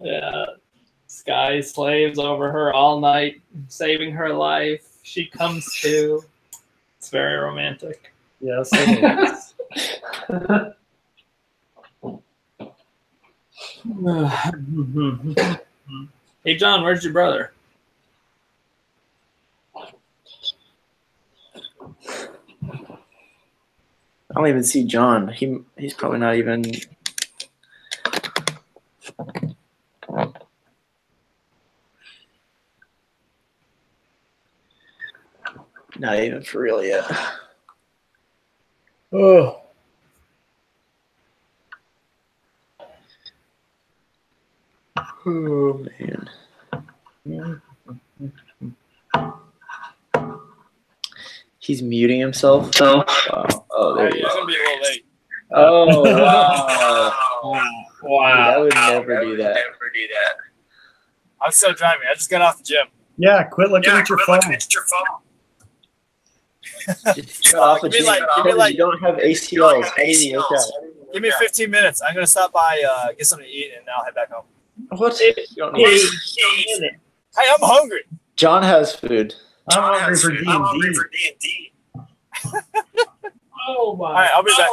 Yeah. Sky slaves over her all night, saving her life. She comes to. It's very romantic. Yes, it is. Hey, John, where's your brother? I don't even see John. He's probably not even. Not even for real yet. Oh. Oh man. He's muting himself. Wow. Oh, there he is. It's gonna be a little late. Oh wow. Wow. I would never do that. I'm still driving. I just got off the gym. Yeah, quit looking at your phone. Just shut off the Give me gym. like- You don't have ACLs. How do you work out? Give me 15 minutes. I'm gonna stop by, get something to eat, and I'll head back home. What? You don't need- Hey, I'm hungry. John has food. I'm hungry for D&D. Oh my. All right, I'll be back.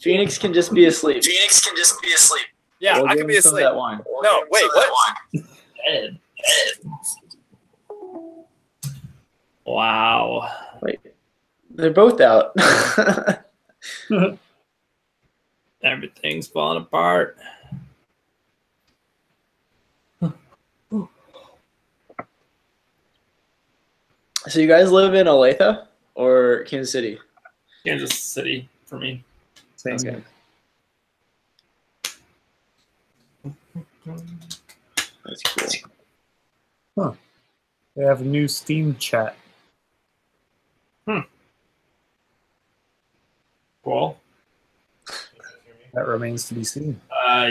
Phoenix can just be asleep. Yeah, We'll I give can be him some of asleep. that wine. No, wait, what? Dead. Wow. Wait, they're both out. Everything's falling apart. So you guys live in Olathe or Kansas City? Kansas City for me. Same. Okay. That's cool. They have a new Steam chat. Cool. That remains to be seen.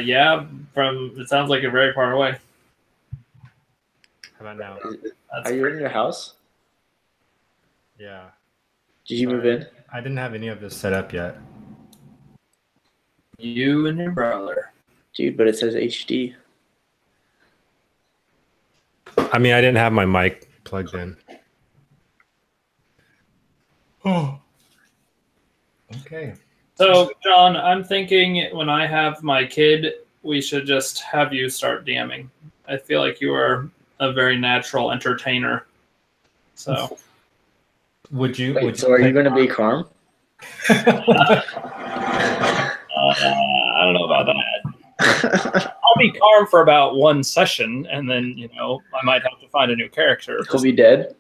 Yeah, it sounds like you're very far away. How about now? That's Are you in your house? Yeah. Did you move in? I didn't have any of this set up yet. you and your brother. Dude, but it says HD. I mean, I didn't have my mic plugged in. Oh. Okay. So, John, I'm thinking when I have my kid, we should just have you start DMing. I feel like you are a very natural entertainer. So, Would you? Wait, would so are you going to be Carm? I don't know about that. I'll be calm for about one session, and then, you know, I might have to find a new character. He'll be dead.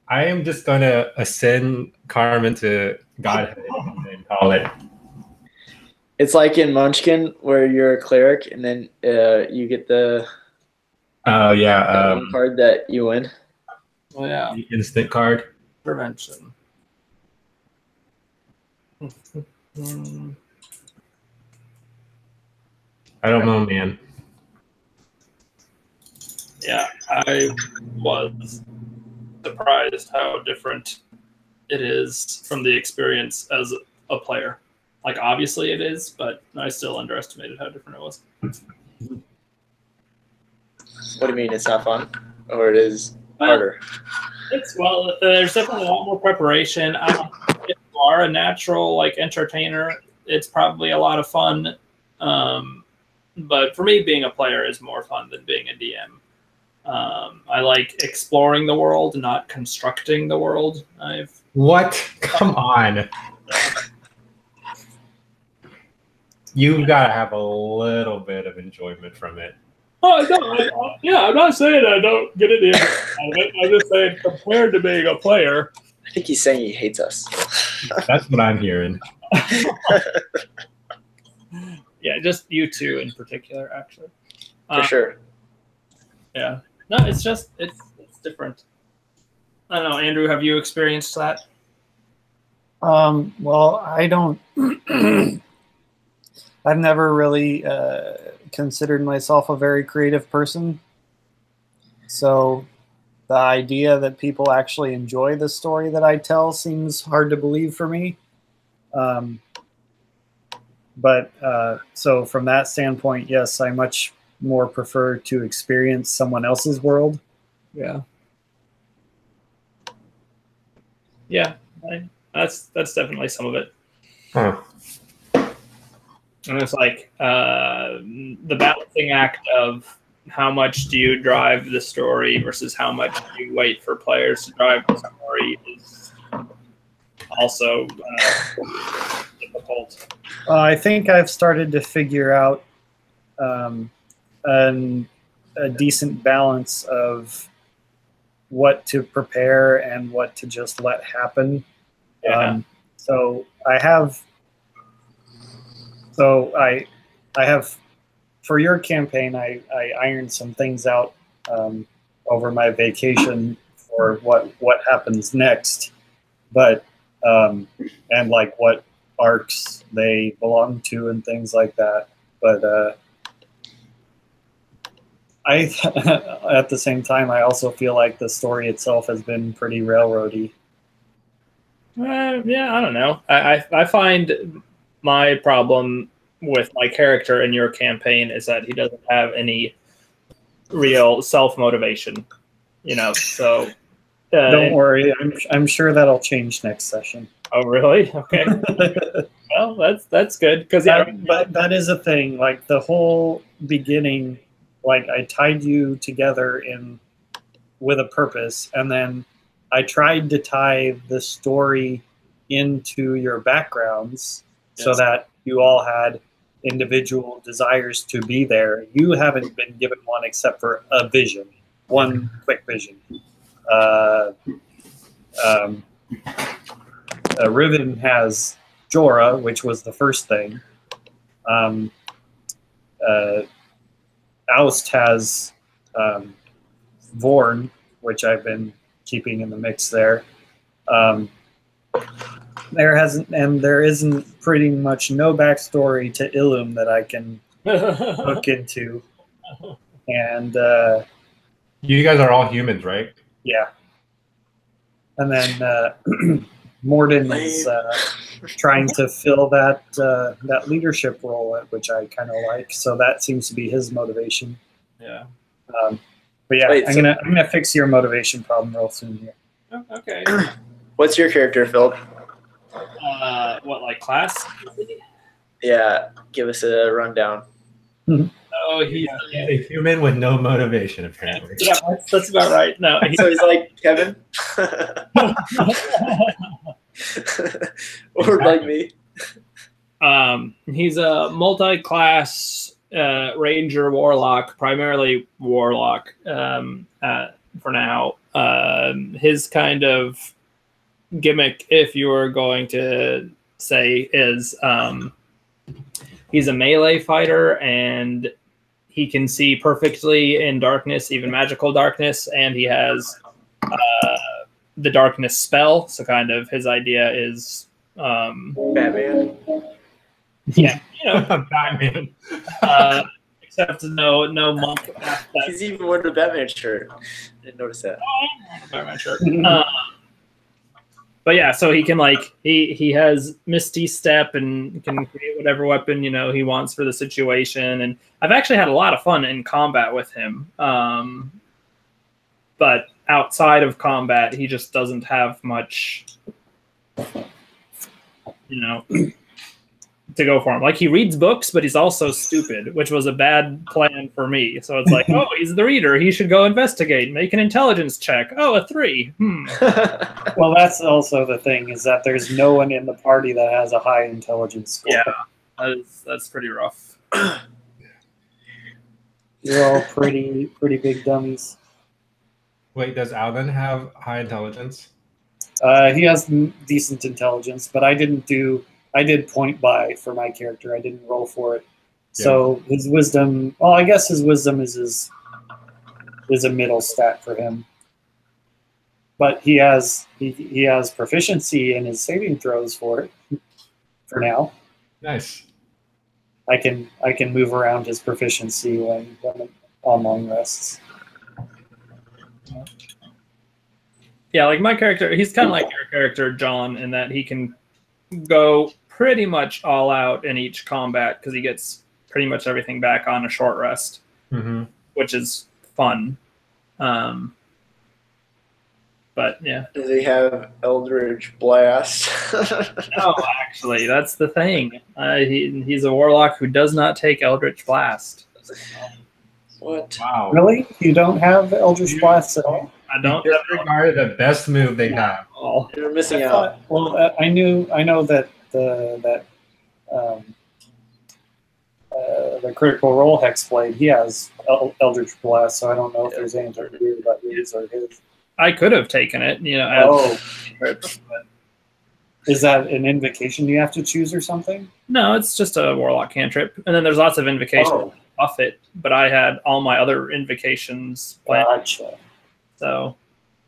I am just going to ascend Carmen to Godhead and call it. It's like in Munchkin where you're a cleric and then you get the one card that you win. Oh, yeah. The instant card. Prevention. I don't know, man. Yeah, I was surprised how different it is from the experience as a player. Like, obviously it is, but I still underestimated how different it was. What do you mean it's not fun? Or it is harder? There's definitely a lot more preparation. If you are a natural, like, entertainer, it's probably a lot of fun. But for me, being a player is more fun than being a DM. I like exploring the world, not constructing the world. What? Come on. You've got to have a little bit of enjoyment from it. Oh, no, I'm not saying I don't get any of it. I'm just saying, compared to being a player. I think he's saying he hates us. That's what I'm hearing. Yeah, just you two in particular, actually. For sure. Yeah. No, it's just, it's different. I don't know, Andrew, have you experienced that? Well, I don't. I've never really considered myself a very creative person. So the idea that people actually enjoy the story that I tell seems hard to believe for me. But so from that standpoint, yes, I much more prefer to experience someone else's world. Yeah. Yeah, that's definitely some of it. Huh. And it's like the balancing act of how much do you drive the story versus how much do you wait for players to drive the story is also difficult. I think I've started to figure out a decent balance of what to prepare and what to just let happen. Yeah. So I have for your campaign, I ironed some things out over my vacation for what happens next, but and like what arcs they belong to and things like that. But I at the same time, I also feel like the story itself has been pretty railroady. Yeah, I don't know. I find my problem with my character in your campaign is that he doesn't have any real self-motivation, so Don't worry, I'm sure that'll change next session. Oh, really? Okay. Well, that's good because but that is a thing. Like the whole beginning, like I tied you together with a purpose, and then I tried to tie the story into your backgrounds so that you all had individual desires to be there. You haven't been given one except for a vision, one quick vision. Riven has Jorah, which was the first thing. Oust has Vorn, which I've been keeping in the mix there. There isn't pretty much no backstory to Illum that I can hook into. And you guys are all humans, right? Yeah. And then Morden is trying to fill that leadership role, which I kind of like. So that seems to be his motivation. Yeah. But yeah, I'm gonna fix your motivation problem real soon here. Oh, okay. What's your character, Phil? What, like class? Yeah, give us a rundown. Oh, he's a human with no motivation, apparently. Yeah, that's about right. No, so he's like Kevin, or like me. He's a multi-class ranger warlock, primarily warlock for now. His kind of gimmick, if you were going to say, is he's a melee fighter and he can see perfectly in darkness, even magical darkness, and he has the darkness spell. So kind of his idea is Batman. Yeah, Batman. Except no monk. He's even wearing a Batman shirt. Didn't notice that. Batman shirt. But yeah, so he can he has Misty Step and can create whatever weapon he wants for the situation. And I've actually had a lot of fun in combat with him. But outside of combat, he just doesn't have much, to go for him. Like, he reads books, but he's also stupid, which was a bad plan for me. So it's like, oh, he's the reader. He should go investigate, make an intelligence check. Oh, a 3. Well, that's also the thing, is that there's no one in the party that has a high intelligence score. Yeah, that's pretty rough. You're all pretty big dummies. Wait, does Alvin have high intelligence? He has decent intelligence, but I did point by for my character. I didn't roll for it. Yeah. So his wisdom, well, I guess his wisdom is a middle stat for him. But he has proficiency in his saving throws for it for now. Nice. I can move around his proficiency when on long rests. Yeah, like my character, he's kind of like your character, John, in that he can go pretty much all out in each combat because he gets pretty much everything back on a short rest, which is fun. But yeah. Does he have Eldritch Blast? No, actually, that's the thing. He's a warlock who does not take Eldritch Blast. What? Wow. Really? You don't have Eldritch Blast at all? I don't You disregarded the best move they have. all. You're missing I out. thought, well, I know that the Critical Role Hexblade, he has Eldritch Blast, so I don't know if there's anything weird about his or his. I could have taken it, as trips, but Is that an invocation you have to choose or something? no, it's just a warlock cantrip. And then there's lots of invocations Oh. off it, but I had all my other invocations planned. Gotcha. So,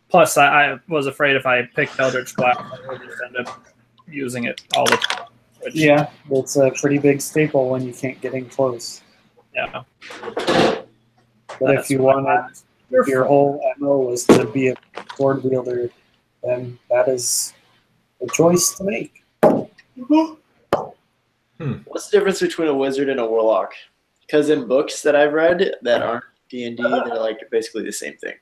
plus I was afraid if I picked Eldritch Blast, I would just end up using it all the time. Which, Yeah, it's a pretty big staple when you can't get in close. yeah. But if you wanted, if your whole MO was to be a sword wielder, then that is a choice to make. What's the difference between a wizard and a warlock? Because in books that I've read that aren't D&D, they're like basically the same thing.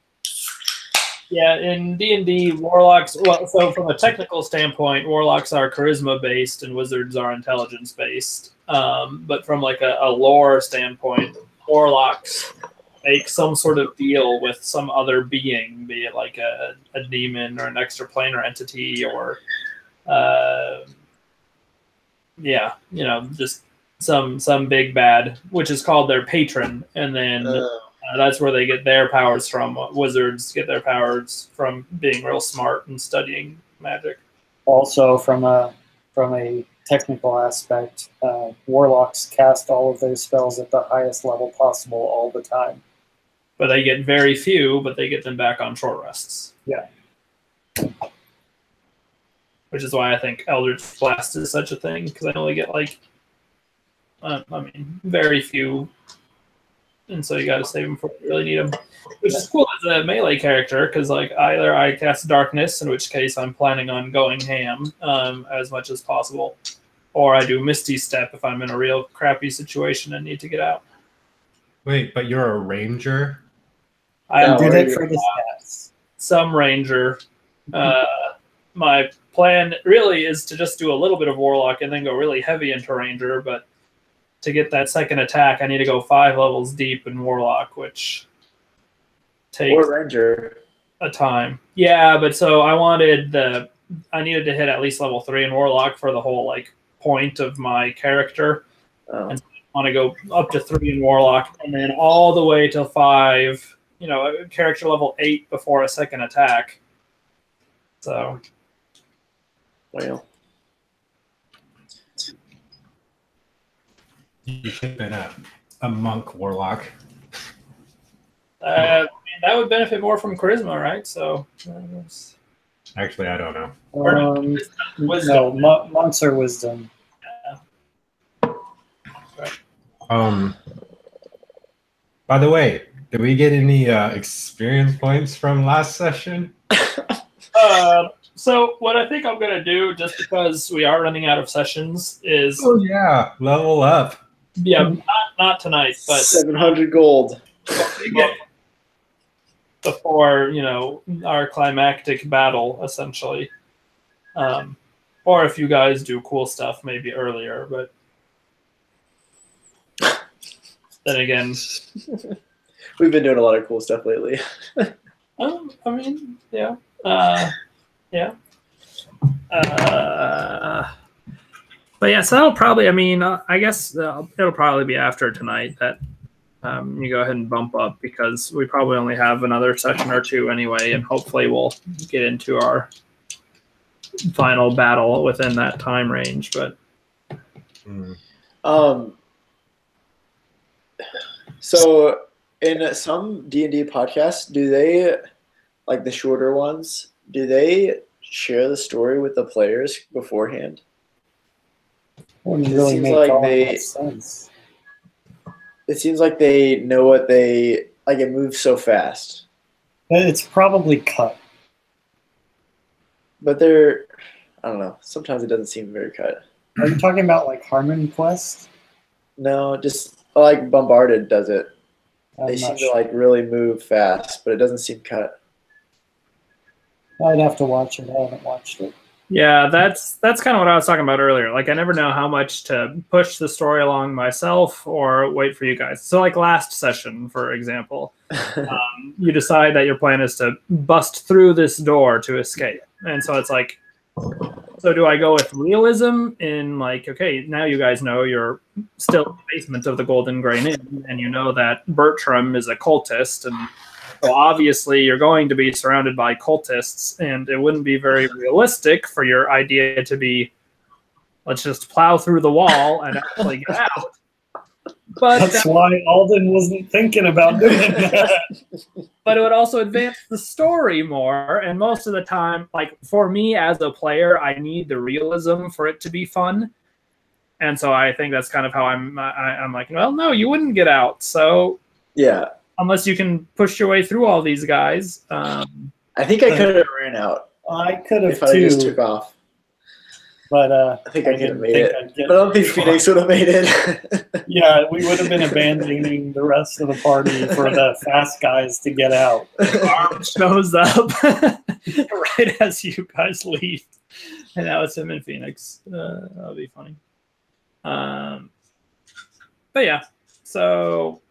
Yeah, in D&D, warlocks, well, so from a technical standpoint, warlocks are charisma-based and wizards are intelligence-based. But from like a lore standpoint, warlocks make some sort of deal with some other being, be it like a demon or an extraplanar entity or, just some big bad, which is called their patron. And then that's where they get their powers from. Wizards get their powers from being real smart and studying magic. Also, from a technical aspect, warlocks cast all of their spells at the highest level possible all the time. But they get very few, but they get them back on short rests. Yeah. Which is why I think Eldritch Blast is such a thing, because I only get very few. And so you got to save them for you really need them. Which is cool as a melee character, because either I cast Darkness, in which case I'm planning on going ham as much as possible, or I do Misty Step if I'm in a real crappy situation and need to get out. Wait, but you're a ranger? I did it for the stats. Some ranger. My plan really is to just do a little bit of warlock and then go really heavy into ranger, but to get that second attack, I need to go 5 levels deep in warlock, which takes ranger a time. Yeah, but so I needed to hit at least level 3 in warlock for the whole point of my character. And so I want to go up to 3 in warlock and then all the way to 5. Character level 8 before a second attack. So, well, you should have been a monk warlock. that would benefit more from charisma, right? So, Actually, I don't know. Wisdom. No, monks are wisdom. By the way, did we get any experience points from last session? So what I think I'm gonna do, just because we are running out of sessions, is level up. Yeah, not tonight, but 700 gold. Before our climactic battle, essentially. Or if you guys do cool stuff, maybe earlier, but then again, we've been doing a lot of cool stuff lately. Yeah. But yeah, so that'll probably, I guess it'll probably be after tonight that you go ahead and bump up, because we probably only have another session or two anyway, and hopefully we'll get into our final battle within that time range. But so in some D&D podcasts, do they, like the shorter ones, do they share the story with the players beforehand? Wouldn't really make all that sense. It seems like they know what it moves so fast. It's probably cut. but they're, I don't know. Sometimes it doesn't seem very cut. Are you talking about like Harmon Quest? No, just like Bombarded does it. I'm They not seem to sure. like really move fast, but it doesn't seem cut. I'd have to watch it. I haven't watched it. Yeah, that's kind of what I was talking about earlier. Like, I never know how much to push the story along myself or wait for you guys. So, like last session, for example, you decide that your plan is to bust through this door to escape, and so it's like, so do I go with realism in like, okay, now you guys know you're still in the basement of the Golden Grain Inn, and you know that Bertram is a cultist, and so obviously you're going to be surrounded by cultists, and it wouldn't be very realistic for your idea to be, let's just plow through the wall and actually get out. But That's why Alden wasn't thinking about doing that. but it would also advance the story more. And most of the time, like for me as a player, I need the realism for it to be fun. And so I think that's kind of how I'm like, well, no, you wouldn't get out. So Yeah, unless you can push your way through all these guys. I think I could have ran out I could have if I just took too, off. but I think I could have didn't made think it. I'd get But I don't think far. Phoenix would have made it. Yeah, we would have been abandoning the rest of the party for the fast guys to get out. Arm shows up right as you guys leave. And that was him and Phoenix. That'll be funny. But yeah, so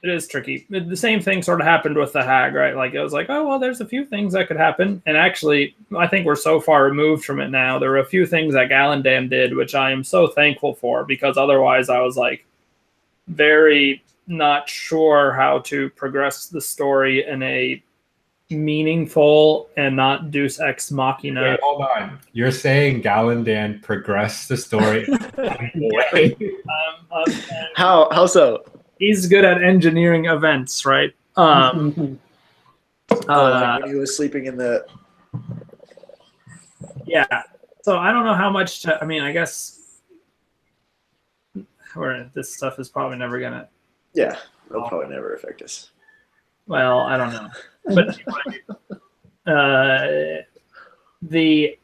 it is tricky. The same thing sort of happened with the hag, right? Like, it was like, oh, well, there's a few things that could happen. And actually, I think we're so far removed from it now. There were a few things that Gallandam did, which I am so thankful for, because otherwise I was like very not sure how to progress the story in a meaningful and not Deus Ex Machina. Wait, hold on. You're saying Gallandan progressed the story? How so? He's good at engineering events, right? Like when he was sleeping in the. Yeah. So I don't know how much to. I mean, I guess this stuff is probably never gonna. Yeah, it'll probably never affect us. Well, I don't know, but the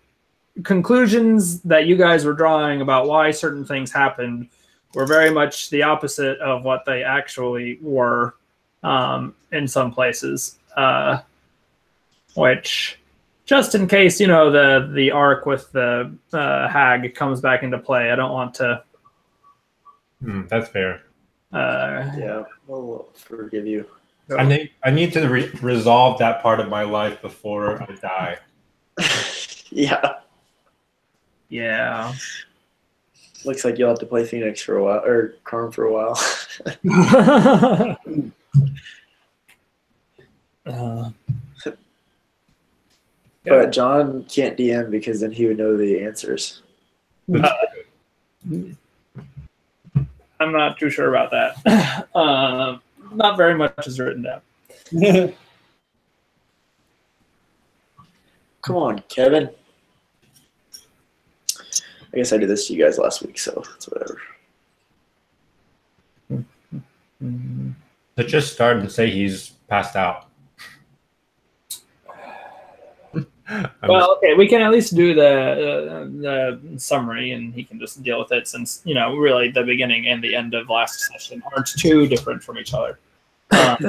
conclusions that you guys were drawing about why certain things happened were very much the opposite of what they actually were in some places. Which, just in case, you know, the arc with the hag comes back into play, I don't want to. That's fair. Yeah, we'll forgive you. I need to resolve that part of my life before I die. Yeah. Yeah. Looks like you'll have to play Phoenix for a while, or Karm for a while. But John can't DM because then he would know the answers. I'm not too sure about that. Not very much is written down. Come on, Kevin. I guess I did this to you guys last week, so it's whatever. Let's just start and say he's passed out. Well, okay, we can at least do the summary, and he can just deal with it, since, you know, really the beginning and the end of last session aren't too different from each other. But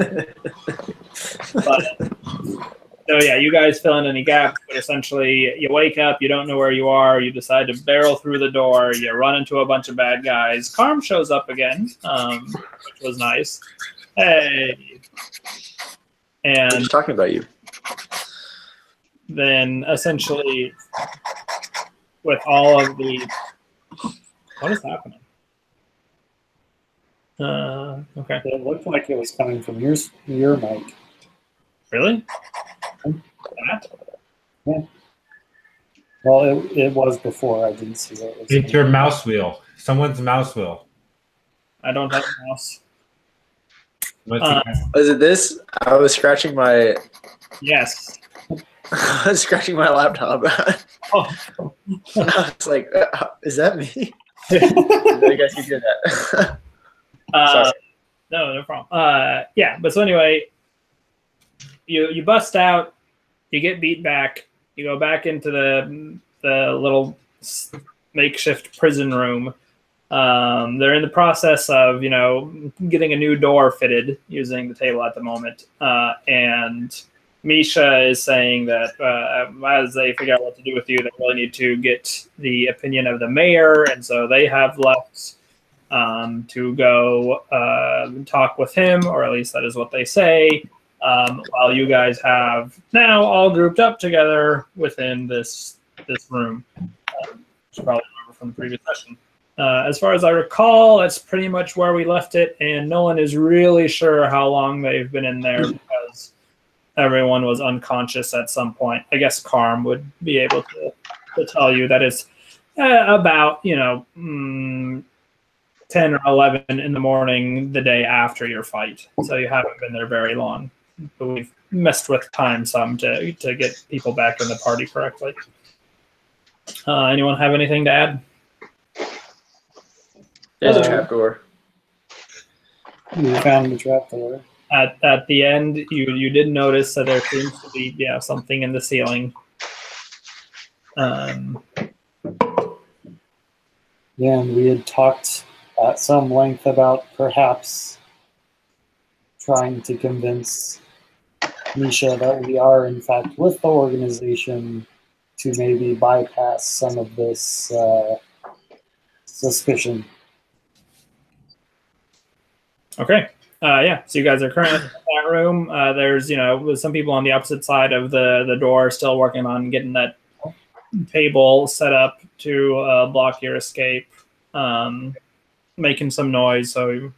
so yeah, you guys fill in any gaps, but essentially you wake up, you don't know where you are, you decide to barrel through the door, you run into a bunch of bad guys. Karm shows up again, which was nice. Hey. And I'm just talking about you. Then essentially with all of the, what is happening? Okay. It looked like it was coming from your mic. Really? Yeah. Well, it was before. I didn't see it. It's your mouse wheel. Someone's mouse wheel. I don't have a mouse. Was it this? I was scratching my. Yes. I was scratching my laptop. Oh. I was like, "Is that me?" I guess you did that. No problem. Yeah, but so anyway, you bust out, you get beat back, you go back into the little makeshift prison room. They're in the process of, getting a new door fitted using the table at the moment. And Misha is saying that as they figure out what to do with you, they really need to get the opinion of the mayor. And so they have left to go talk with him, or at least that is what they say, while you guys have now all grouped up together within this room, which you probably remember from the previous session. As far as I recall, that's pretty much where we left it, and no one is really sure how long they've been in there because everyone was unconscious at some point. I guess Carm would be able to tell you that it's about, 10 or 11 in the morning the day after your fight. So you haven't been there very long. But we've messed with time some to get people back in the party correctly. Anyone have anything to add? There's a trapdoor. We found the trapdoor. At the end, you did notice that there seems to be something in the ceiling. Yeah, and we had talked at some length about perhaps trying to convince Misha that we are in fact with the organization to maybe bypass some of this suspicion. Okay. So you guys are currently in that room. There's, some people on the opposite side of the door still working on getting that table set up to block your escape, making some noise. So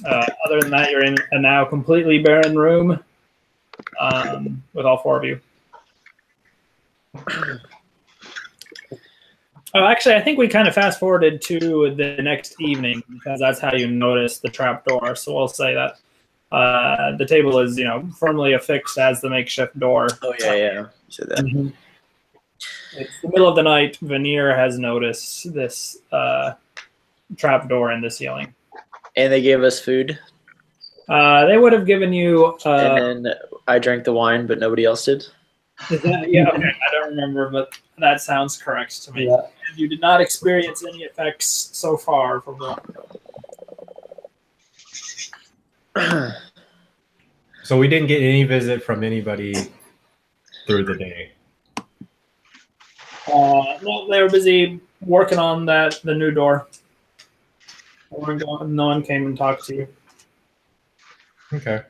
other than that, you're in a now completely barren room with all four of you. Oh, actually, I think we kind of fast forwarded to the next evening because that's how you notice the trapdoor. So we'll say that the table is, firmly affixed as the makeshift door. Oh yeah, you said that. Mm-hmm. It's the middle of the night. Veneer has noticed this trapdoor in the ceiling. And they gave us food. They would have given you. And then I drank the wine, but nobody else did. Yeah, okay. I don't remember, but that sounds correct to me. Yeah. And you did not experience any effects so far from that. So we didn't get any visit from anybody through the day. No, they were busy working on the new door. No one came and talked to you. Okay.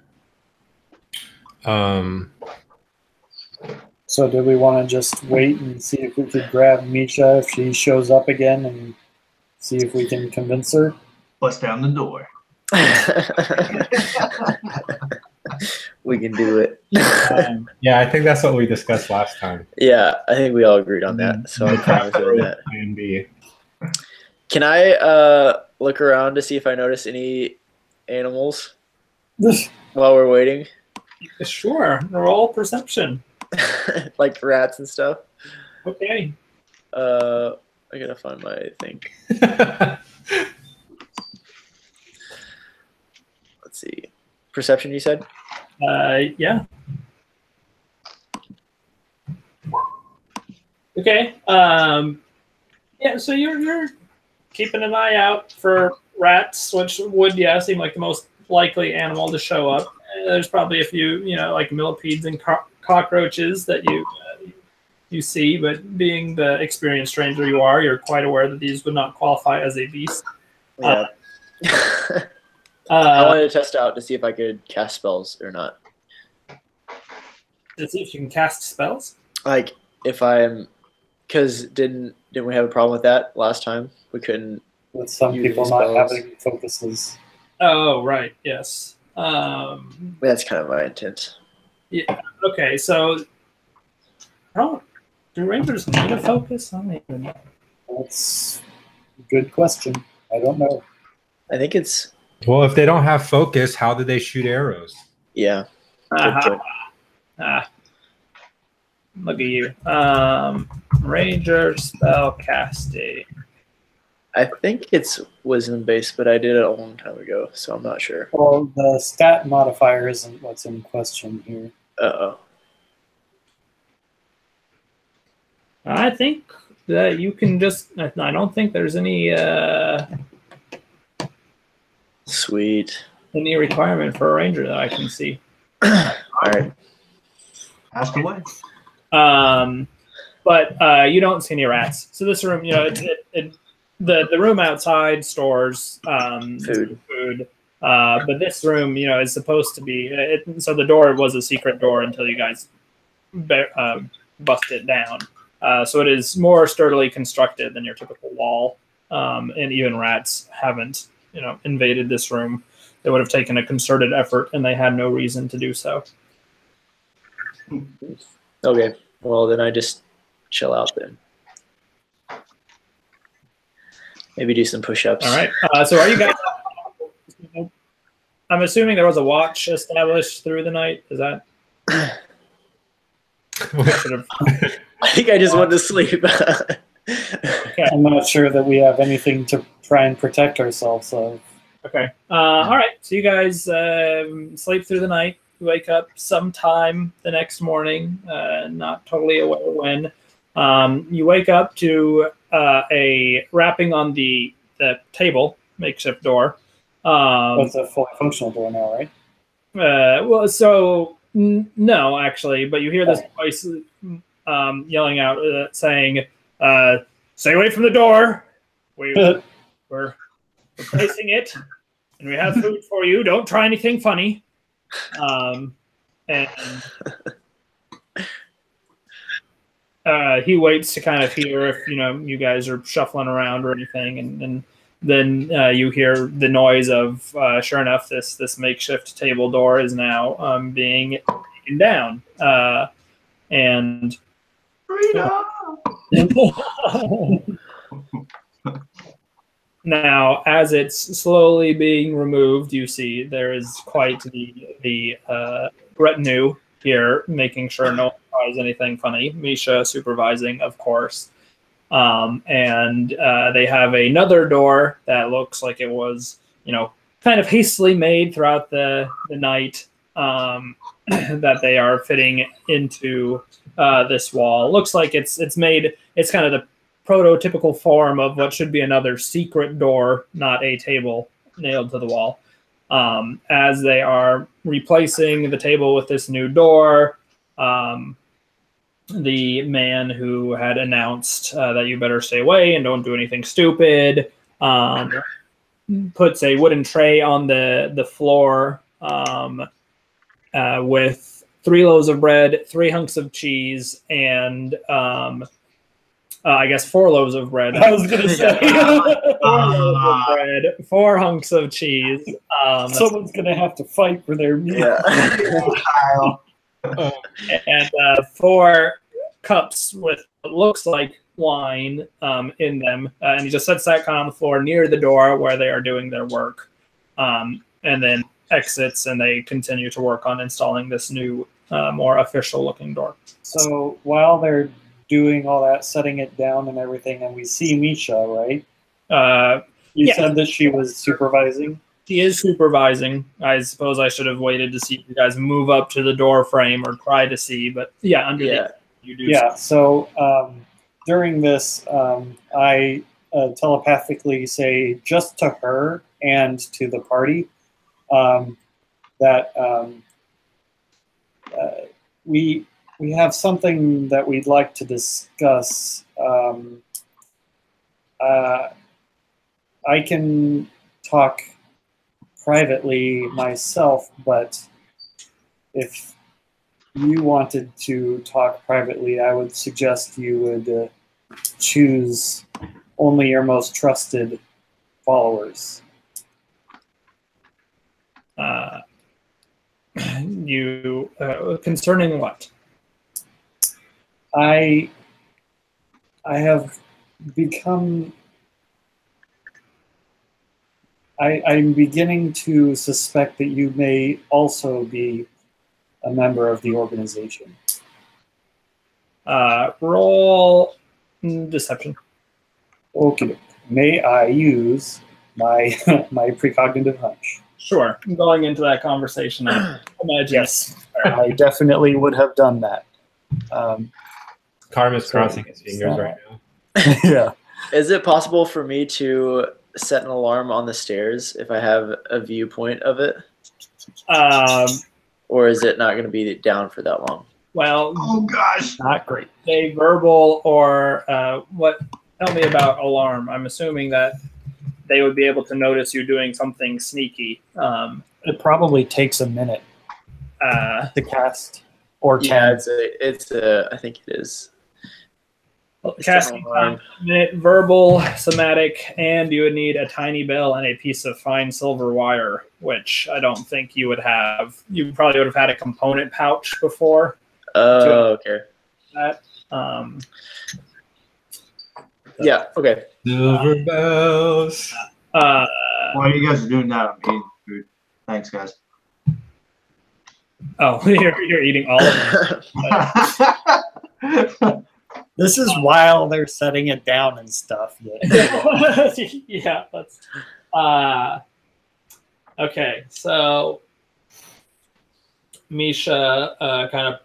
So do we want to just wait and see if we could grab Misha if she shows up again and see if we can convince her? Bust down the door. We can do it. Yeah, I think that's what we discussed last time. Yeah, I think we all agreed on that. So I'm fine with doing that. Plan B. Can I look around to see if I notice any animals while we're waiting? Sure. Roll perception. Like rats and stuff. Okay. I gotta find my thing. Let's see. Perception, you said? Yeah. Okay. Yeah. So you're keeping an eye out for rats, which would seem like the most likely animal to show up. There's probably a few, like millipedes and cockroaches that you see, but being the experienced stranger you are, you're quite aware that these would not qualify as a beast. Yeah. I wanted to test out to see if I could cast spells or not. To see if you can cast spells? Like if I'm, because didn't we have a problem with that last time? We couldn't. With some people not having focuses. Oh, right. Yes. That's kind of my intent. Yeah. Okay. So, do rangers need a focus? I don't even know. That's a good question. I don't know. I think it's. Well, if they don't have focus, how do they shoot arrows? Yeah. Look at you. Ranger spell casting. I think it's wisdom based, but I did it a long time ago, so I'm not sure. Well, the stat modifier isn't what's in question here. Uh-oh. I think that you can just. I don't think there's any Sweet. any requirement for a ranger that I can see. All right. Ask away. But you don't see any rats. So this room, the room outside stores food. But this room, is supposed to be. So the door was a secret door until you guys bust it down. So it is more sturdily constructed than your typical wall. And even rats haven't, invaded this room. They would have taken a concerted effort, and they had no reason to do so. Okay. Well, then I just chill out then. Maybe do some push-ups. All right. So are you guys? I'm assuming there was a watch established through the night. Is that? I think I just went to sleep. Okay. I'm not sure that we have anything to try and protect ourselves of. Okay. All right. So you guys sleep through the night. You wake up sometime the next morning. Not totally aware when. You wake up to a rapping on the table, makeshift door. It's a fully functional door now, right? Well, so no, actually, but you hear this voice yelling out, saying, "Stay away from the door. We're replacing it, and we have food for you. Don't try anything funny." And he waits to kind of hear if you guys are shuffling around or anything, and then you hear the noise of sure enough, this makeshift table door is now being taken down, and now as it's slowly being removed, you see there is quite the retinue here, making sure no one tries anything funny. Misha supervising, of course. And they have another door that looks like it was, kind of hastily made throughout the night, that they are fitting into this wall. Looks like it's kind of the prototypical form of what should be another secret door, not a table nailed to the wall. As they are replacing the table with this new door, the man who had announced that you better stay away and don't do anything stupid puts a wooden tray on the floor with 3 loaves of bread, 3 hunks of cheese, and I guess 4 loaves of bread. I was going to say 4 loaves of bread, 4 hunks of cheese. Someone's going to have to fight for their meal. Yeah. And 4 cups with what looks like wine in them. And he just sets that kind of on the floor near the door where they are doing their work. And then exits, and they continue to work on installing this new, more official-looking door. So while they're doing all that, setting it down and everything, and we see Misha, right? You said that she was supervising? She is supervising. I suppose I should have waited to see if you guys move up to the door frame or try to see, but underneath you do. Yeah, so during this, I telepathically say just to her and to the party that we have something that we'd like to discuss. I can talk privately myself, but if you wanted to talk privately, I would suggest you would choose only your most trusted followers. Concerning what? I have become. I'm beginning to suspect that you may also be a member of the organization. Roll deception. Okay. May I use my my precognitive hunch? Sure. Going into that conversation, I imagine. Yes, I definitely would have done that. Karma's crossing his fingers right now. Yeah. Is it possible for me to set an alarm on the stairs if I have a viewpoint of it? Or is it not going to be down for that long? Well, Oh gosh. Not great. a verbal or what? Tell me about alarm. I'm assuming that they would be able to notice you doing something sneaky. It probably takes a minute to cast, or 10. Yeah, it's a. I think it is. Casting time, a minute, verbal, somatic, and you would need a tiny bell and a piece of fine silver wire, which I don't think you would have. You probably would have had a component pouch before. Oh, okay. That. Yeah. Okay. Silver bells. While you guys are doing that, I'm eating food. Thanks, guys. Oh, you're eating all of it. This is while they're setting it down and stuff. Yeah, that's okay. So Misha kind of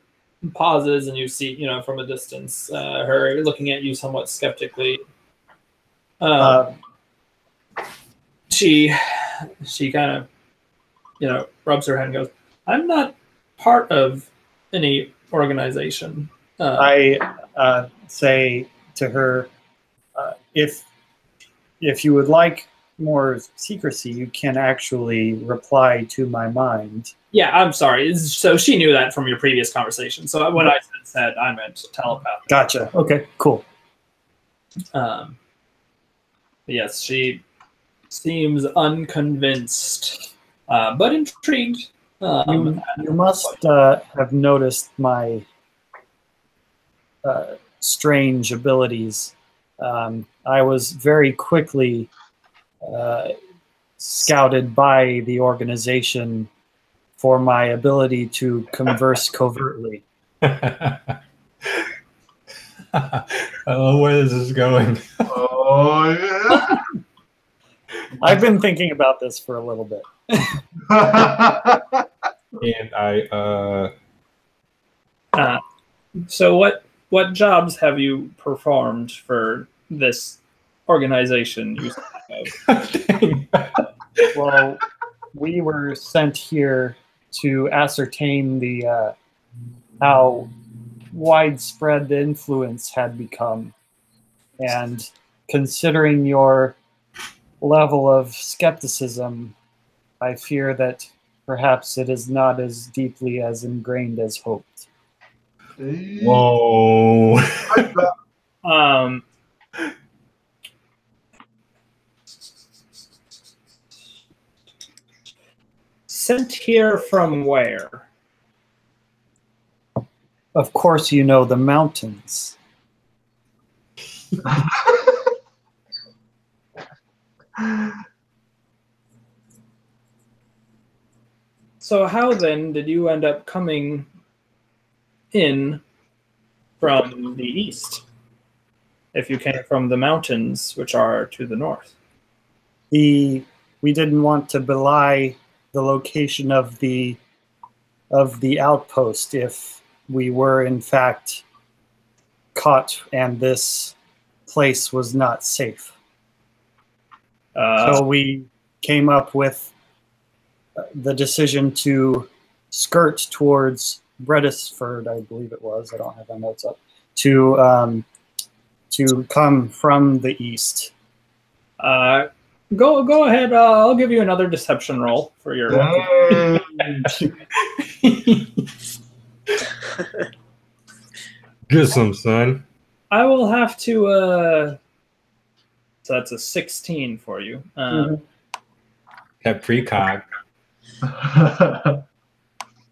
pauses, and you see, from a distance, her looking at you somewhat skeptically. She kind of, rubs her head and goes, "I'm not part of any organization." I say to her, if you would like more secrecy, you can actually reply to my mind. Yeah, I'm sorry. So she knew that from your previous conversation. So when I said I meant telepath. Gotcha. Okay, cool. Yes, she seems unconvinced, but intrigued. You must have noticed my strange abilities. I was very quickly scouted by the organization for my ability to converse covertly. I love where this is going. Oh yeah. I've been thinking about this for a little bit. And I So what jobs have you performed for this organization you speak of? Well, we were sent here to ascertain the how widespread the influence had become, and considering your level of skepticism, I fear that perhaps it is not as deeply as ingrained as hoped. whoa. Sent here from where? Of course, you know the mountains. So how then did you end up coming in from the east, if you came from the mountains, which are to the north? We didn't want to belie the location of the outpost if we were in fact caught and this place was not safe. So we came up with the decision to skirt towards Bredisford, I believe it was. I don't have my notes up. To come from the east. Go ahead. I'll give you another deception roll for your. Get some, son. I will have to. So that's a 16 for you. Have precog.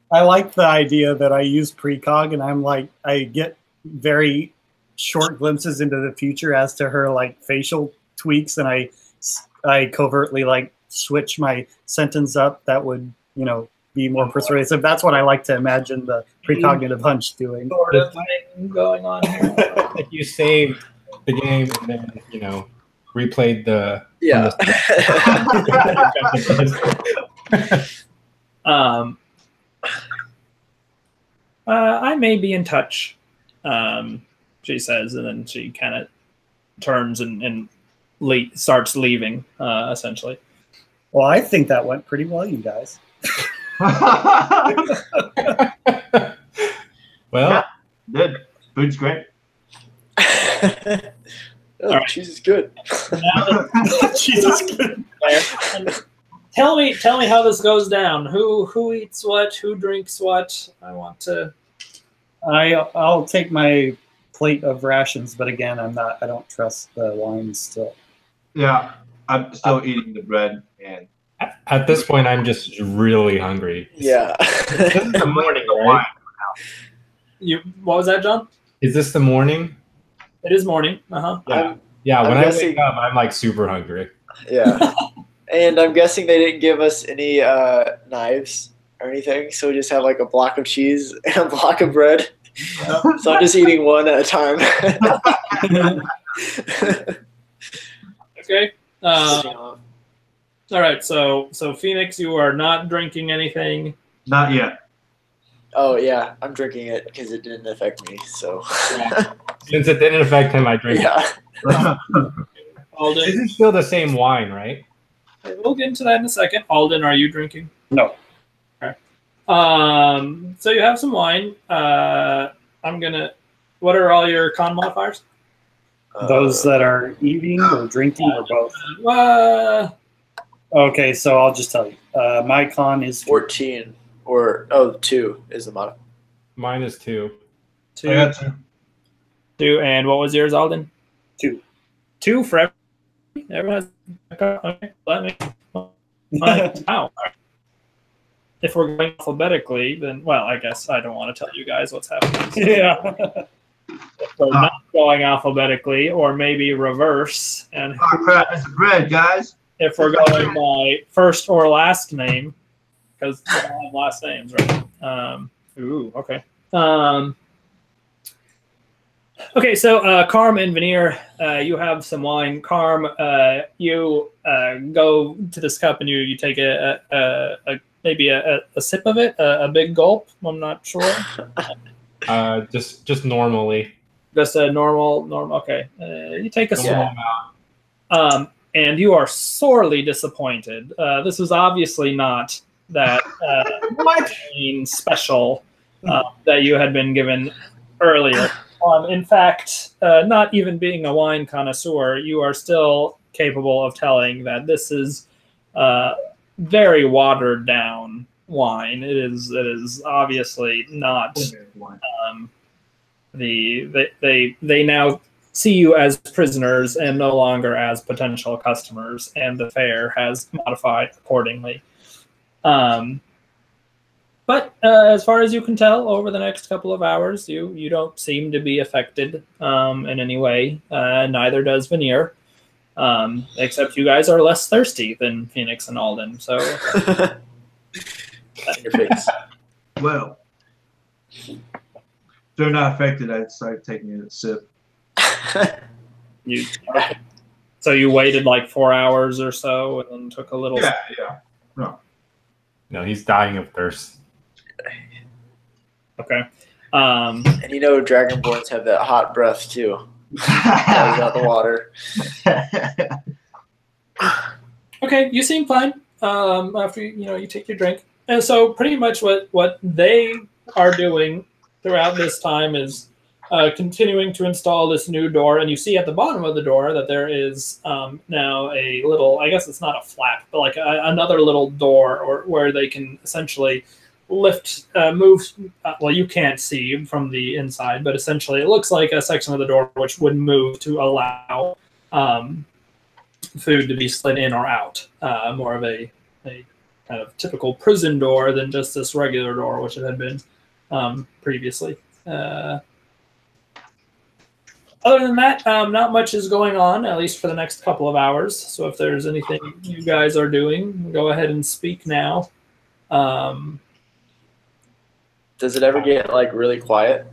I like the idea that I use precog, and I'm like, I get very short glimpses into the future as to her like facial tweaks, and I covertly like switch my sentence up that would, be more persuasive. That's what I like to imagine the precognitive hunch doing. Sort of thing going on here. Like you saved the game and then, replayed the I may be in touch. she says, and then she kind of turns and starts leaving, essentially. Well, I think that went pretty well, you guys. Well, Good. Food's great. Oh, cheese is good. Jesus good. Tell me how this goes down. Who eats what? Who drinks what? I want to. I'll take my plate of rations, but again, I don't trust the wine still. Yeah, I'm still eating the bread and at this point, I'm just really hungry. Yeah. This is the morning, right? What was that, John? Is this the morning? It is morning. Yeah. Yeah. I'm When guessing- I wake up, I'm like super hungry. Yeah. And I'm guessing they didn't give us any knives or anything, so we just have like a block of cheese and a block of bread. So I'm just eating one at a time. Okay. All right. So Phoenix, you are not drinking anything. not yet. Oh yeah, I'm drinking it because it didn't affect me. So Since it didn't affect him, I drink yeah. Alden, it. This is still the same wine, right? we'll get into that in a second. Alden, are you drinking? No. Okay. So you have some wine. What are all your con modifiers? Those that are eating or drinking or both. Okay, so I'll just tell you. My con is 14 or 2 is the modifier. Mine is 2. Two. I got two. 2, and what was yours, Alden? 2. 2 for everyone. Everyone has. Okay, let me. Wow. If we're going alphabetically, then I guess I don't want to tell you guys what's happening. Yeah. If we're not going alphabetically, or maybe reverse, and Oh crap! It's the bread, guys. if we're going by first or last name, because we all have last names, right? Okay. Okay, so Carm and Veneer, you have some wine. Carm, you go to this cup and you take maybe a sip of it, a big gulp. I'm not sure. Just normally. Just a normal. Okay, you take a Normal sip. amount. And you are sorely disappointed. This was obviously not that special that you had been given earlier. In fact, not even being a wine connoisseur, you are still capable of telling that this is very watered down wine. It is obviously not. They now see you as prisoners and no longer as potential customers, and the fare has modified accordingly. But as far as you can tell, over the next couple of hours, you don't seem to be affected in any way. Neither does Veneer, except you guys are less thirsty than Phoenix and Alden. So, Your face. Well, if they're not affected, I'd start taking a sip. So you waited like 4 hours or so, and then took a little. Yeah. No, he's dying of thirst. Okay. And Dragonborns have that hot breath too. That out the water. Okay, you seem fine after you take your drink. And so pretty much what they are doing throughout this time is continuing to install this new door. And you see at the bottom of the door that there is now a little, I guess it's not a flap, but like another little door or where they can essentially move. Well, you can't see from the inside, but essentially it looks like a section of the door which would move to allow food to be slid in or out. More of a kind of typical prison door than just this regular door, which it had been previously. Other than that, not much is going on, at least for the next couple of hours. So if there's anything you guys are doing, go ahead and speak now. Does it ever get like really quiet?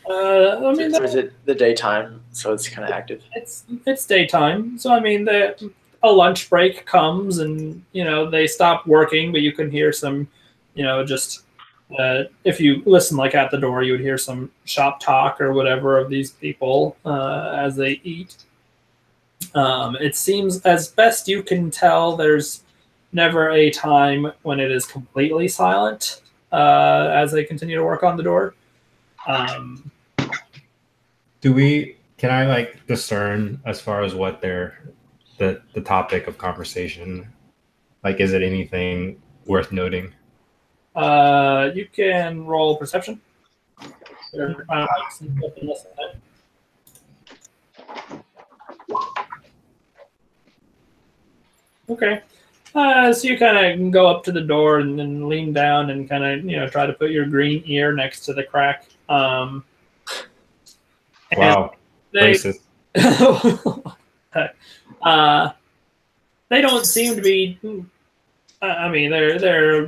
I mean, Or is it the daytime, so it's kind of active? it's daytime, so I mean, a lunch break comes, and they stop working, but you can hear some, just if you listen like at the door, you would hear some shop talk or whatever of these people as they eat. It seems, as best you can tell, there's never a time when it is completely silent as they continue to work on the door. Can I like discern as far as what the topic of conversation? Like, is it anything worth noting? You can roll perception. Okay. So you kind of go up to the door and then lean down and kind of try to put your green ear next to the crack. Wow, they, racist. They don't seem to be. I mean, they're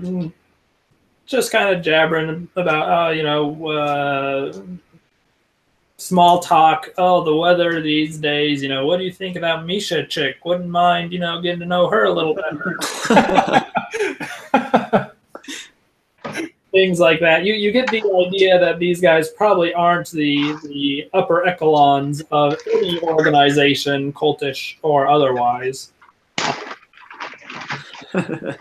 just kind of jabbering about small talk. Oh, the weather these days. What do you think of that Misha chick? Wouldn't mind getting to know her a little better. Things like that. You get the idea that these guys probably aren't the upper echelons of any organization, cultish or otherwise. And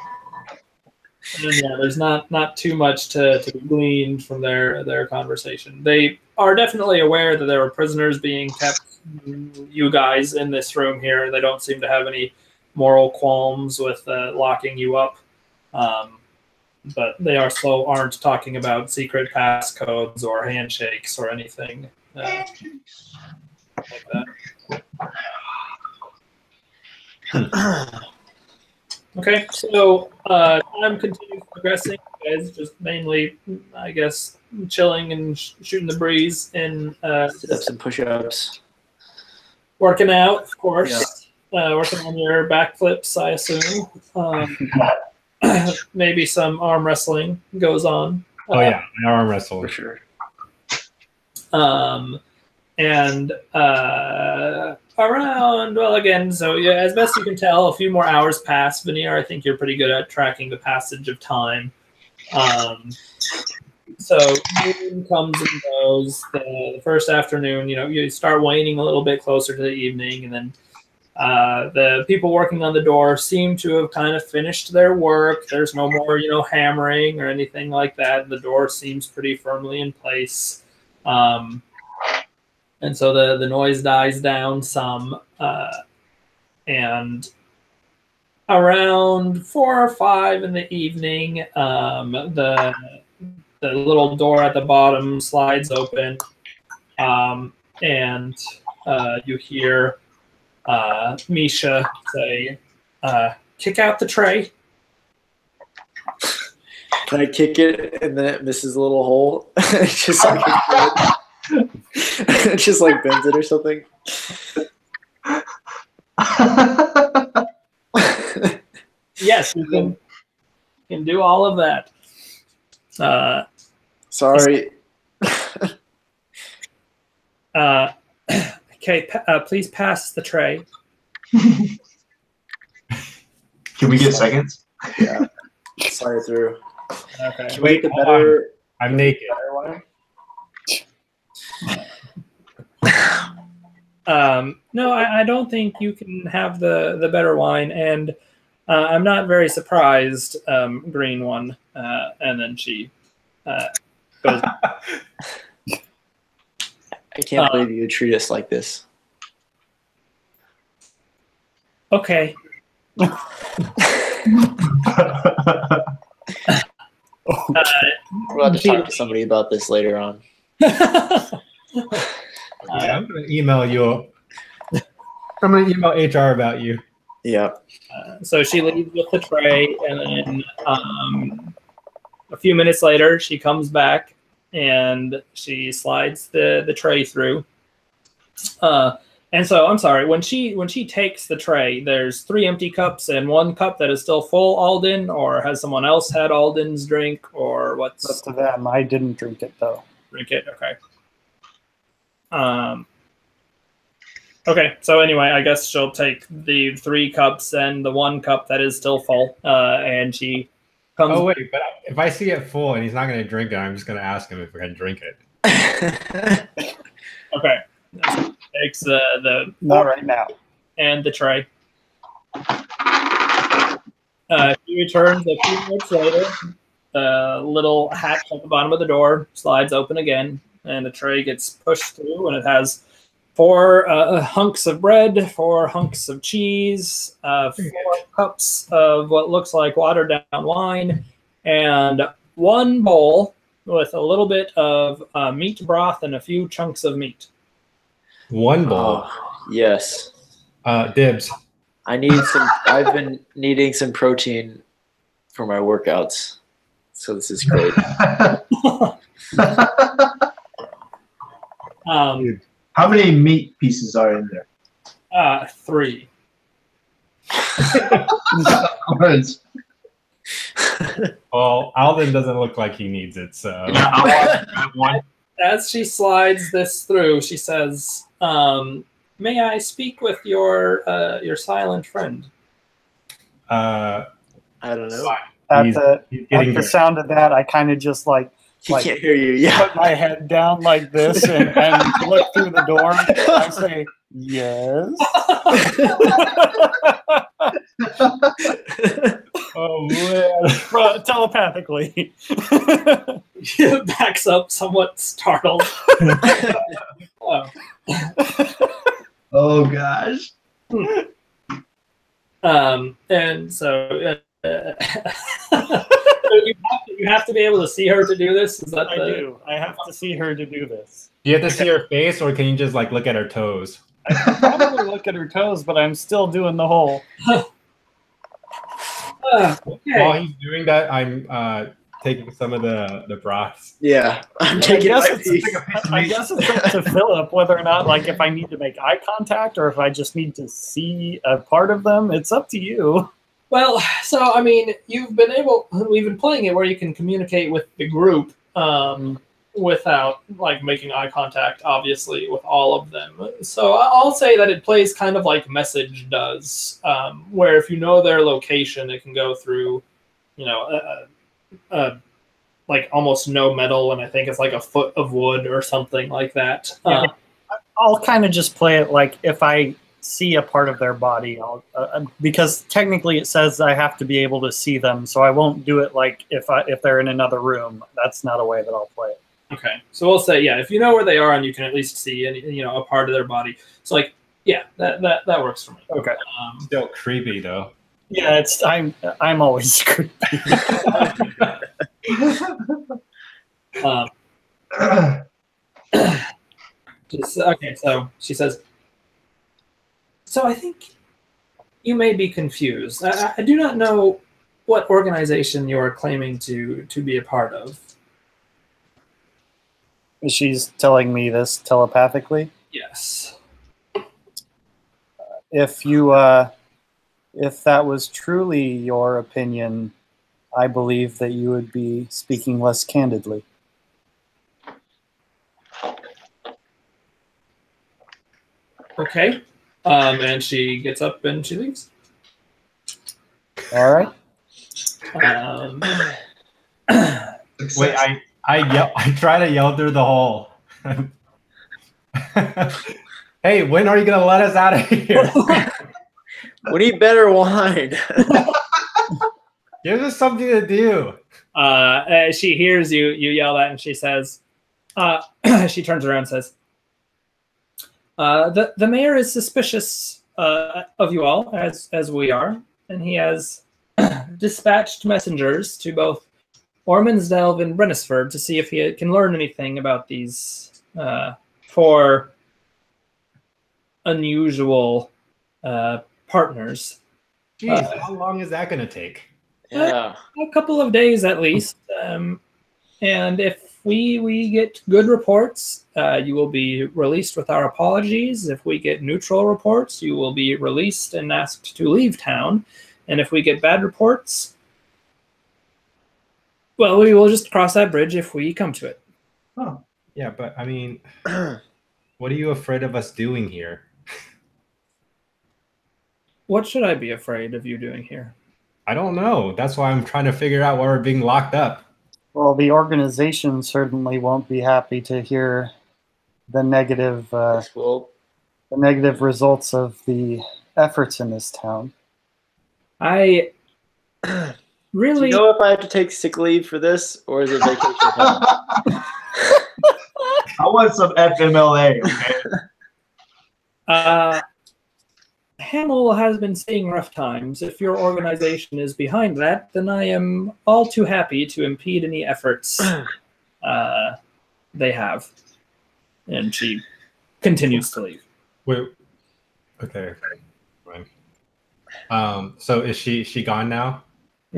there's not too much to be gleaned from their conversation. They are definitely aware that there are prisoners being kept, you guys, in this room here. They don't seem to have any moral qualms with locking you up. But they also aren't talking about secret passcodes or handshakes or anything like that. Okay, so time continues progressing. You guys just mainly, I guess, chilling and shooting the breeze and sit-ups and push-ups. Working out, of course. Yeah. Working on your backflips, I assume. Maybe some arm wrestling goes on. Oh yeah, arm wrestle for sure. And around, well, again, so yeah, as best you can tell, a few more hours pass. Veneer, I think you're pretty good at tracking the passage of time. So noon comes and goes. The first afternoon, you start waning a little bit closer to the evening, and then the people working on the door seem to have kind of finished their work. There's no more, hammering or anything like that. The door seems pretty firmly in place. And so the noise dies down some. And around 4 or 5 in the evening, the little door at the bottom slides open. And you hear Misha say, kick out the tray. Can I kick it and then it misses a little hole? just like it just like bends it or something. Yes, you can do all of that. Sorry. Okay, please pass the tray. Can we get seconds? Yeah. Slide it through. Okay. Can we get the better? I'm naked. No, I don't think you can have the better wine, and I'm not very surprised, green one. And then she goes. I can't believe you would treat us like this. Okay. We're going to talk to somebody about this later on. I'm going to email you. I'm going to email HR about you. Yeah. So she leaves with the tray, and then a few minutes later, she comes back and she slides the tray through. And so, I'm sorry, when she takes the tray, there's 3 empty cups and 1 cup that is still full Alden, or has someone else had Alden's drink, or what's Up to them. I didn't drink it though. Drink it, okay. Okay, so anyway, I guess she'll take the 3 cups and the 1 cup that is still full, and she comes. Oh wait, but if I see it full and he's not going to drink it, I'm just going to ask him if we're going to drink it. Okay. Takes the Not right now. and the tray. He returns a few minutes later. The little hatch at the bottom of the door slides open again, and the tray gets pushed through, and it has 4 hunks of bread, 4 hunks of cheese, 4 cups of what looks like watered down wine, and 1 bowl with a little bit of meat broth and a few chunks of meat. 1 bowl. Yes. Dibs. I need some. I've been needing some protein for my workouts, so this is great. How many meat pieces are in there? 3. Well, Alden doesn't look like he needs it, so. Yeah, I want one. As she slides this through, she says, "May I speak with your silent friend?" I don't know. At He's the getting at the sound of that, I kind of just like He can't hear you. Yeah. put my head down like this and look through the door. I say, yes. Oh man. Telepathically. He backs up, somewhat startled. Oh. Oh gosh. And so you have to be able to see her to do this. Is that I do. I have to see her to do this. Do you have to see her face, or can you just like look at her toes? I can probably look at her toes, but I'm still doing the whole. Okay. While he's doing that, I'm taking some of the broths. Yeah. I'm I taking guess, my piece. I guess it's up to Philip whether or not, like, if I need to make eye contact or if I just need to see a part of them. It's up to you. Well, so I mean, we've been playing it where you can communicate with the group without like making eye contact, obviously, with all of them. So I'll say that it plays kind of like Message does, where if you know their location, it can go through, like almost no metal, and I think it's like a foot of wood or something like that. I'll kind of just play it like if I see a part of their body, I'll because technically it says I have to be able to see them, so I won't do it like if they're in another room. That's not a way that I'll play it. Okay, so we'll say if you know where they are and you can at least see a part of their body. So like that works for me. Okay. Still creepy though. Yeah, I'm always creepy. Okay, so she says, so I think you may be confused. I do not know what organization you are claiming to be a part of. She's telling me this telepathically. Yes. If that was truly your opinion, I believe that you would be speaking less candidly. Okay. And she gets up and she leaves. All right. Wait, I try to yell through the hall. Hey, when are you gonna let us out of here? We need better wine. Give us something to do. She hears you yell that, and she says, she turns around and says, the mayor is suspicious of you all, as we are, and he has dispatched messengers to both Ormansdelve and Brennisford to see if he can learn anything about these 4 unusual partners. Jeez, how long is that going to take? Yeah. A couple of days at least. And if we get good reports, you will be released with our apologies. If we get neutral reports, you will be released and asked to leave town. And if we get bad reports, well, we will just cross that bridge if we come to it. Oh, yeah, but I mean, what are you afraid of us doing here? What should I be afraid of you doing here? I don't know. That's why I'm trying to figure out why we're being locked up. Well, the organization certainly won't be happy to hear the negative Well, results of the efforts in this town. I do really you know if I have to take sick leave for this, or is it vacation time? I want some FMLA, okay? Hamill has been seeing rough times. If your organization is behind that, then I am all too happy to impede any efforts they have. And she continues to leave. Wait. Okay. Fine. So is she gone now?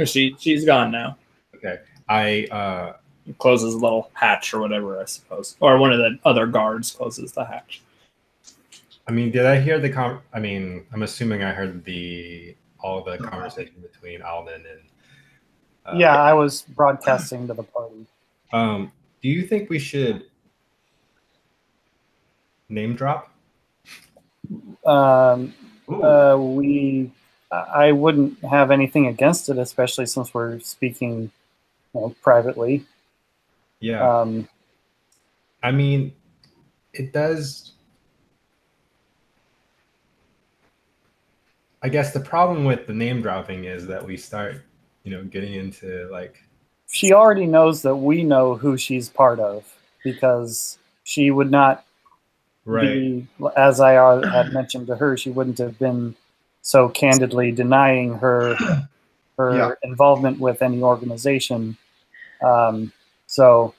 She's gone now. Okay. I Closes a little hatch or whatever, I suppose. Or one of the other guards closes the hatch. I mean, did I hear the I mean, I'm assuming I heard all the conversation between Alden and Yeah, I was broadcasting to the party. Do you think we should name drop? I wouldn't have anything against it, especially since we're speaking privately. Yeah. I mean, it does. I guess the problem with the name dropping is that we start, getting into like. She already knows that we know who she's part of, because she would not be, as I had mentioned to her, she wouldn't have been so candidly denying her involvement with any organization. So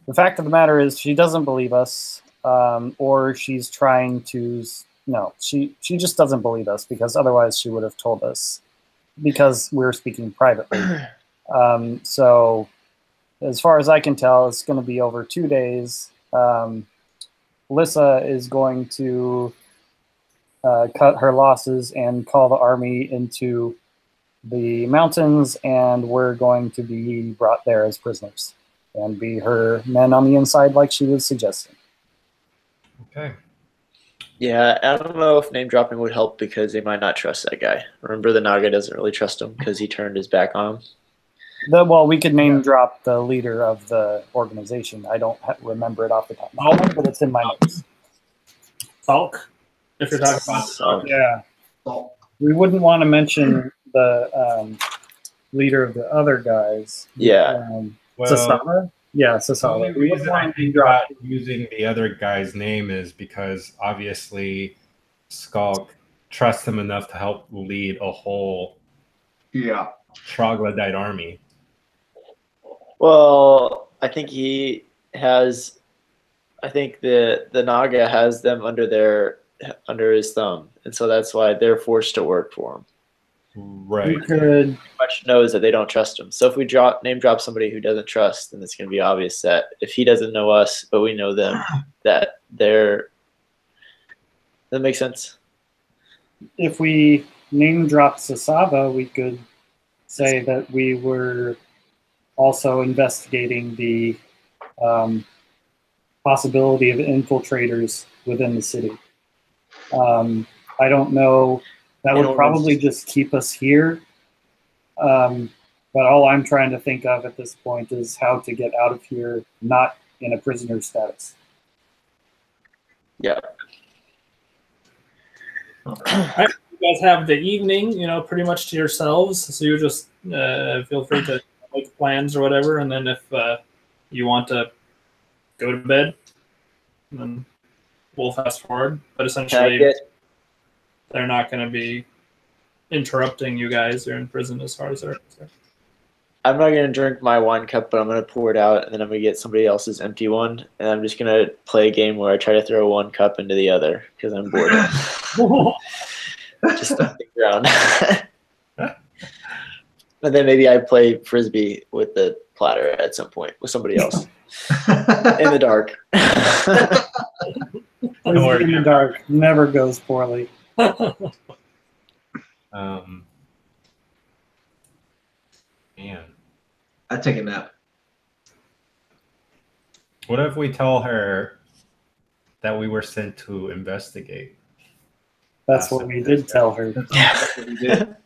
the fact of the matter is, she doesn't believe us, or she's trying to. No, she just doesn't believe us, because otherwise she would have told us, because we're speaking privately. So as far as I can tell, it's going to be over 2 days. Lissa is going to cut her losses and call the army into the mountains, and we're going to be brought there as prisoners and be her men on the inside like she was suggesting. Okay. Yeah, I don't know if name dropping would help, because they might not trust that guy. Remember, the Naga doesn't really trust him because he turned his back on him. Well, we could name drop the leader of the organization. I don't remember it off the top of my head, but it's in my notes. Sulk? If you're talking about Sulk. Yeah. We wouldn't want to mention the leader of the other guys. Yeah. Sasaba? Yeah, The Sasaba. only reason I think about using the other guy's name is because obviously Skulk trusts him enough to help lead a whole troglodyte army. Well, I think the Naga has them under his thumb, and so that's why they're forced to work for him. Right. You could Much knows that they don't trust him. So if we name drop somebody who doesn't trust, then it's going to be obvious that if he doesn't know us, but we know them, that that makes sense. If we name drop Sasaba, we could say that we were also investigating the possibility of infiltrators within the city. I don't know. That would probably just keep us here. But all I'm trying to think of at this point is how to get out of here, not in a prisoner status. Yeah. You guys have the evening, pretty much to yourselves. So you just feel free to make plans or whatever. And then if you want to go to bed, then we'll fast forward. But essentially, they're not going to be interrupting you guys. You're in prison as far as they're concerned. I'm not going to drink my wine cup, but I'm going to pour it out, and then I'm going to get somebody else's empty one, and I'm just going to play a game where I try to throw one cup into the other because I'm bored. Just on the ground. And then maybe I play Frisbee with the platter at some point with somebody else in the dark. In the dark never goes poorly. Man. I'd take a nap. What if we tell her that we were sent to investigate? That's what we did tell her. That's what we did.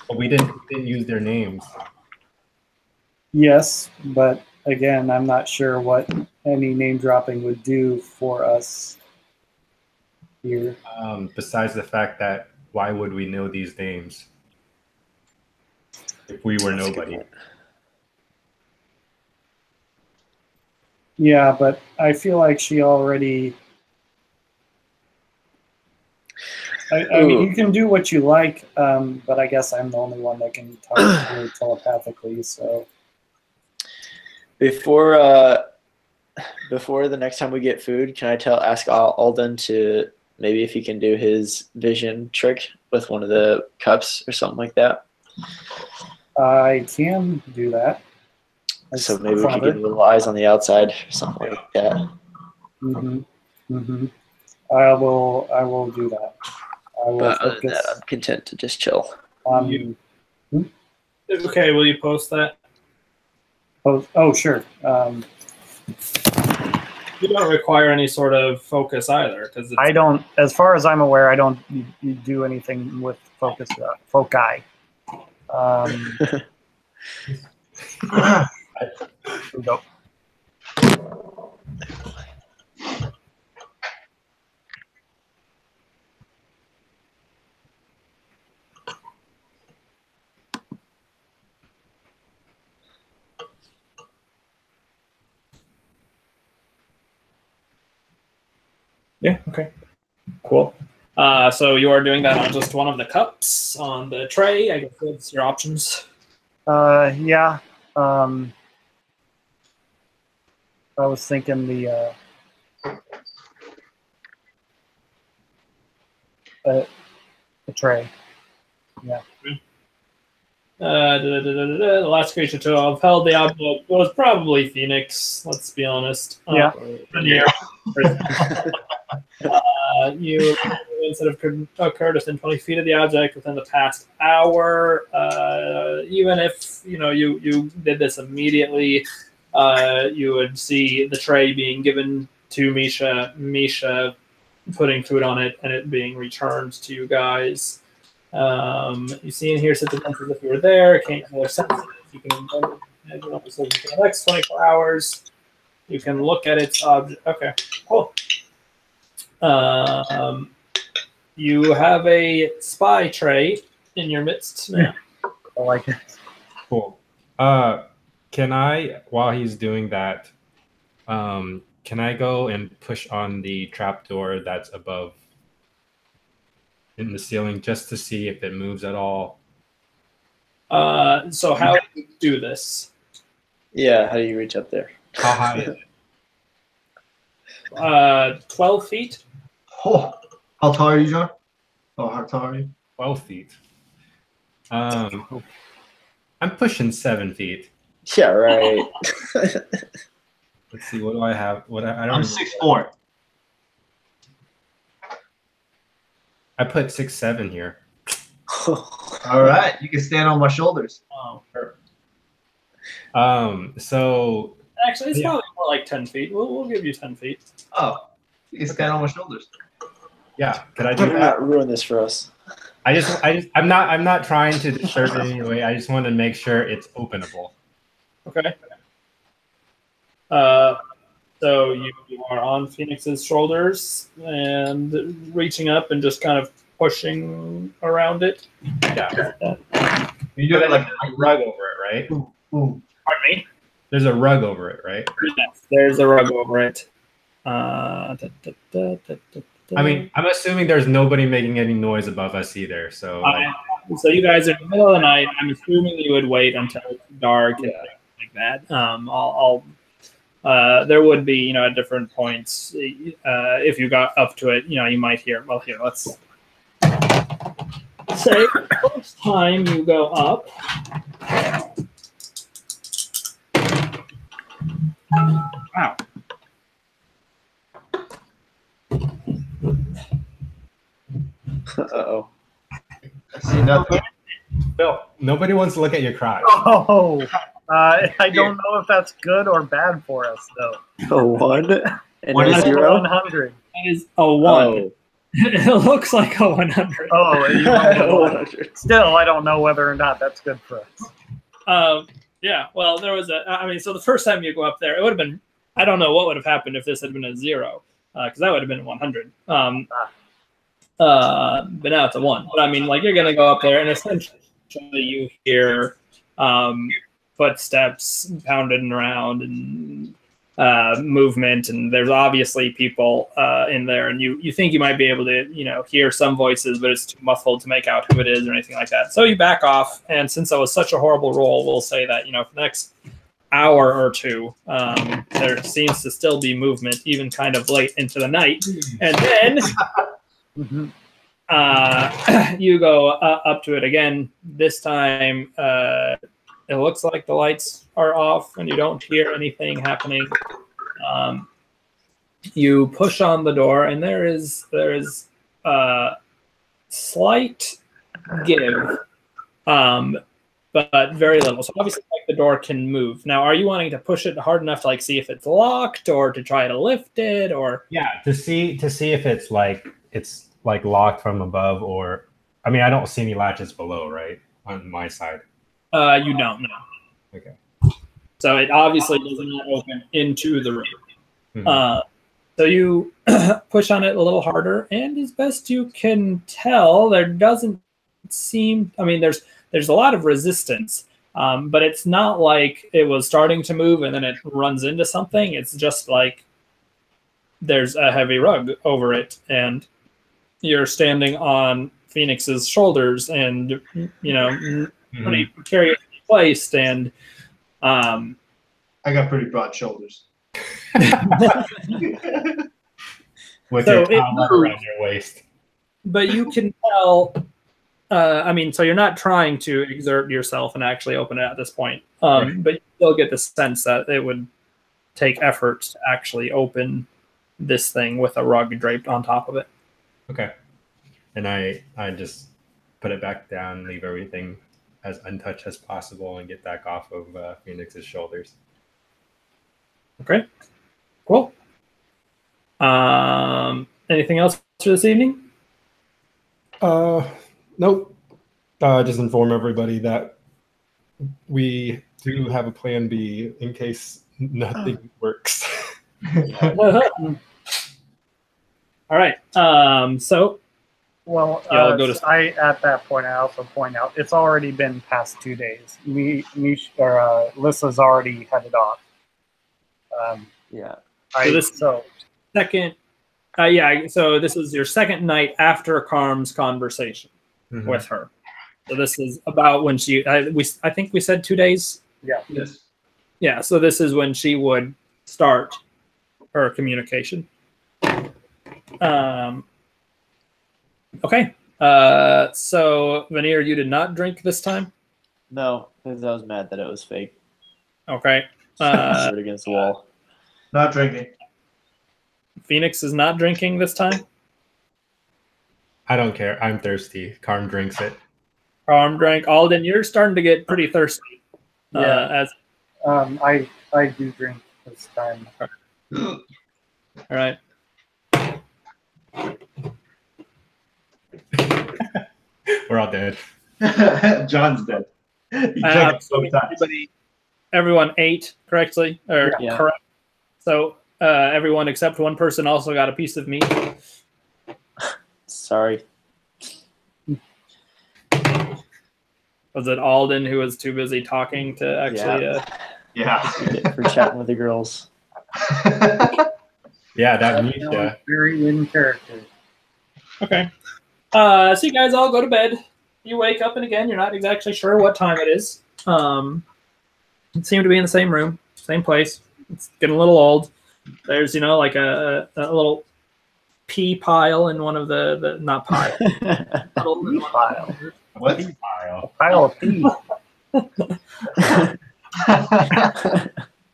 But we didn't use their names. Yes, but again, I'm not sure what any name dropping would do for us here. Besides the fact that why would we know these names if we were That's a good nobody? point. Yeah, but I feel like she already. I mean, Ooh. you can do what you like, but I guess I'm the only one that can talk to her telepathically. So Before the next time we get food, can I ask Alden to maybe if he can do his vision trick with one of the cups or something like that? I can do that. That's So maybe we could clever. get little eyes on the outside or something like that. I will do that. I will But other than that, focus I'm content to just chill. on. Okay, will you post that? Oh, sure. You don't require any sort of focus either, because I don't, as far as I'm aware, I don't you do anything with foci. Here we go. Yeah. Okay. Cool. So you are doing that on just one of the cups on the tray. I guess that's your options. Yeah. I was thinking the tray. Yeah. The last creature to have held the object was probably Phoenix. Let's be honest. Yeah. You instead of occurred within 20 feet of the object within the past hour. Even if you did this immediately, you would see the tray being given to Misha. Misha putting food on it and it being returned to you guys. You see in here citizens as if you were there. Can't more sensitive. You can for the next 24 hours. You can look at its object. Okay, cool. You have a spy tray in your midst now. I like it. Cool. Can I, while he's doing that, can I go and push on the trapdoor that's above in the ceiling just to see if it moves at all? So how do you do this? Yeah, how do you reach up there? How high is it? 12 feet. Oh, how tall are you, John? Oh, how tall are you? 12 feet. I'm pushing 7 feet. Yeah, right. Let's see. What do I have? I don't. I'm 6'4". I put 6'7" here. All right, you can stand on my shoulders. Oh, sure. So Actually, it's probably more like 10 feet. We'll give you 10 feet. Oh, you can stand on my shoulders. yeah, could I do Do that? not ruin this for us. I'm not trying to disturb it in any way. I just want to make sure it's openable. Okay. So you are on Phoenix's shoulders and reaching up and just kind of pushing around it. Yeah. You do it like a rug over it, right? Ooh. Pardon me? There's a rug over it, right? Yes, there's a rug over it. I mean, I'm assuming there's nobody making any noise above us either. So, so you guys are in the middle of the night. I'm assuming you would wait until it's dark and things like that. There would be, at different points, if you got up to it, you might hear. Well, here, let's say first time you go up. Wow. Uh-oh. I see nothing. Bill, nobody wants to look at your crotch. Oh, I don't know if that's good or bad for us, though. A 1 and What a is it? 0? 100. That is a 1. Oh. It looks like a 100. Oh, you rolled a 100. Still, I don't know whether or not that's good for us. Yeah, well, there was so the first time you go up there, it would have been, I don't know what would have happened if this had been a 0, because that would have been 100. But now it's a 1. But I mean, like, you're going to go up there, and essentially you hear footsteps pounding around and movement, and there's obviously people in there, and you think you might be able to hear some voices, but it's too muffled to make out who it is or anything like that. So you back off, and since that was such a horrible roll, we'll say that for the next hour or two, there seems to still be movement, even kind of late into the night, and then you go up to it again. This time it looks like the lights are off and you don't hear anything happening. You push on the door, and there is slight give, but very little. So obviously, like, the door can move. Now, are you wanting to push it hard enough to like see if it's locked, or to try to lift it, or to see if it's like locked from above, or I mean, I don't see any latches below, right, on my side. You don't know. Okay. So it obviously does not open into the room. Mhm. So you push on it a little harder, and as best you can tell, there doesn't seem. I mean, there's a lot of resistance, but it's not like it was starting to move and then it runs into something. It's just like there's a heavy rug over it, and you're standing on Phoenix's shoulders, and pretty precariously placed, and I got pretty broad shoulders. With So your it collar moves. around your waist. but you can tell. So you're not trying to exert yourself and actually open it at this point, Right. but you still get the sense that it would take effort to actually open this thing with a rug draped on top of it. Okay. And I just put it back down, leave everything as untouched as possible, and get back off of Phoenix's shoulders. Okay, cool. Anything else for this evening? Nope. Just inform everybody that we do have a plan B in case nothing works. All right. So Well, I'll go to- at that point, I also point out it's already been past 2 days. Lissa's already headed off. Yeah. second, so this is your second night after Carm's conversation Mhm. with her. So this is about when she. I think we said 2 days. Yes. Yeah. So this is when she would start her communication. Okay. So Veneer, you did not drink this time. No, because I was mad that it was fake. Okay. Threw it against the wall. Not drinking. Phoenix is not drinking this time. I don't care. I'm thirsty. Karm drinks it. Carm drank. Alden, you're starting to get pretty thirsty. Yeah. As I do drink this time. all right. We're all dead. John's dead. He drank it So sometimes. everyone ate correctly, or Yeah. correct. So everyone except one person also got a piece of meat. Sorry. Was it Alden who was too busy talking to actually? Yeah. For chatting with the girls. Yeah, that meat. You know, very in character. Okay. So you guys all go to bed. You wake up, and again, you're not exactly sure what time it is. It seemed to be in the same room, same place. It's getting a little old. There's, like a little pea pile in one of the not pile. Puddle in one of the- What? Pile. Pile of pee.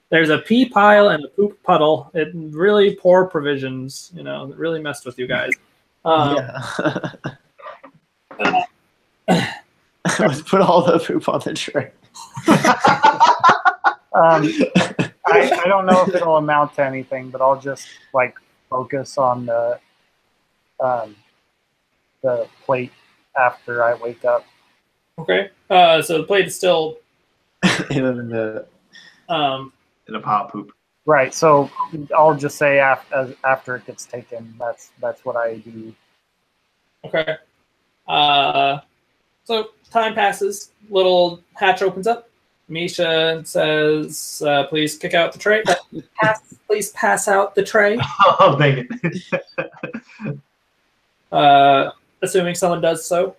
There's a pea pile and a poop puddle. It really poor provisions. It really messed with you guys. Yeah. Let's put all the poop on the tray. I don't know if it'll amount to anything, but I'll just focus on the the plate after I wake up. Okay. So the plate is still In the In a pile of poop. Right. So I'll just say after it gets taken, that's what I do. okay. So time passes. Little hatch opens up. Misha says, "Please kick out the tray. Please pass out the tray." Oh, dang it. Assuming someone does so.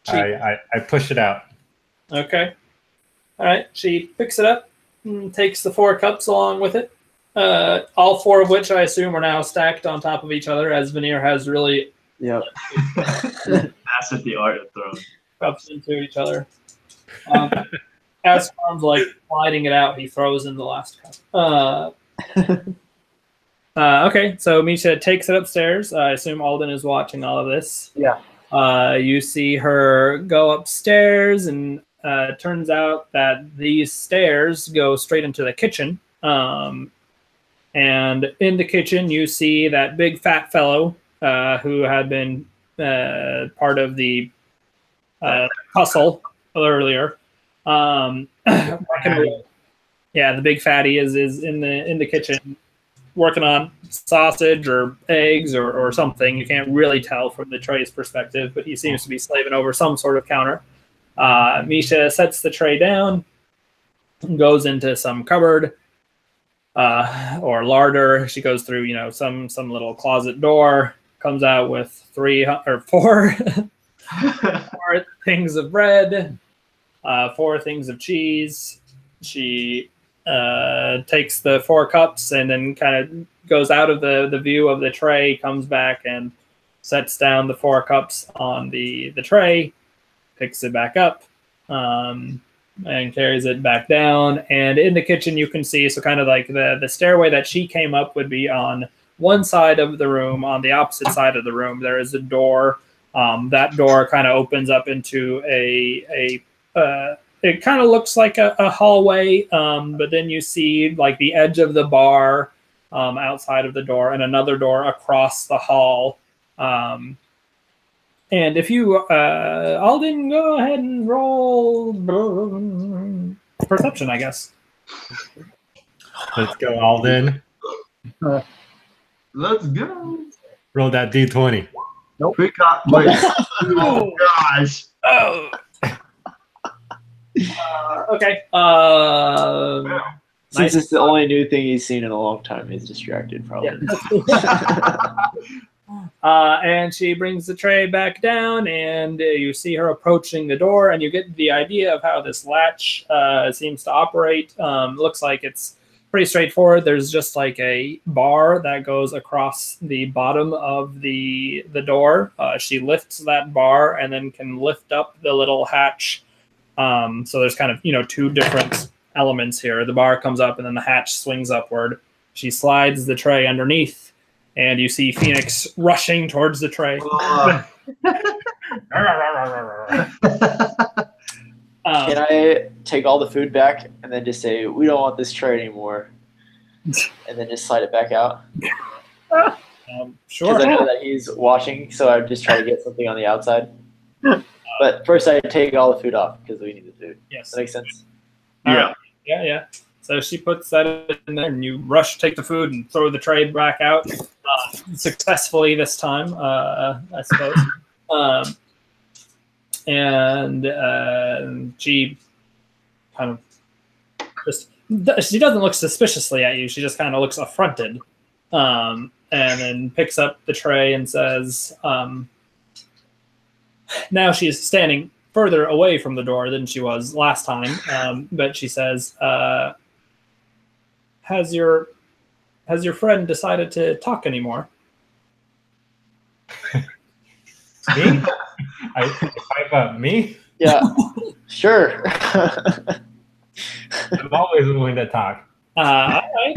I push it out. Okay. All right. She picks it up and takes the 4 cups along with it. All 4 of which I assume are now stacked on top of each other, as Veneer has really yep. Mastered the art of throwing. cups into each other. As Storm's like sliding it out, he throws in the last cup. Okay, so Misha takes it upstairs. I assume Alden is watching all of this. Yeah. You see her go upstairs, and it turns out that these stairs go straight into the kitchen. And in the kitchen, you see that big fat fellow who had been part of the hustle earlier. Yeah, the big fatty is in the kitchen working on sausage or eggs or something. You can't really tell from the tray's perspective, but he seems to be slaving over some sort of counter. Misha sets the tray down, goes into some cupboard or larder. She goes through, some little closet door, comes out with 3 or 4 4 things of bread, 4 things of cheese. She takes the 4 cups and then kind of goes out of the view of the tray, comes back and sets down the 4 cups on the tray, picks it back up, and carries it back down. And in the kitchen, you can see, so kind of like the stairway that she came up would be on one side of the room. On the opposite side of the room, there is a door. That door kind of opens up into it kind of looks like a hallway, but then you see like the edge of the bar outside of the door and another door across the hall. And if you, Alden, go ahead and roll perception, I guess. Let's go, Alden. Let's go. Roll that D20. Nope. Wait. Oh, gosh. Oh. Okay. Since it's the only new thing he's seen in a long time, he's distracted probably. Yeah. And she brings the tray back down, and you see her approaching the door, and you get the idea of how this latch seems to operate. Looks like it's pretty straightforward. There's just like a bar that goes across the bottom of the door. She lifts that bar and then can lift up the little hatch. So there's kind of, 2 different elements here. The bar comes up and then the hatch swings upward. She slides the tray underneath, and you see Phoenix rushing towards the tray. Can I take all the food back and then just say, we don't want this tray anymore, and then just slide it back out? Sure. Because I know that he's watching, so I would just try to get something on the outside. But first, I take all the food off because we need the food. Yes. That makes sense. Yeah. Yeah. So she puts that in there, and you rush, take the food, and throw the tray back out successfully this time, I suppose. And she kind of she doesn't look suspiciously at you. She just kind of looks affronted, and then picks up the tray and says, now she is standing further away from the door than she was last time, but she says, has your friend decided to talk anymore? Me? Me? Yeah, sure. I'm always willing to talk. All right.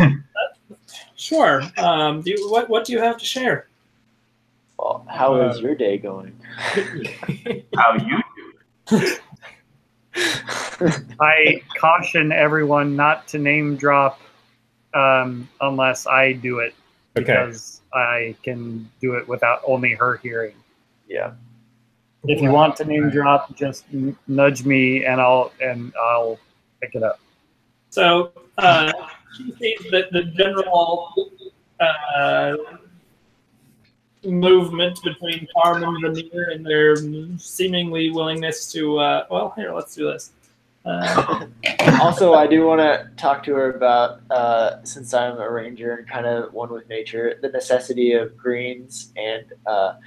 Sure. What do you have to share? Well, how is your day going? How you do? I caution everyone not to name drop unless I do it, Okay. because I can do it without only her hearing. Yeah. If you want to name drop, just nudge me and I'll pick it up. So she sees that the general movement between Carm and Vermeer and their seemingly willingness to. Well, here, let's do this. Also, I do want to talk to her about, since I'm a ranger and kind of one with nature, the necessity of greens and a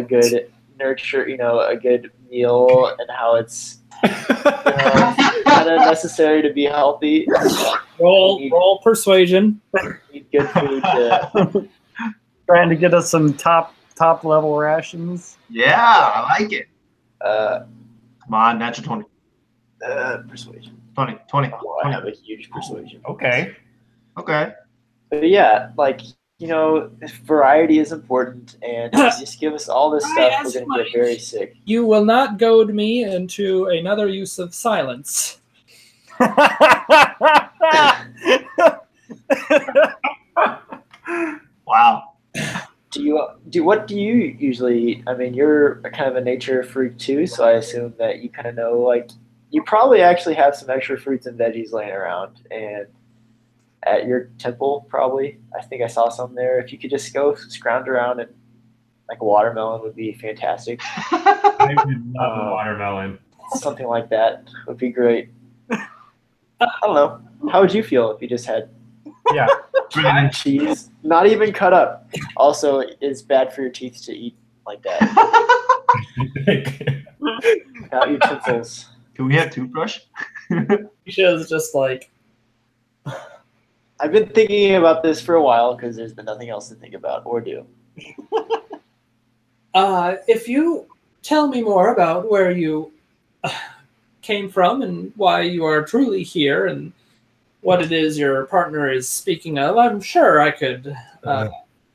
good nurture, a good meal, and how it's kind of necessary to be healthy. Roll persuasion. Need good food to. Trying to get us some top level rations. Yeah, I like it. Come on, natural 20. Persuasion. 20. Oh, I have a huge persuasion. Okay. But yeah, variety is important, and just give us all this stuff. We're going to get very sick. You will not goad me into another use of silence. Wow. What do you usually eat? I mean, you're kind of a nature freak too, so I assume that you kind of know, you probably actually have some extra fruits and veggies laying around, and at your temple, probably. I think I saw some there. If you could just go scrounge around, and a watermelon would be fantastic. I would love a watermelon. Something like that would be great. I don't know. How would you feel if you just had cheese, not even cut up? Also, it's bad for your teeth to eat like that. Without utensils. Can we have toothbrush? Misha's just I've been thinking about this for a while because there's been nothing else to think about or do. If you tell me more about where you came from and why you are truly here and what it is your partner is speaking of, I'm sure I could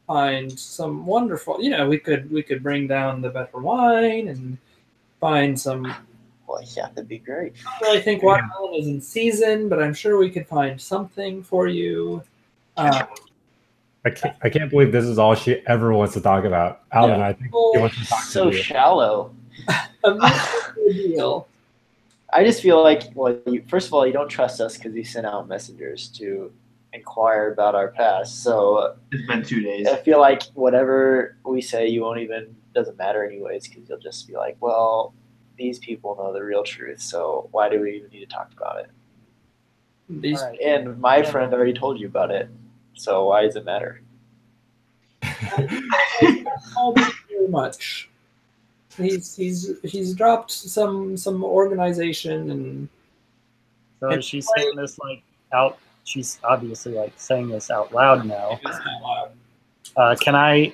find some wonderful. We could bring down the better wine and find some. Well, yeah, that'd be great. I don't really think watermelon is in season, but I'm sure we could find something for you. I can't believe this is all she ever wants to talk about. Alan, I think she wants to talk to you. So shallow. A deal. I just feel like, first of all, you don't trust us because you sent out messengers to inquire about our past. So it's been 2 days. I feel like whatever we say, you won't even doesn't matter anyways because you'll just be like, well, these people know the real truth, so why do we even need to talk about it? And my friend already told you about it, so why does it matter? Very much. He's dropped some organization and. So she's saying this out. She's obviously saying this out loud now. Can I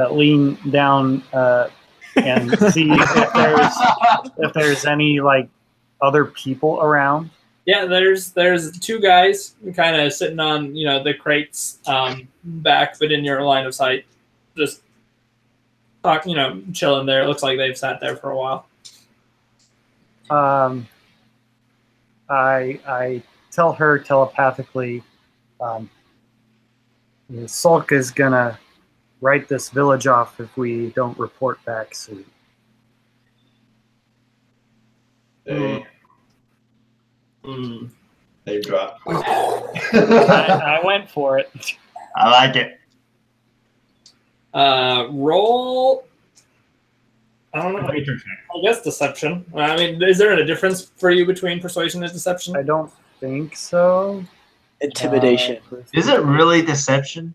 lean down and see if there's any other people around? Yeah, there's two guys kind of sitting on the crates back, but in your line of sight, just chilling there. It looks like they've sat there for a while. I tell her telepathically, Sulk is gonna write this village off if we don't report back soon. They dropped. I went for it. I like it. Roll. I don't know. I guess deception. I mean, is there a difference for you between persuasion and deception? I don't think so. Intimidation. Is it really deception?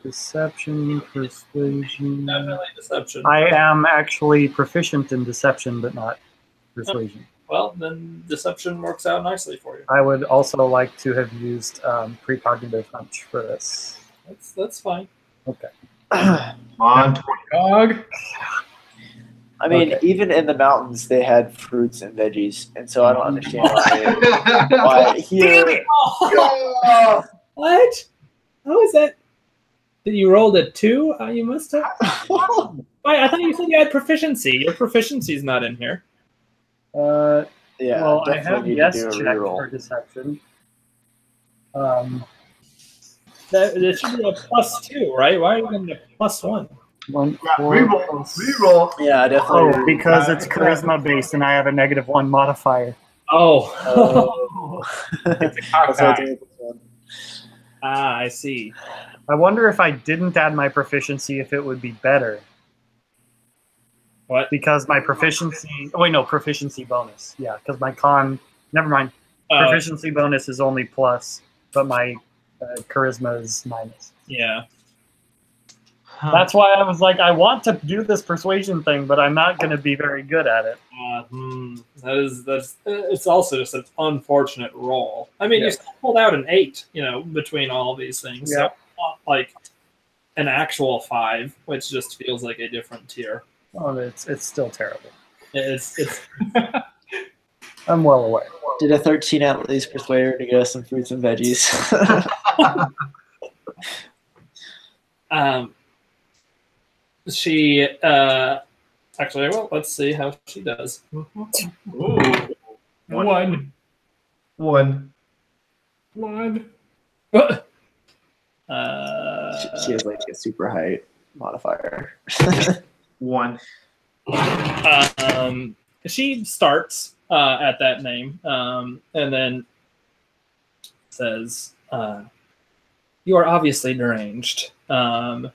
Deception, persuasion. Definitely deception. I am actually proficient in deception, but not persuasion. Well, then deception works out nicely for you. I would also like to have used precognitive hunch for this. That's fine. Okay. Come on, 20 dog. I mean, even in the mountains, they had fruits and veggies, and so I don't understand why here. Damn it! Oh. What? How is that? Did you roll a 2? You must have. I thought you said you had proficiency. Your proficiency is not in here. Yeah. Well, I have yes check for deception. That should be a +2, right? Why are you getting a +1? One, Yeah, four, reroll. plus- Reroll. Yeah, definitely. Oh, because it's charisma based and I have a -1 modifier. Oh. Oh. It's a cock That's why I die. think it's one. Ah, I see. I wonder if I didn't add my proficiency, if it would be better. What? Because my proficiency. Oh, wait, no, proficiency bonus. Yeah, because my con. Never mind. Proficiency bonus is only plus, but my charisma is minus. Yeah. Huh. That's why I was like, I want to do this persuasion thing, but I'm not going to be very good at it. It's also just an unfortunate roll. I mean, Yeah. you still pulled out an 8, between all these things. Yeah. So not like an actual 5, which just feels like a different tier. Oh, it's still terrible. It's I'm well aware. Did a 13 at least persuade her to get us some fruits and veggies? she actually, well, let's see how she does. Ooh. One. One. She has like a super high modifier. One. She starts at that name, and then says, "You are obviously deranged," and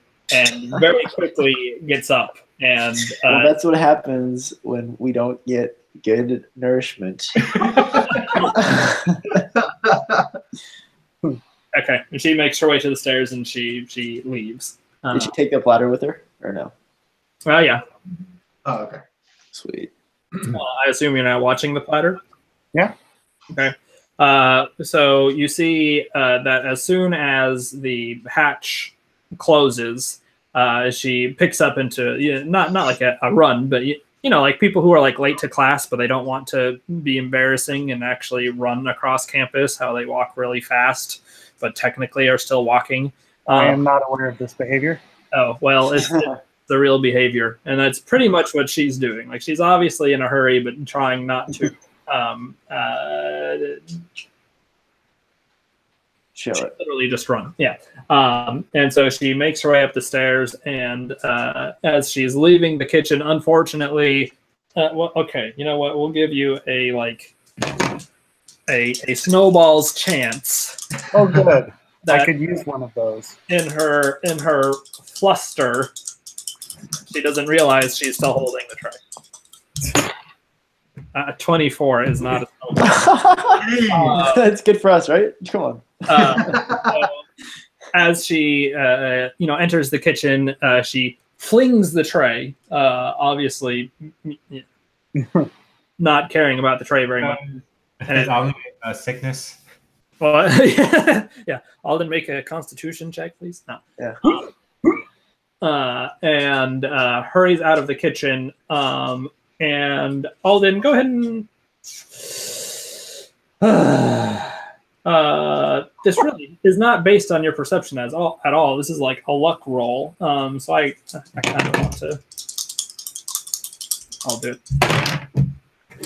very quickly gets up. And Well, that's what happens when we don't get good nourishment. okay, and she makes her way to the stairs and she leaves. Did she take the platter with her or no? Oh yeah. Oh, okay. Sweet. I assume you're not watching the platter? Yeah. Okay. So you see that as soon as the hatch closes, she picks up into not like a run, but like people who are like late to class, but they don't want to be embarrassing and actually run across campus. How they walk really fast, but technically are still walking. I am not aware of this behavior. Oh well, it's the real behavior, and that's pretty much what she's doing. Like she's obviously in a hurry, but trying not to Show it. literally just run. Yeah. And so she makes her way up the stairs, and as she's leaving the kitchen, unfortunately, well, okay, you know what? We'll give you a snowball's chance. Oh, good. That I could use one of those. in her fluster, she doesn't realize she's still holding the tray. 24 is not a snowball. That's good for us, right? Come on. So as she enters the kitchen, she flings the tray, obviously not caring about the tray very much. And Is Alden a sickness? Well, yeah, Alden, make a Constitution check, please. No. Yeah. And hurries out of the kitchen. And Alden, go ahead and. This really is not based on your perception at all. This is like a luck roll. So I kind of want to. I'll do it.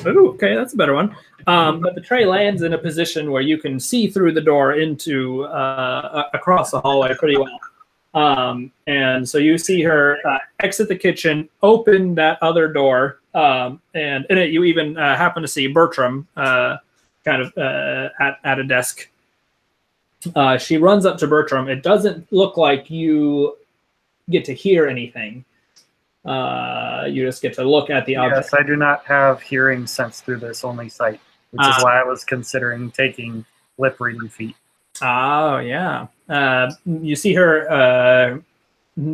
Ooh, okay, that's a better one. But the tray lands in a position where you can see through the door into across the hallway pretty well. And so you see her exit the kitchen, open that other door, and in it you even happen to see Bertram kind of at a desk. She runs up to Bertram. It doesn't look like you get to hear anything. You just get to look at the object. Yes, I do not have hearing sense through this, only sight, which is why I was considering taking lip reading feat. Oh, yeah. You see her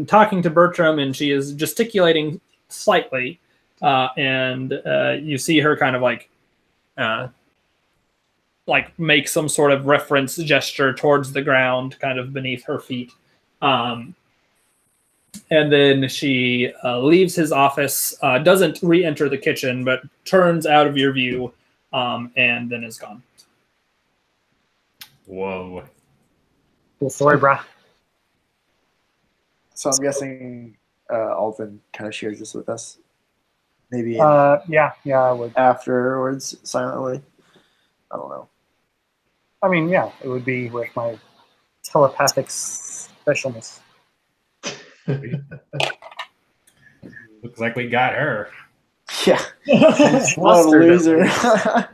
talking to Bertram, and she is gesticulating slightly. And you see her kind of like make some sort of reference gesture towards the ground, kind of beneath her feet. And then she leaves his office, doesn't re-enter the kitchen, but turns out of your view, and then is gone. Whoa. Cool story, brah. So I'm guessing Alden kind of shares this with us. Maybe Yeah, I would. afterwards, silently. I don't know. I mean, yeah, it would be with my telepathic specialness. Looks like we got her. Yeah. What a Flustered, at loser. least.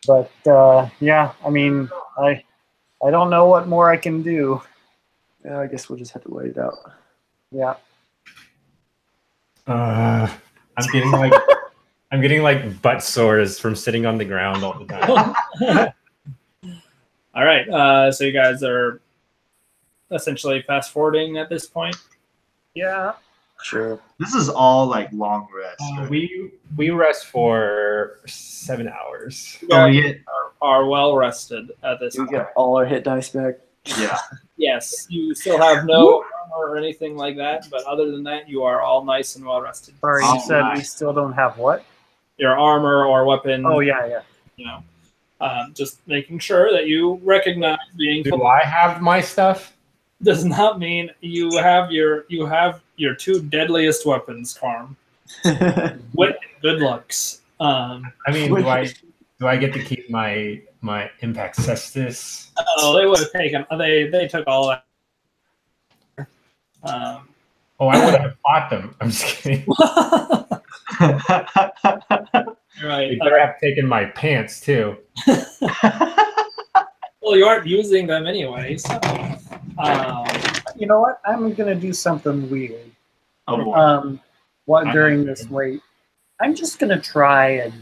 But yeah, I mean, I don't know what more I can do. Yeah, I guess we'll just have to wait it out. Yeah. I'm getting like butt sores from sitting on the ground all the time. All right. So you guys are essentially fast forwarding at this point. Yeah. Sure. This is all like long rest. Right? We rest for 7 hours. You So guys we get are well rested at this We point. get all our hit dice back. yeah. Yes, you still have no armor or anything like that, but other than that, you are all nice and well rested. Sorry, you Oh, said we nice. still don't have what? Your armor or weapon. Oh yeah. You know, just making sure that you recognize being Do full I have my stuff? does not mean you have your two deadliest weapons, Carm. Wit and good looks. I mean, do I get to keep my impact cestus? Oh, they would have taken. They took all that. Oh, I would have fought them. I'm just kidding. Right. They better have taken my pants too. Well, you aren't using them anyway. So, You know what? I'm gonna do something weird. Oh boy. What during this wait? I'm just gonna try and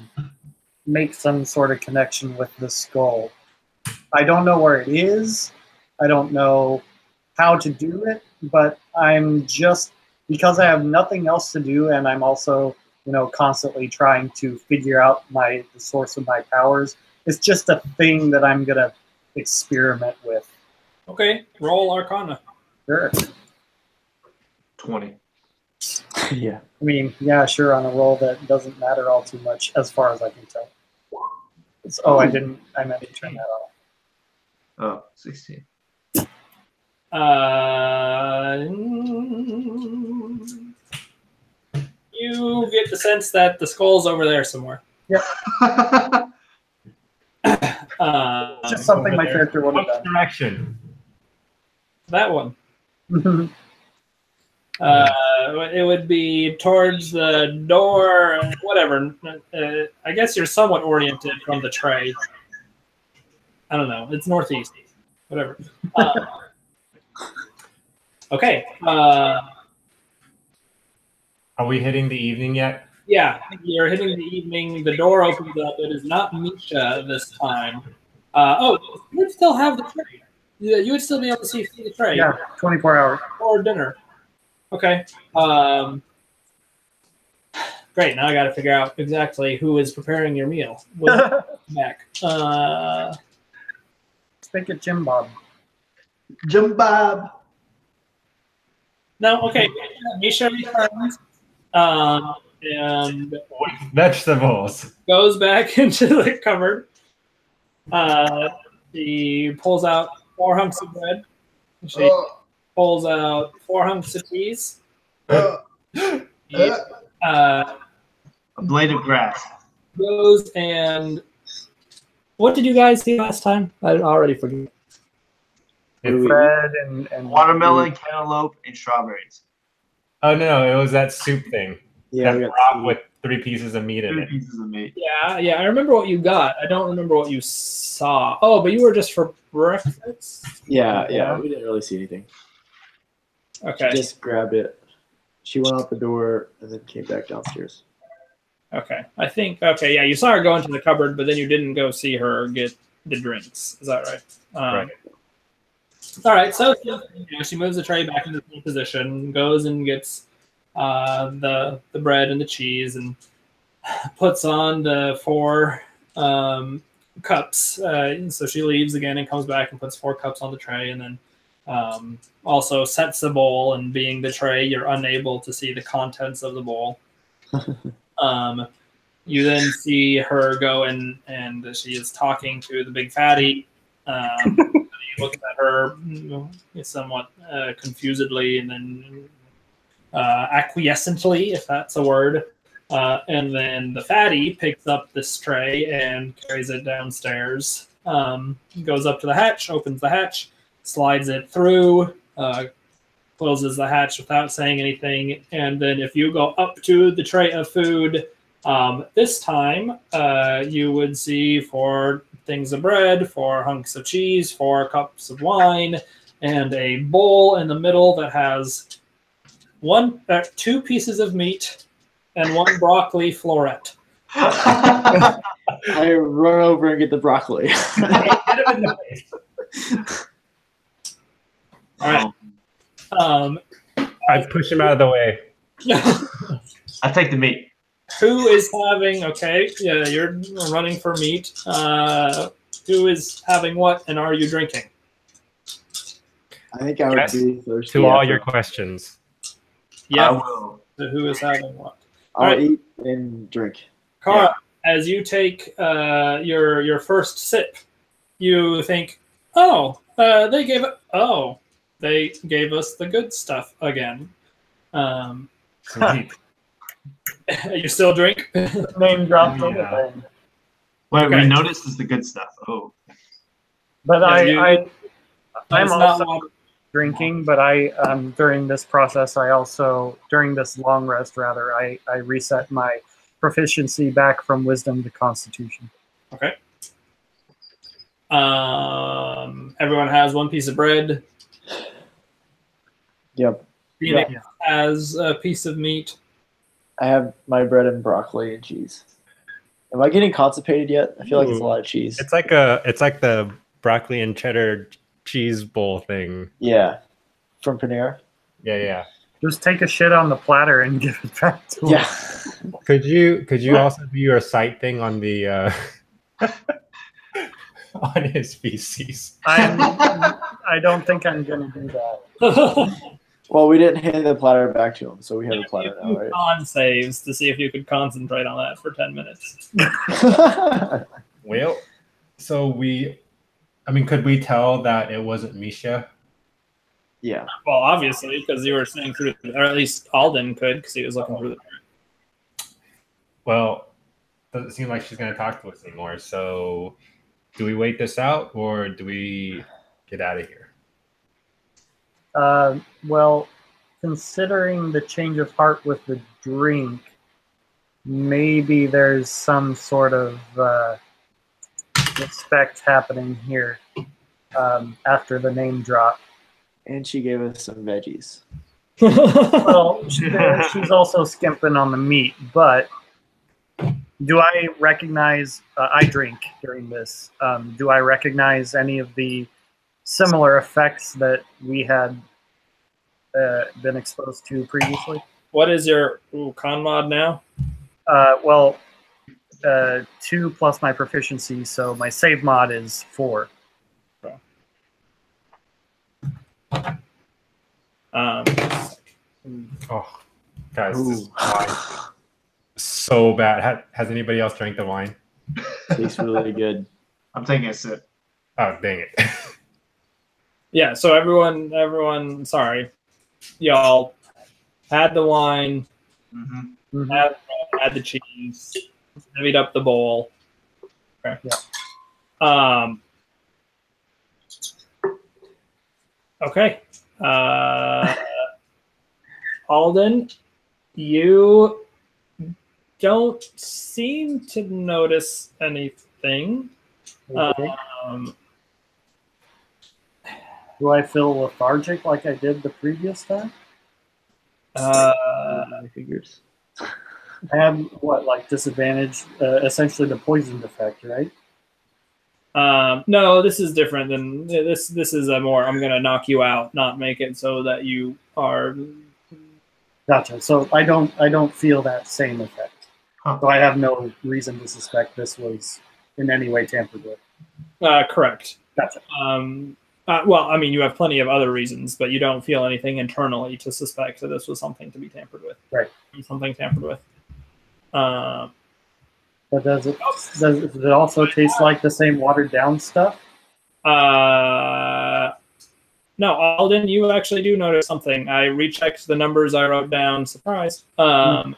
make some sort of connection with the skull. I don't know where it is. I don't know how to do it, but I'm just because I have nothing else to do, and I'm also, constantly trying to figure out the source of my powers. It's just a thing that I'm gonna experiment with. okay, roll Arcana. Sure. 20. Yeah. I mean, yeah, sure, on a roll that doesn't matter all too much as far as I can tell. I meant to turn that off. Oh, 16. You get the sense that the skull's over there somewhere. Just something my character would have What done. direction? That one. It would be towards the door, whatever. I guess you're somewhat oriented from the tray. I don't know. It's northeast. Whatever. Okay. Are we hitting the evening yet? Yeah, you're hitting the evening. The door opens up. It is not Misha this time. You would still have the tray. Yeah, you would still be able to see the tray. Yeah, 24 hours. Or dinner. Okay. Great. Now I got to figure out exactly who is preparing your meal. Back. Let's make it Jim Bob. Jim Bob. No. Okay. Misha returns. And Vegetables. goes back into the cupboard. She pulls out 4 hunks of bread. She pulls out 4 hunks of cheese. A blade of grass. Goes and what did you guys see last time? I already forget. Bread and Watermelon, cantaloupe, and strawberries. Oh no, it was that soup thing. Yeah, That we got broth with 3 pieces of meat in 3 it. pieces of meat. Yeah, I remember what you got. I don't remember what you saw. Oh, but you were just for breakfast? yeah, we didn't really see anything. Okay. She just grabbed it. She went out the door and then came back downstairs. Okay. Yeah, you saw her go into the cupboard, but then you didn't go see her get the drinks. Is that right? Right. All right, so she moves the tray back into the position, goes and gets the bread and the cheese, and puts on the 4 cups. So she leaves again and comes back and puts 4 cups on the tray, and then also sets the bowl. And being the tray, you're unable to see the contents of the bowl. You then see her go in, and she is talking to the big fatty. He looks at her somewhat confusedly, and then acquiescently, if that's a word. And then the fatty picks up this tray and carries it downstairs. Goes up to the hatch, opens the hatch, slides it through, closes the hatch without saying anything, and then if you go up to the tray of food, this time you would see 4 things of bread, 4 hunks of cheese, 4 cups of wine, and a bowl in the middle that has 2 pieces of meat and 1 broccoli floret. I run over and get the broccoli. All right. I push him out of the way. I take the meat. Who is having? Okay, yeah, you're running for meat. Who is having what, and are you drinking? I think I would Yes, be thirsty. To all after. your questions. Yeah. I will. So who is having what? I'll Alright. eat and drink. Cara, as you take your first sip, you think, they gave us the good stuff again. Sweet. You still drink? Name drop Yeah. everything. What Okay. we noticed is the good stuff. Oh. But Yeah, I'm It's not also water. drinking, but during this process, during this long rest, rather, I reset my proficiency back from wisdom to constitution. Okay. Everyone has 1 piece of bread. Yep. Phoenix Yeah. has a piece of meat. I have my bread and broccoli and cheese. Am I getting constipated yet? I feel like it's a lot of cheese. It's like the broccoli and cheddar cheese bowl thing. Yeah. From Panera. Yeah. Just take a shit on the platter and give it back to him. Yeah. Could you also do your sight thing on the on his feces? I don't think I'm gonna do that. Well, we didn't hand the platter back to him, so we have a platter now, right? Con saves to see if you could concentrate on that for 10 minutes. Well, so could we tell that it wasn't Misha? Yeah. Well, obviously, because you were seeing through, or at least Alden could, because he was looking through the. Well, doesn't seem like she's gonna talk to us anymore. So, do we wait this out or do we get out of here? Well, considering the change of heart with the drink, maybe there's some sort of respect happening here after the name drop. And she gave us some veggies. Well, she's also skimping on the meat, but do I recognize, I drink during this, do I recognize any of the similar effects that we had been exposed to previously? What is your con mod now? Well, 2 plus my proficiency, so my save mod is 4. Oh, guys, this is Ooh. wine. So bad. Has anybody else drank the wine? Tastes really good. I'm taking a sip. Oh, dang it. Yeah, so everyone, sorry, y'all had the wine, Mm-hmm. had the cheese, divvied up the bowl. Okay. Yeah. Okay. Alden, you don't seem to notice anything. Okay. Um, Do I feel lethargic like I did the previous time? My fingers. I have what, like disadvantage, essentially the poisoned effect, right? no, this is different than this. This is a more I'm gonna knock you out, not make it so that you are. Gotcha. So I don't feel that same effect. Huh. So I have no reason to suspect this was in any way tampered with. Correct. Gotcha. Well, I mean, you have plenty of other reasons, but you don't feel anything internally to suspect that this was something to be tampered with. Right. Something tampered with. But does it also taste like the same watered down stuff? No, Alden, you actually do notice something. I rechecked the numbers I wrote down. Surprise. And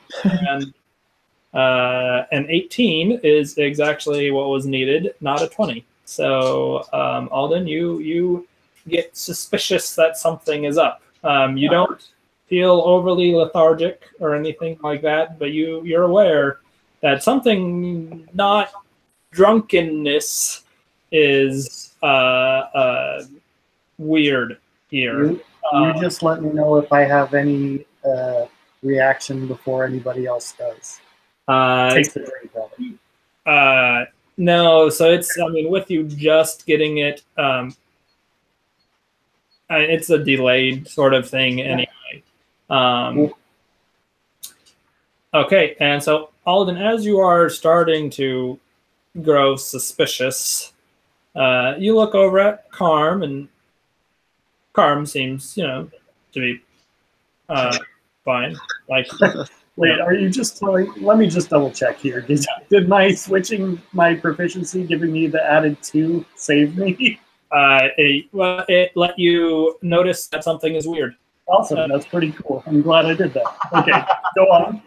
an 18 is exactly what was needed, not a 20. So, Alden, you get suspicious that something is up. You don't feel overly lethargic or anything like that, but you're aware that something not drunkenness is weird here. You just let me know if I have any reaction before anybody else does. Take the drink of it. No, so it's, I mean, with you just getting it, it's a delayed sort of thing anyway. Okay, and so Alden, as you are starting to grow suspicious, you look over at Carm, and Carm seems, to be fine. Like, wait, are you just telling? Let me just double check here. Did my switching my proficiency, giving me the added 2, save me? It let you notice that something is weird. Awesome, that's pretty cool. I'm glad I did that. Okay, go on.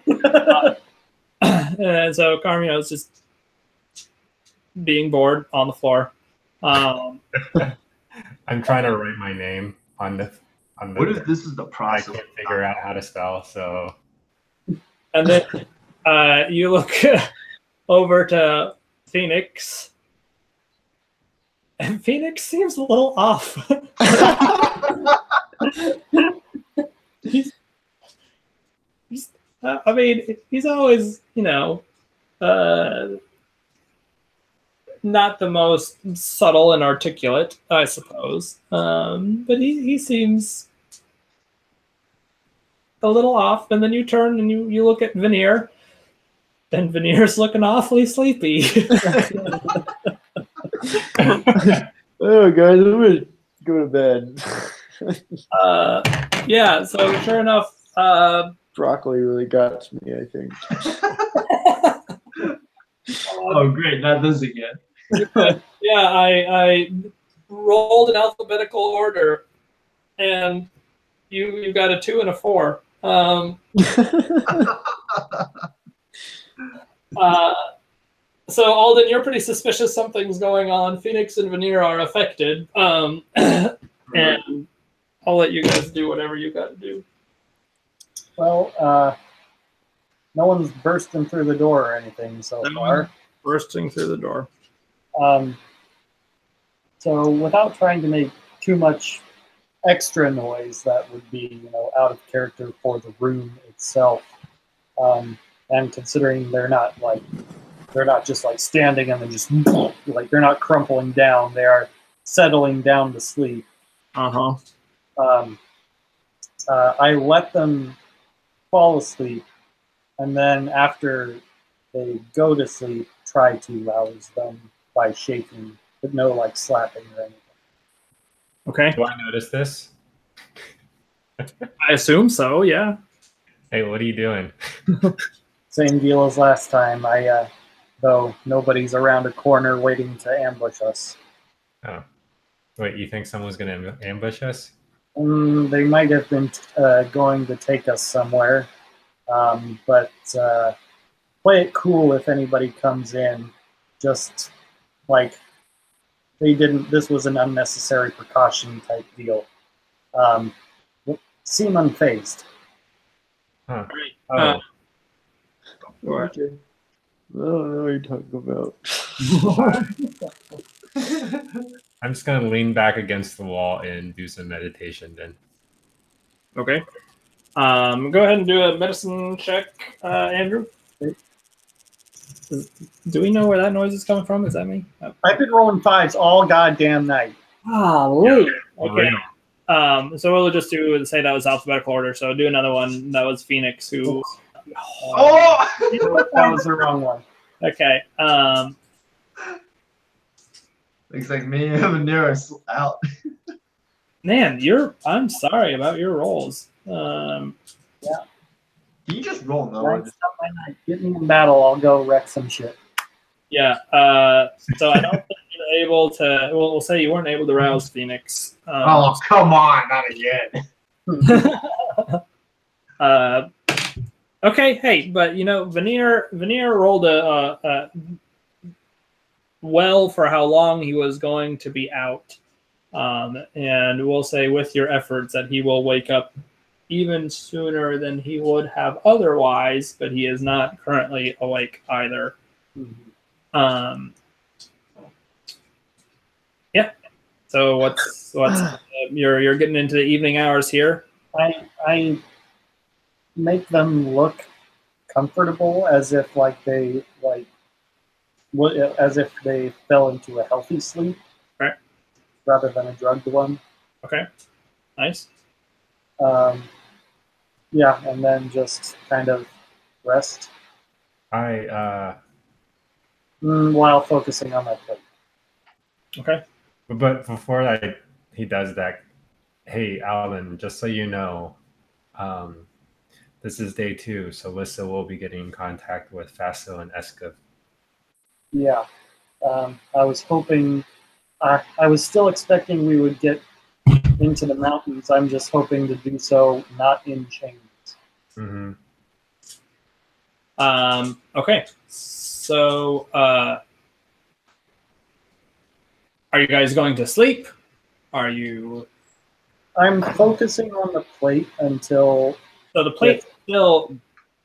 And so Carm, is just being bored on the floor. I'm trying to write my name on the. What if this is the I process? can't figure out how to spell, so. And then you look over to Phoenix, and Phoenix seems a little off. I mean, he's always, not the most subtle and articulate, I suppose. But he seems a little off. And then you turn and you look at Veneer, and Veneer's looking awfully sleepy. Oh, guys, I'm gonna go to bed. Yeah, so sure enough, Broccoli really got to me, I think. Oh, great! Not this again. yeah, I rolled in alphabetical order, and you got a 2 and a 4. So Alden, you're pretty suspicious something's going on. Phoenix and Veneer are affected, and I'll let you guys do whatever you got to do. Well, no one's bursting through the door or anything so far. Bursting through the door. So without trying to make too much extra noise that would be, out of character for the room itself, and considering they're not just like standing and then just like they're not crumpling down, they are settling down to sleep. I let them fall asleep, and then after they go to sleep, try to rouse them by shaking, but no like slapping or anything. Okay. Do I notice this? I assume so, yeah. Hey, what are you doing? Same deal as last time. Though nobody's around a corner waiting to ambush us. Oh. Wait, you think someone's going to ambush us? They might have been going to take us somewhere, but play it cool if anybody comes in. Just like they didn't. This was an unnecessary precaution type deal. Seem unfazed. Huh. Right. Okay. I don't know what you're talking about. I'm just going to lean back against the wall and do some meditation then. Okay. Go ahead and do a medicine check, Andrew. Do we know where that noise is coming from? Is that me? Oh. I've been rolling 5s all goddamn night. Okay. So we'll just say that was alphabetical order. So do another one. That was Phoenix who. Oh! That was the wrong one. Okay. Looks like me and Veneer are out. Man, I'm sorry about your rolls. Can you just roll no? Right, stop my night. Get me in battle, I'll go wreck some shit. Yeah. So I don't think you're able to. Well, we'll say you weren't able to rouse Phoenix. Oh, come on, not again. Okay, hey, but Veneer rolled a well for how long he was going to be out. And we'll say with your efforts that he will wake up even sooner than he would have otherwise, but he is not currently awake either. Yeah. So what's you're getting into the evening hours here? I make them look comfortable, as if as if they fell into a healthy sleep, right, rather than a drugged one. Okay, nice. Yeah, and then just kind of rest. While focusing on my plate. Okay. But before he does that, hey, Alan, just so you know, this is day 2, so Lissa will be getting in contact with Faso and Eska. Yeah. I was hoping, I was still expecting we would get into the mountains. I'm just hoping to do so not in chains. Mm-hmm. Okay. So, are you guys going to sleep? Are you? I'm focusing on the plate until. So the plate's still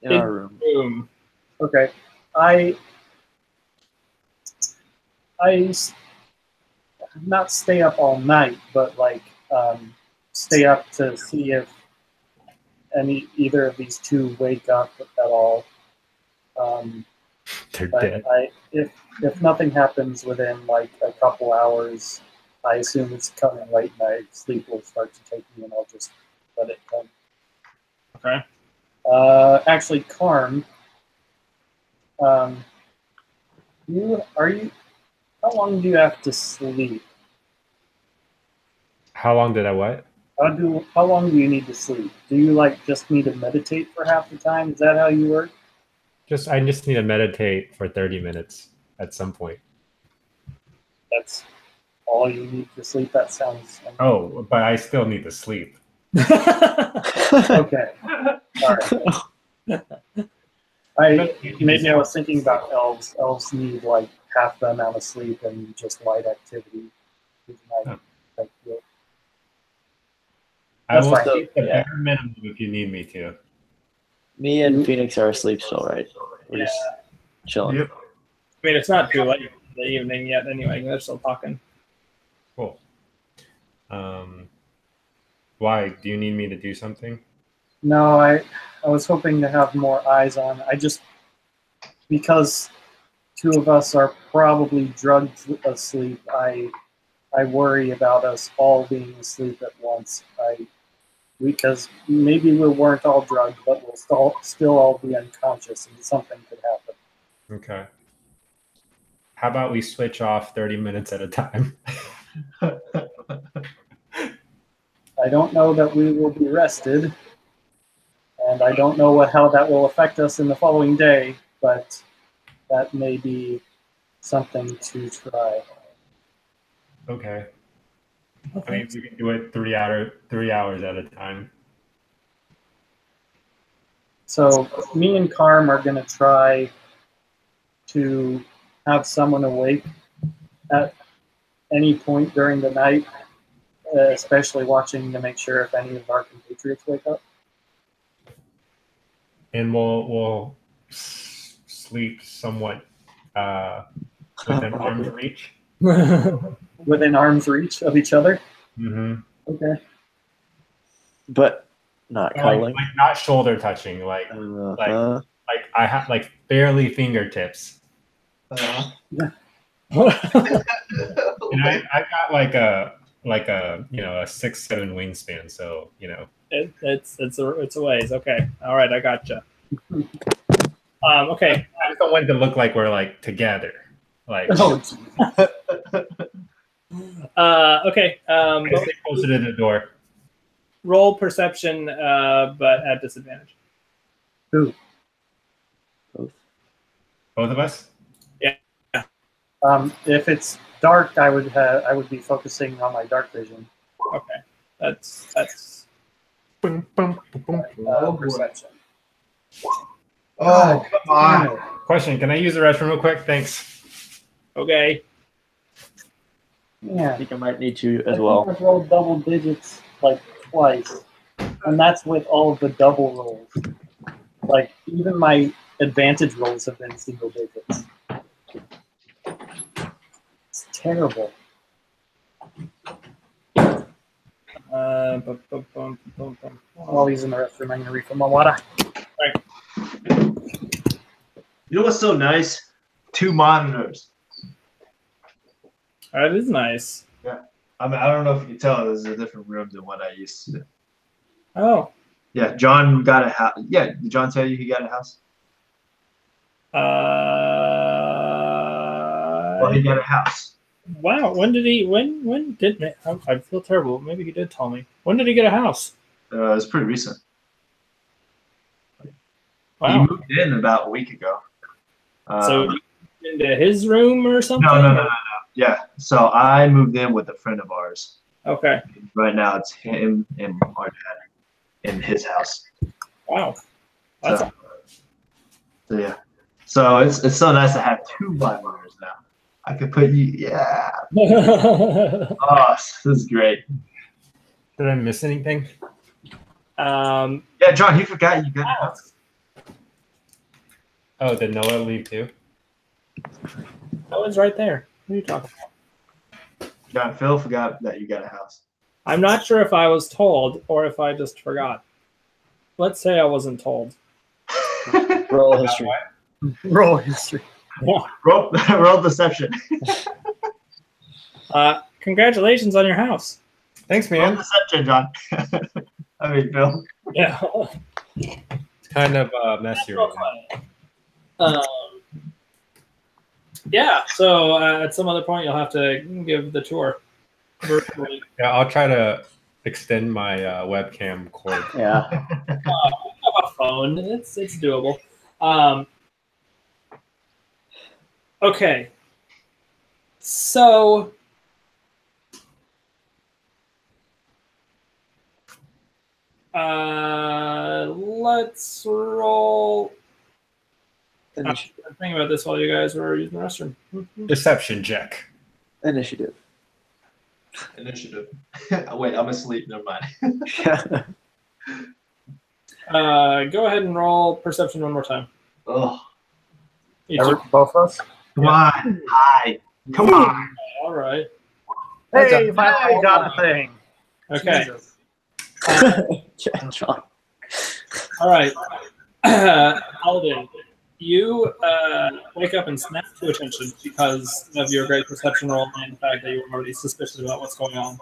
in our room. Okay. I not stay up all night, but stay up to see if either of these two wake up at all. They're but dead. If nothing happens within a couple hours, I assume it's coming late night. Sleep will start to take me, and I'll just let it come. Okay. Actually, Karm, how long do you have to sleep? How long did I what? How long do you need to sleep? Do you just need to meditate for half the time? Is that how you work? I just need to meditate for 30 minutes at some point. That's all you need to sleep? That sounds... Oh, but I still need to sleep. Okay. All right. Maybe I was thinking about elves. Elves need half the amount of sleep and just light activity. I will keep the bare minimum if you need me to. Me and Phoenix are asleep still, right? We're just chilling. Yep. I mean, it's not too late in the evening yet. Anyway, they're still talking. Cool. Why? Do you need me to do something? No, I was hoping to have more eyes on. Because two of us are probably drugged asleep, I worry about us all being asleep at once. Because maybe we weren't all drugged, but we'll still all be unconscious, and something could happen. Okay. How about we switch off 30 minutes at a time? I don't know that we will be rested, and I don't know how that will affect us in the following day, but that may be something to try. Okay. I mean, we can do it 3 hours at a time. So me and Karm are going to try to have someone awake at any point during the night, especially watching to make sure if any of our compatriots wake up. And we'll sleep somewhat within arm's reach. Within arm's reach of each other? Mm-hmm. Okay. But not cuddling? Like not shoulder touching, like I have barely fingertips. And I got a 6'7" wingspan, so it's a ways. Okay, all right, I gotcha. Okay, I just don't want it to look like we're together. Okay. Stay closer to the door. Roll perception, but at disadvantage. Who? Both of us? Yeah. If it's dark, I would be focusing on my dark vision. Okay, that's perception. Oh, come on. Question, can I use the restroom real quick? Thanks. Okay. Yeah. I think I might need to as I well. think I've rolled double digits like twice, and that's with all of the double rolls. Like even my advantage rolls have been single digits. It's terrible. While he's in the restroom, I'm gonna refill my water. You know what's so nice? 2 monitors. That is nice. I mean, I don't know if you can tell. This is a different room than what I used to. Oh. Yeah, John got a house. Yeah, did John tell you he got a house? Well, he got a house. Wow. When did he? When did? I feel terrible. Maybe he did tell me. When did he get a house? It was pretty recent. Wow. He moved in about a week ago. So into his room or something? No. Yeah. So I moved in with a friend of ours. Okay. Right now it's him and our dad in his house. Wow. That's So yeah. So it's so nice to have 2 monitors now. I could put you. Yeah. Oh, this is great. Did I miss anything? Yeah, John, you forgot you got a house. Oh, did Noah leave too? That was right there. What are you talking about? John, Phil forgot that you got a house. I'm not sure if I was told or if I just forgot. Let's say I wasn't told. Roll history. Roll history. Roll deception. Congratulations on your house. Thanks, Roll man. deception, John. I mean, Phil. Yeah. It's kind of messy right now. Yeah, so at some other point you'll have to give the tour virtually. Yeah, I'll try to extend my webcam cord. Yeah. Have a phone. It's doable. Okay. So let's roll. I'm thinking about this while you guys were using the restroom. Deception check. Initiative. Wait, I'm asleep. Never mind. Go ahead and roll perception one more time. Oh, Both of us? come on. Hi. Come on. All right. Hey, finally got a thing. Okay. Yeah, John. All right. Alden, you wake up and snap to attention because of your great perception roll and the fact that you were already suspicious about what's going on.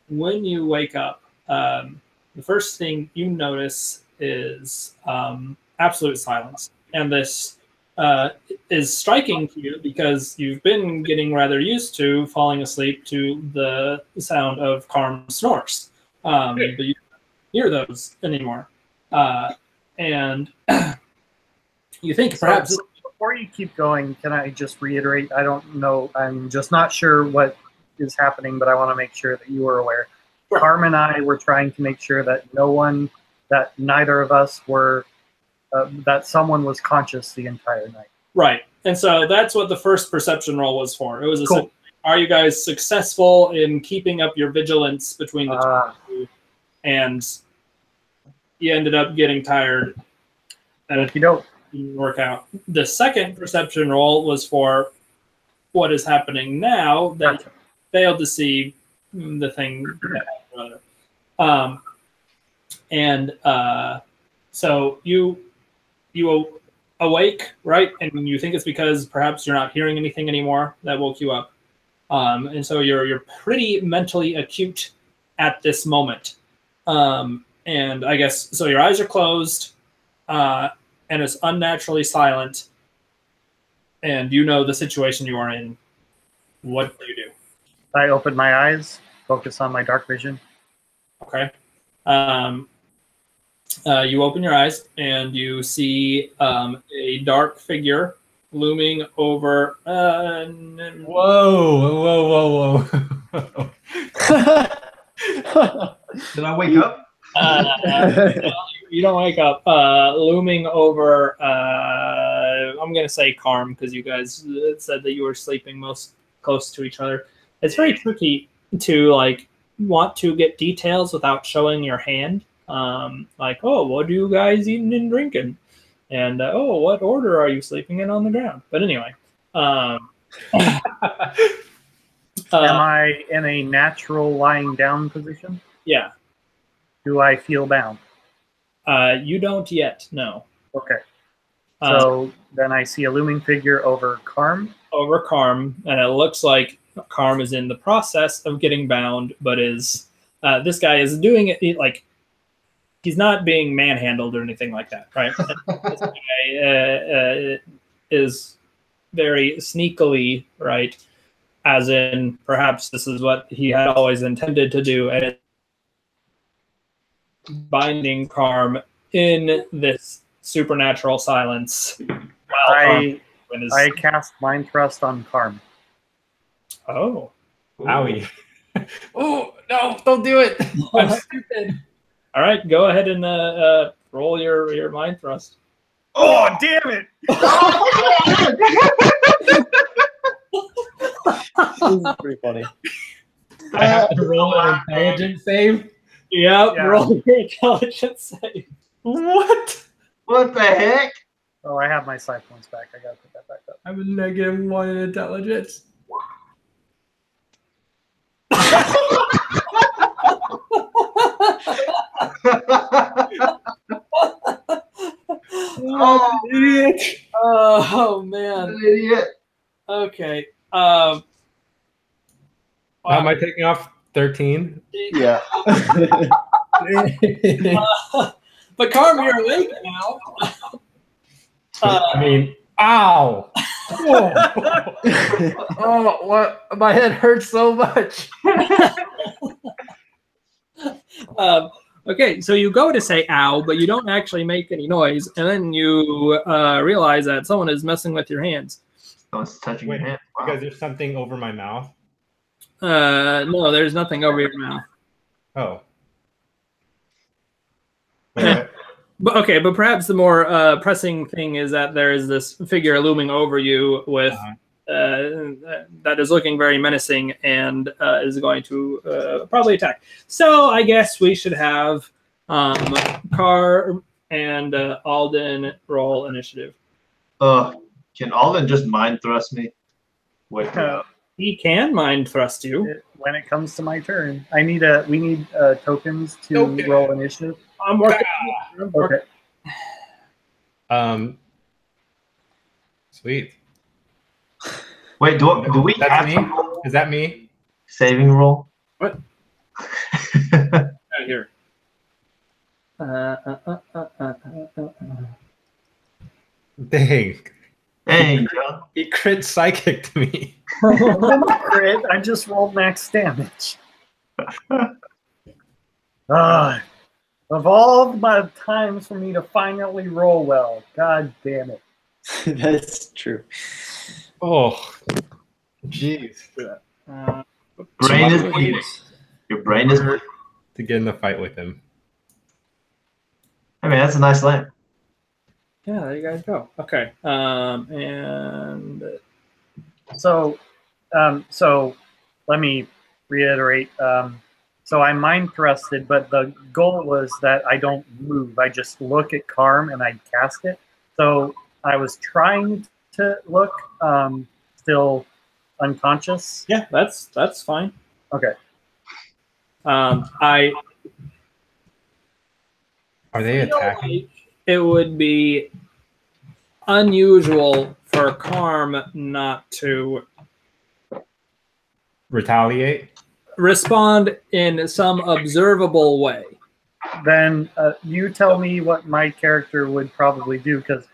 When you wake up, the first thing you notice is absolute silence. And this is striking to you because you've been getting rather used to falling asleep to the sound of Carm snores. But you don't hear those anymore. And you think perhaps... Before you keep going, can I just reiterate? I don't know. I'm just not sure what is happening, but I want to make sure that you are aware. Sure. Carm and I were trying to make sure that neither of us were, that someone was conscious the entire night. Right. And so that's what the first perception roll was for. It was a Cool. Are you guys successful in keeping up your vigilance between the two of you? And you ended up getting tired. And it didn't work out. The second perception roll was for what is happening now that you failed to see the thing. So you awake, right? And you think it's because perhaps you're not hearing anything anymore that woke you up. And so you're pretty mentally acute at this moment. And I guess, so your eyes are closed, and it's unnaturally silent, and you know the situation you are in. What do you do? I open my eyes, focus on my dark vision. Okay. You open your eyes, and you see a dark figure looming over... Whoa. Did I wake up? You don't wake up. Looming over, I'm going to say Carm, because you guys said that you were sleeping most close to each other. it's very tricky to like want to get details without showing your hand. Like, oh, what do you guys eating and drinking? And oh, what order are you sleeping in on the ground? But anyway, Am I in a natural lying down position? Yeah. Do I feel bound? You don't yet, no. Okay. So then I see a looming figure over Carm. Over Carm, and it looks like Carm is in the process of getting bound, but is this guy is doing it like he's not being manhandled or anything like that, right? This guy is very sneakily, right? As in, perhaps this is what he had always intended to do, and it's binding Carm in this supernatural silence. I cast Mind Thrust on Carm. Oh. Owie. Oh, no, don't do it. I'm stupid. All right, go ahead and roll your Mind Thrust. Oh, damn it! This is pretty funny. I have to roll an intelligence save. Yep, Yeah. roll your intelligence save. What? What the heck? Oh, I have my side points back. I gotta put that back up. I have a -1 in intelligence. Oh, Idiot. Oh man. an idiot. Okay. How am I taking off 13? Yeah. But Carm, you're awake now. I mean, ow! Oh, what? My head hurts so much. Okay, so you go to say ow, but you don't actually make any noise, and then you realize that someone is messing with your hands. Someone's touching Wait, your hand. Wow. because there's something over my mouth. No, there's nothing over your mouth. Oh. Wait, But perhaps the more pressing thing is that there is this figure looming over you with that is looking very menacing and is going to probably attack. So I guess we should have Carr and Alden roll initiative. Can Alden just mind thrust me? Wait. He can mind thrust you. When it comes to my turn, we need tokens to Okay. roll initiative. I'm working. Okay. Sweet. Wait, do we That's have me? to roll Is that me? saving roll? What? Here. Dang. Dang, John. He crit psychic to me. Crit, I just rolled max damage. Of all my times for me to finally roll well, god damn it. That's true. Oh, jeez. Brain is bleeding. Your brain is bleeding. To get in the fight with him. I mean, that's a nice lamp. Yeah, there you guys go. Okay. And So let me reiterate. So I mind thrusted, but the goal was that I don't move. I just look at Carm and I cast it. So I was trying to look, still unconscious. yeah, that's fine. Okay. Are they feel attacking? like it would be unusual for Carm not to Retaliate? respond in some observable way. Then you tell me what my character would probably do, because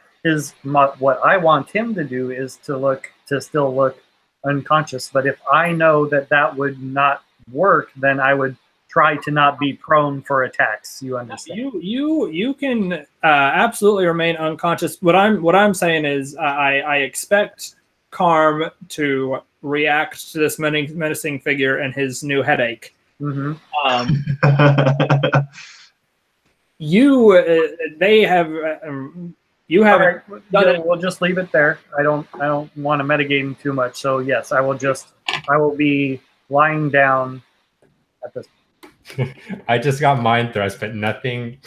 what I want him to do is to still look unconscious. But if I know that would not work, then I would try to not be prone for attacks. You understand? You can absolutely remain unconscious. What I'm saying is I expect Carm to react to this menacing figure and his new headache. Mm-hmm. They have you have Right, we'll just leave it there. I don't want to metagame too much. So yes, I will be lying down at this. I just got mind thrust, but nothing.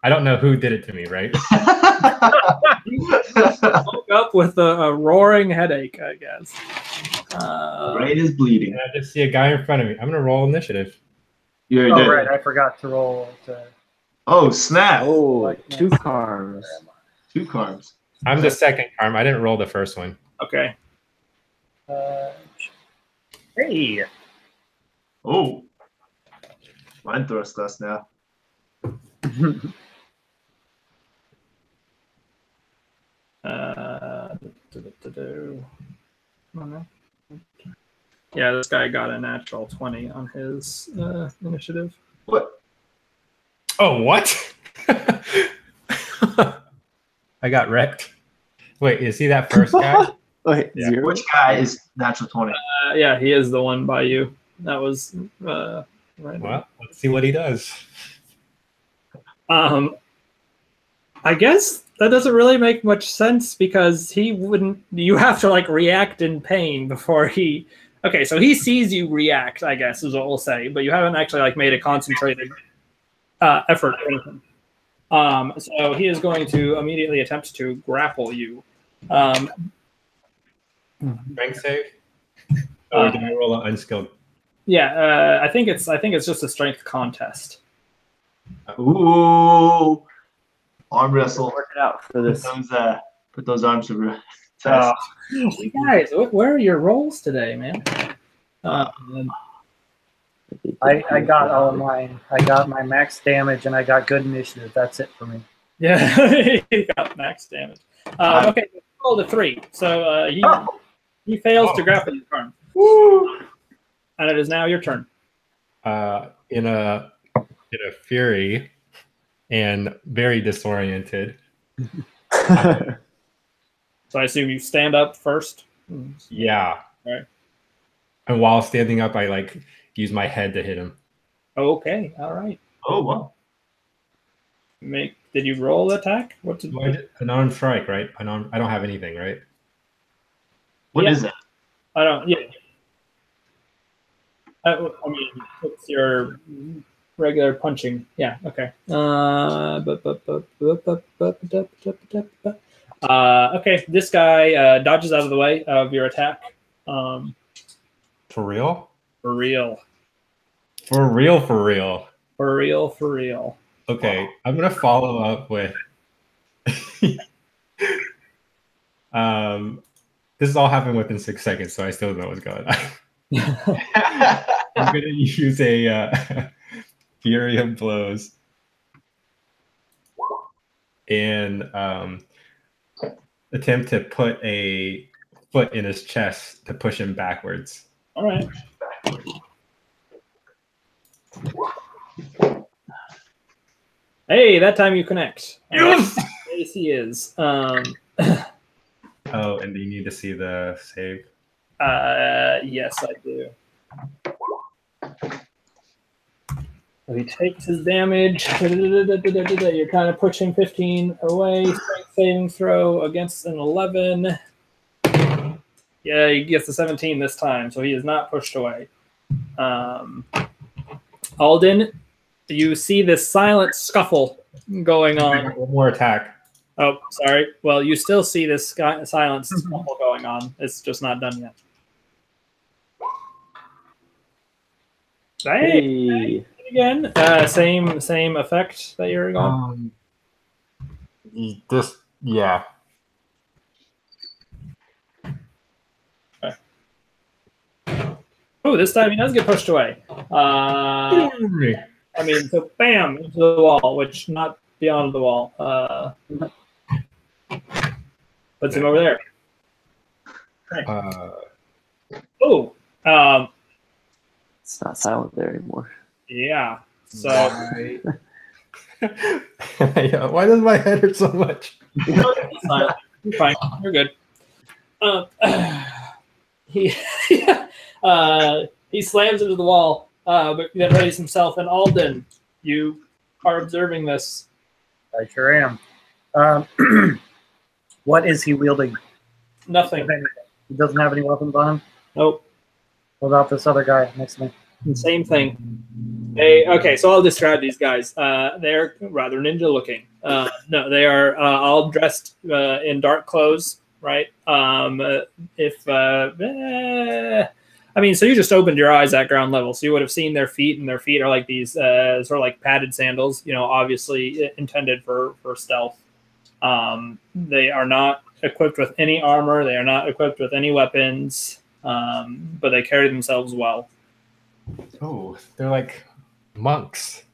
I don't know who did it to me, right? Woke up with a roaring headache, I guess. Brain is bleeding. And I just see a guy in front of me. I'm gonna roll initiative. You already Oh, did. right. I forgot to roll. Oh, snap. Oh, 2 carbs. 2 carbs. I'm the second arm. I didn't roll the first one. Okay. Hey. Oh. Mind thrust us now. Yeah, this guy got a natural 20 on his initiative. What? Oh, what? I got wrecked. Wait, is he that first guy? Wait, Yeah. 0? Which guy is natural 20? Yeah, he is the one by you. That was right. Well, let's see what he does. I guess that doesn't really make much sense because he wouldn't. You have to like react in pain before he. Okay, so he sees you react, I guess is what we'll say, but you haven't actually like made a concentrated effort or anything. So he is going to immediately attempt to grapple you. Strength save? Or do I roll an unskilled? Yeah, I think it's just a strength contest. Ooh. Arm wrestle. Work it out for this. Put those arms to test. Guys, where are your rolls today, man? I got all of mine. I got my max damage and I got good initiative. That's it for me. Yeah, he got max damage. Okay, roll a 3. So he fails to grapple your turn. And it is now your turn. In a fury and very disoriented. So I assume you stand up first. Yeah. All right. And while standing up, I like use my head to hit him. Okay. All right. Oh, wow. Did you roll the attack? What did An armed strike, right? I don't have anything, right? What is that? I don't. Yeah. I mean, it's your regular punching. Yeah. Okay. Okay. This guy dodges out of the way of your attack. For real? For real. For real? For real? For real. For real. Okay, I'm gonna follow up with. This has all happened within 6 seconds, so I still don't know what's going on. I'm gonna use a Fury of Blows and attempt to put a foot in his chest to push him backwards. All right. Hey, that time you connect. Yes! AC is. Oh, and do you need to see the save? Yes, I do. So he takes his damage. You're kind of pushing 15 away. Strength saving throw against an 11. Yeah, he gets the 17 this time, so he is not pushed away. Alden, you see this silent scuffle going on. One more attack. Oh, sorry. Well, you still see this silent scuffle going on. It's just not done yet. Hey, again. Same effect that you're going. Yeah. Okay. Oh, this time he does get pushed away. I mean, so bam into the wall, which not beyond the wall. Puts him over there. Okay. It's not silent there anymore. Yeah. So why does my head hurt so much? you're fine. You're good. He slams into the wall, but then raises himself. And Alden, you are observing this. I sure am. What is he wielding? Nothing. He doesn't have any weapons on him? Nope. What about this other guy next to me? Same thing. Okay, so I'll describe these guys. They're rather ninja looking. No, they are all dressed in dark clothes, right? So you just opened your eyes at ground level, so you would have seen their feet, and their feet are like these sort of like padded sandals, obviously intended for stealth. They are not equipped with any armor. They are not equipped with any weapons, but they carry themselves well. Oh, they're like monks.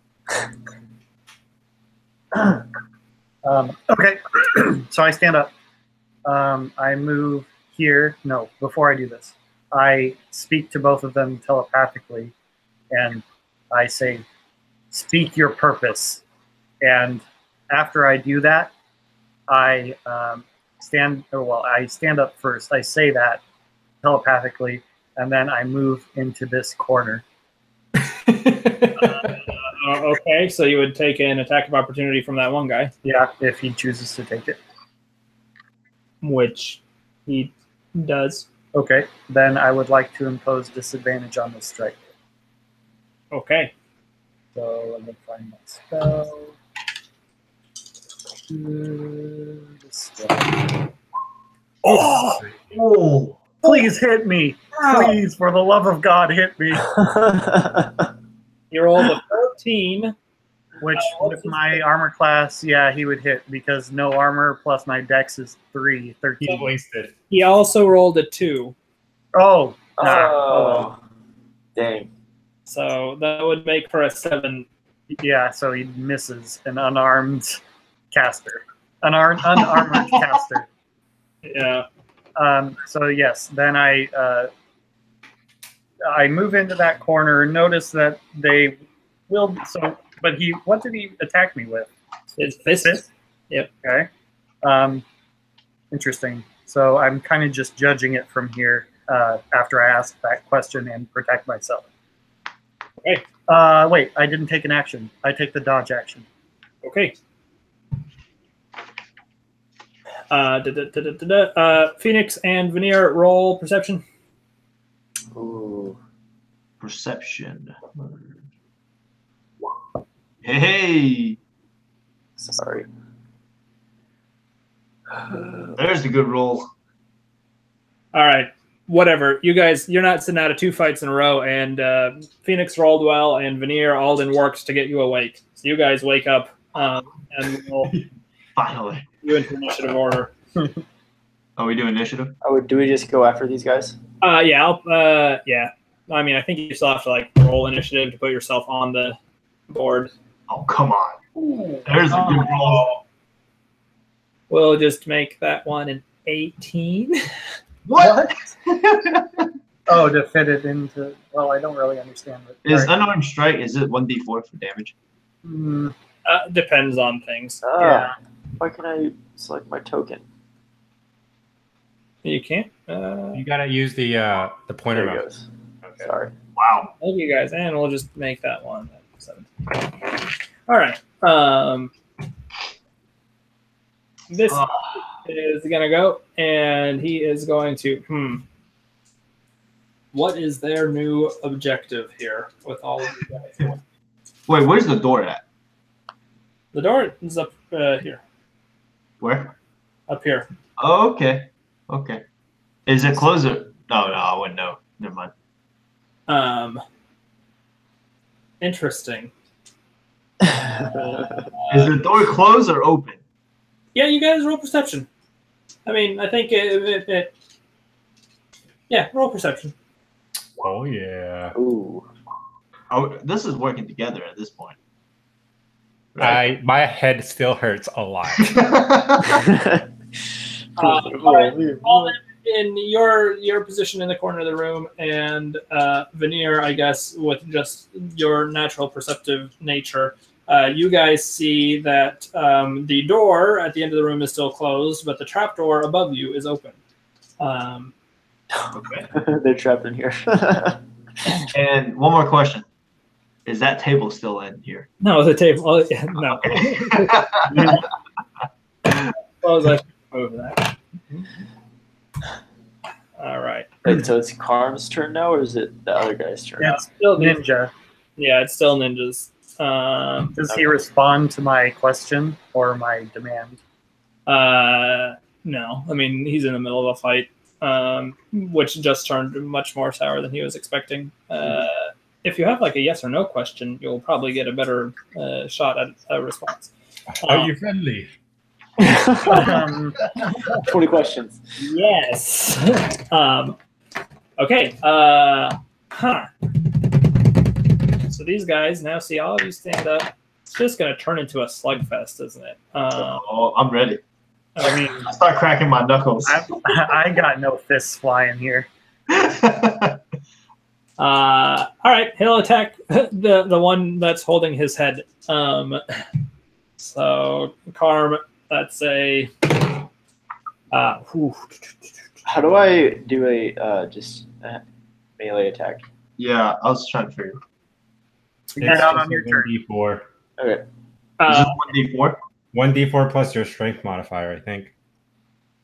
Okay, so I stand up. I move here. No, before I do this, I speak to both of them telepathically, and I say, "Speak your purpose." And after I do that, I stand up first. I say that telepathically, and then I move into this corner. Okay, so you would take an attack of opportunity from that one guy. Yeah, if he chooses to take it. Which he does. Okay, then I would like to impose disadvantage on this strike. Okay. So let me find my spell. Oh! Please hit me! Please, for the love of God, hit me! You rolled a 14. Which, with my armor class, yeah, he would hit because no armor plus my dex is 13. He's wasted. He also rolled a 2. Oh! Oh, dang. So that would make for a 7. Yeah, so he misses an unarmed caster. Unarmored caster. Yeah. So yes, then I move into that corner. Notice that they will. So, but what did he attack me with? His fist. Yep. Okay. Interesting. So I'm kind of just judging it from here after I ask that question and protect myself. Okay. Wait, I didn't take an action. I take the dodge action. Okay. Phoenix and Veneer, roll perception. Ooh. Perception. Hey! Sorry. There's the good roll. All right. Whatever. You guys, you're not sitting out of 2 fights in a row, and Phoenix rolled well, and Veneer, Alden worked to get you awake. So you guys wake up, and we'll Finally. you into initiative order. Are we doing initiative? Oh, do we just go after these guys? Yeah. Yeah. I mean, I think you still have to like roll initiative to put yourself on the board. Oh, come on. There's a good roll. We'll just make that one an 18. What? Oh, to fit it into. Well, I don't really understand it. Is unarmed strike, is it 1d4 for damage? Depends on things. Yeah. Why can I select my token? You can't. You gotta use the pointer There it mouse. goes. Okay. Sorry. Wow. Thank you guys, and we'll just make that one 17. All right. This is gonna go, and he is going to. What is their new objective here with all of you guys? Wait, where's the door at? The door is up here. Where? Up here. Oh, okay. Okay. Is it closer? No, I wouldn't know. Never mind. Interesting. Is the door closed or open? Yeah, you guys roll perception. I mean, I think it yeah, roll perception. Oh yeah. Ooh. Oh, this is working together at this point. My head still hurts a lot. All right. In your position in the corner of the room, and Veneer, I guess, with just your natural perceptive nature, you guys see that the door at the end of the room is still closed, but the trapdoor above you is open. Okay. They're trapped in here. And one more question. Is that table still in here? No, the table. Oh, yeah, no. Close. I should move that. All right. Wait, so it's Karm's turn now, or is it the other guy's turn? Yeah, it's still Ninja. Yeah, it's still Ninja's. Does he respond to my question or my demand? No. I mean, he's in the middle of a fight, which just turned much more sour than he was expecting. If you have like a yes or no question, you'll probably get a better shot at a response. Are you friendly? 20 questions. Yes. Okay. So these guys now see all of you stand up. It's just going to turn into a slugfest, isn't it? I'm ready. I mean, I start cracking my knuckles. I got no fists flying here. All right, he'll attack the one that's holding his head. So Karm, that's a. How do I do a just melee attack? Yeah, I was trying to figure. Get out on your turn. 1d4. Okay. Is this 1d4? 1d4 plus your strength modifier, I think.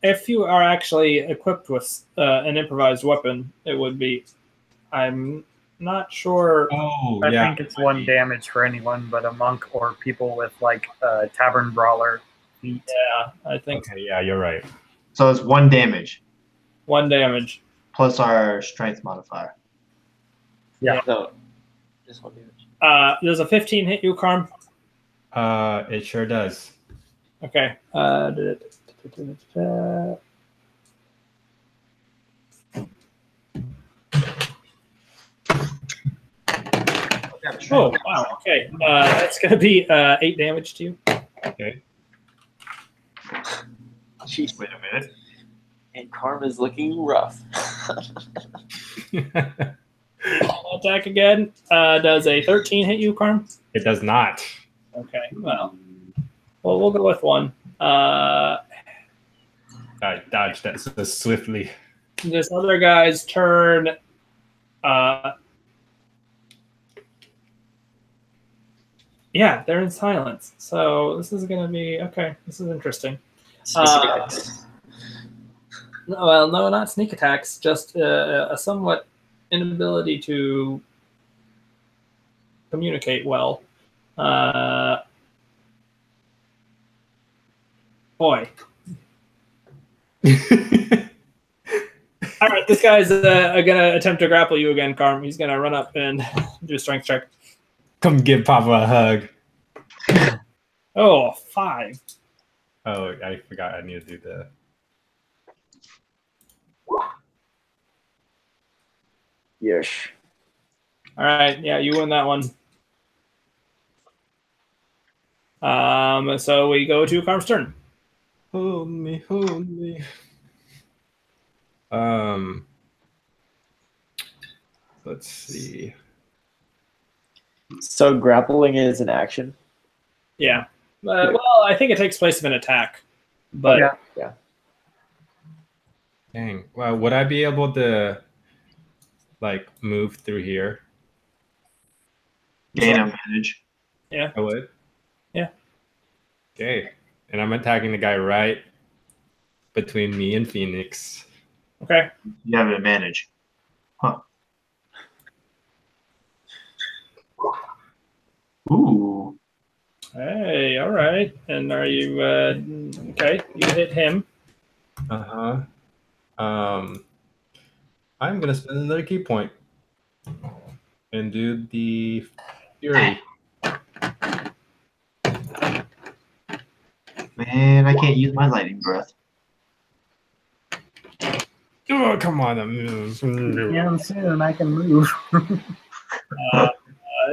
If you are actually equipped with an improvised weapon, it would be. I'm not sure. Oh, I yeah. think it's 1 damage for anyone but a monk or people with like tavern brawler feet. Yeah, I think Okay, yeah, you're right. So it's 1 damage 1 damage. plus our strength modifier. Yeah. No, just 1 damage. Does a 15 hit you, Karm? It sure does. Okay. Oh, wow. Okay. That's going to be 8 damage to you. Okay. Jeez. Wait a minute. And Karm is looking rough. Attack again. Does a 13 hit you, Karm? It does not. Okay. Well, we'll go with 1. I dodged that so swiftly. This other guy's turn. Yeah, they're in silence. So this is going to be okay. This is interesting. Well, no, not sneak attacks. Just a somewhat inability to communicate well. Boy. All right, this guy's going to attempt to grapple you again, Karm. He's going to run up and do a strength check. Come give Papa a hug. Oh, 5. Oh, I forgot I need to do the... Yes. All right, yeah, you win that one. So we go to Karm's turn. Hold me, hold me. Let's see. So grappling is an action. Yeah. Well, I think it takes place of an attack. But Yeah. Dang. Well, would I be able to like move through here? Gain advantage. Yeah. I would. Yeah. Okay. And I'm attacking the guy right between me and Phoenix. Okay. You have an advantage. Huh. Ooh. Hey, all right. And are you okay? You hit him. Uh-huh. I'm gonna spend another key point and do the Fury. Man, I can't use my lightning breath. Oh, come on, that moves. Yeah, soon I can move.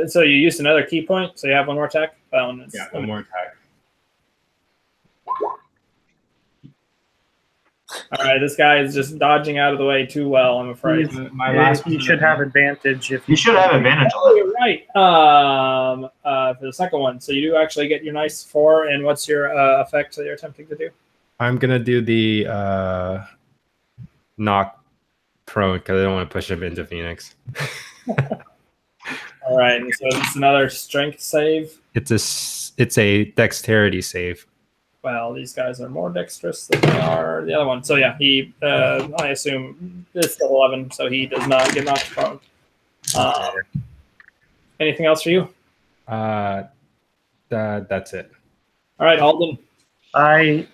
So you used another key point, so you have one more attack? That one is, Yeah, one more attack. All right, this guy is just dodging out of the way too well, I'm afraid. You should have advantage if You should have advantage Oh, on you're right. For the second one, so you do actually get your nice 4, and what's your effect that you're attempting to do? I'm gonna do the knock prone because I don't want to push him into Phoenix. All right, and so it's another strength save. It's a dexterity save. Well, these guys are more dexterous than they are the other one. So yeah, he I assume it's still 11, so he does not get knocked prone. Anything else for you? That's it. All right, Alden. I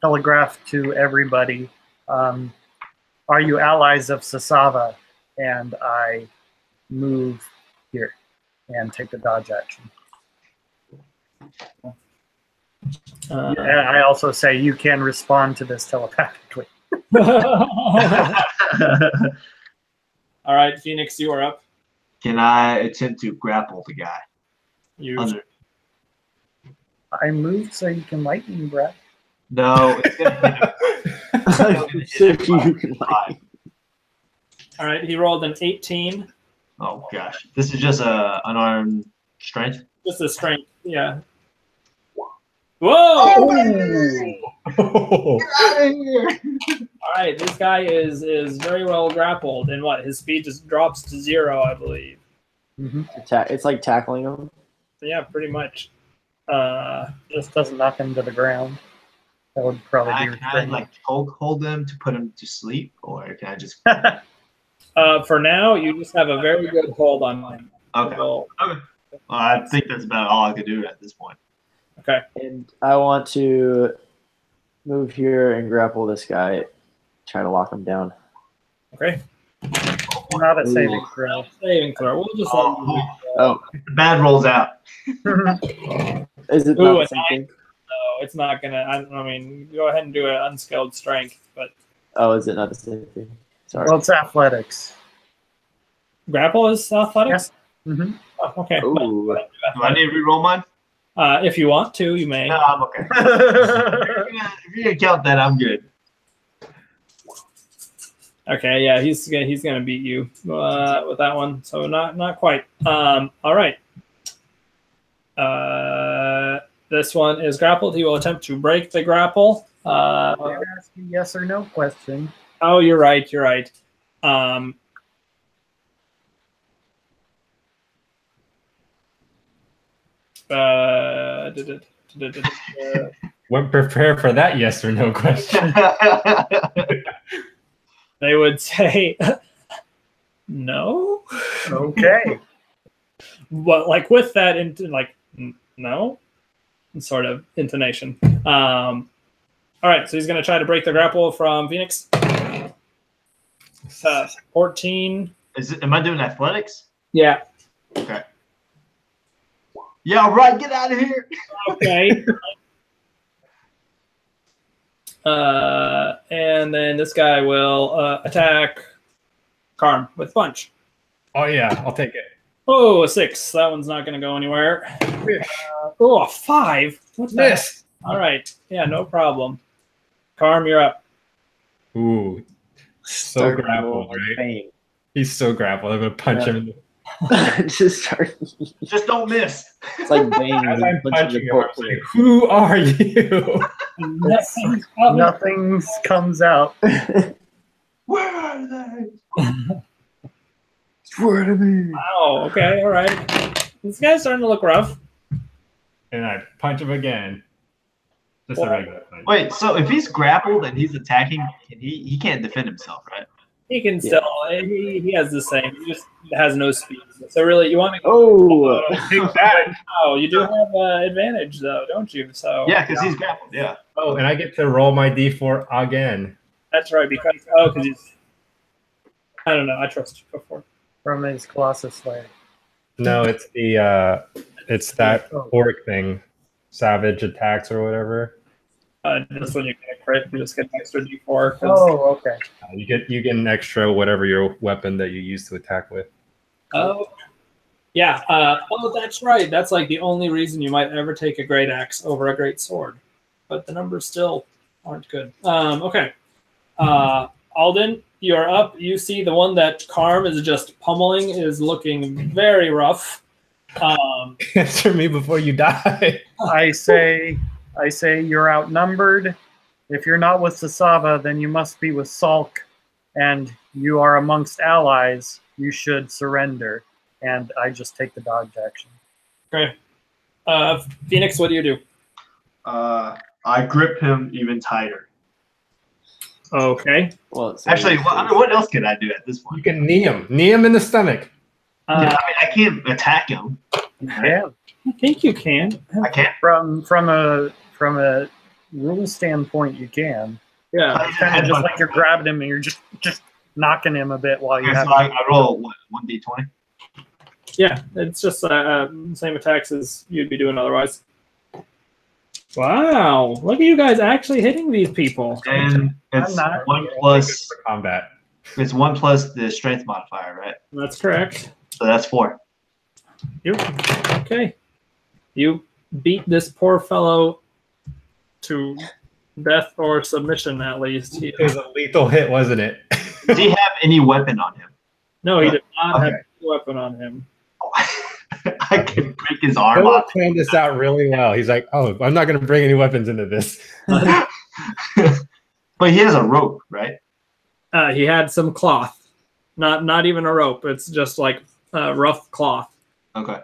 telegraph to everybody, are you allies of Sasava? And I move here and take the dodge action. And I also say you can respond to this telepathically. All right, Phoenix, you are up. Can I attempt to grapple the guy? You. Under. I moved so you can lightning breath. No. It's All right, he rolled an 18. Oh gosh, this is just a unarmed strength. Just a strength, yeah. Whoa! Get out of here! All right, this guy is very well grappled, and what? His speed just drops to 0, I believe. Mm-hmm. It's like tackling him. Yeah, pretty much. Just doesn't knock him to the ground. That would probably be Can I like hold them to put him to sleep, or can I just? For now, you just have a very good hold on him. Okay. Well, I think that's about all I could do at this point. Okay. And I want to move here and grapple this guy, try to lock him down. Okay. Not a saving throw. Saving throw. We'll just The bad rolls out. Is it not the same thing? No, it's not gonna. I mean, go ahead and do an unskilled strength, but. Oh, is it not the same thing? Sorry. Well, it's athletics. Grapple is athletics. Yeah. Mm-hmm. Oh, okay. Ooh. Do I need to re-roll mine? If you want to, you may. No, I'm okay. If you're gonna count that, I'm good. Okay, yeah, he's gonna beat you with that one. So not quite. All right. This one is grappled. He will attempt to break the grapple. They're asking yes or no question. Oh, you're right. You're right. Weren't prepared for that yes or no question. They would say no. Okay. But like with that no sort of intonation. All right, so he's going to try to break the grapple from Phoenix. 14. Am I doing athletics? Yeah. Okay. Yeah, all right, get out of here. Okay. And then this guy will attack Karm with punch. Oh yeah, I'll take it. Oh, a 6. That one's not going to go anywhere. A 5. What's that? Miss. All right. Yeah, no problem. Karm, you're up. Ooh, so grappled, right? He's so grappled. I'm gonna punch him in the. Just don't miss. It's like Bane. As I'm punching him, I'm saying, "Who are you?" Nothing comes out. Where are they? Swear to me. Wow. Okay. All right. This guy's starting to look rough. And I punch him again. Just a regular punch. Wait, so if he's grappled and he's attacking, he can't defend himself, right? He can still. He has the same. He just has no speed. So really, you want to? Oh, Oh, you do have advantage though, don't you? So yeah, because he's grappled. Yeah. Oh, and I get to roll my d4 again. that's right. Because he's. I don't know. I trust you before. From his Colossus Slayer. No, it's it's that orc thing, savage attacks or whatever. Just when you get a crit, you just get an extra d4. Oh, okay. You get an extra whatever your weapon that you use to attack with. Oh, yeah. Oh, that's right. That's like the only reason you might ever take a great axe over a great sword, but the numbers still aren't good. Okay. Alden, you're up. You see the one that Karm is just pummeling is looking very rough. Answer me before you die. I say you're outnumbered. If you're not with Sasava, then you must be with Salk, and you are amongst allies. You should surrender. And I just take the dodge action. Okay. Phoenix, what do you do? I grip him even tighter. Okay. Well, it's Actually, what else can I do at this You point? can knee him in the stomach. I mean, I can't attack him. You can. I think you can. I can't. From a rule standpoint, you can. Yeah. It's kind of just like you're grabbing him and you're just knocking him a bit while you Okay, have. so I roll what, 1d20. Yeah, it's just same attacks as you'd be doing otherwise. Wow, look at you guys actually hitting these people. And it's I'm not. 1 plus. Combat. It's 1 plus the strength modifier, right? That's correct. So that's 4. Okay. You beat this poor fellow to death or submission, at least. It was a lethal hit, wasn't it? Does he have any weapon on him? No, he did not have Okay. a weapon on him. I can break his arm Philip off. planned this out really well. He's like, "Oh, I'm not going to bring any weapons into this." But he has a rope, right? He had some cloth, not even a rope. It's just like rough cloth. Okay.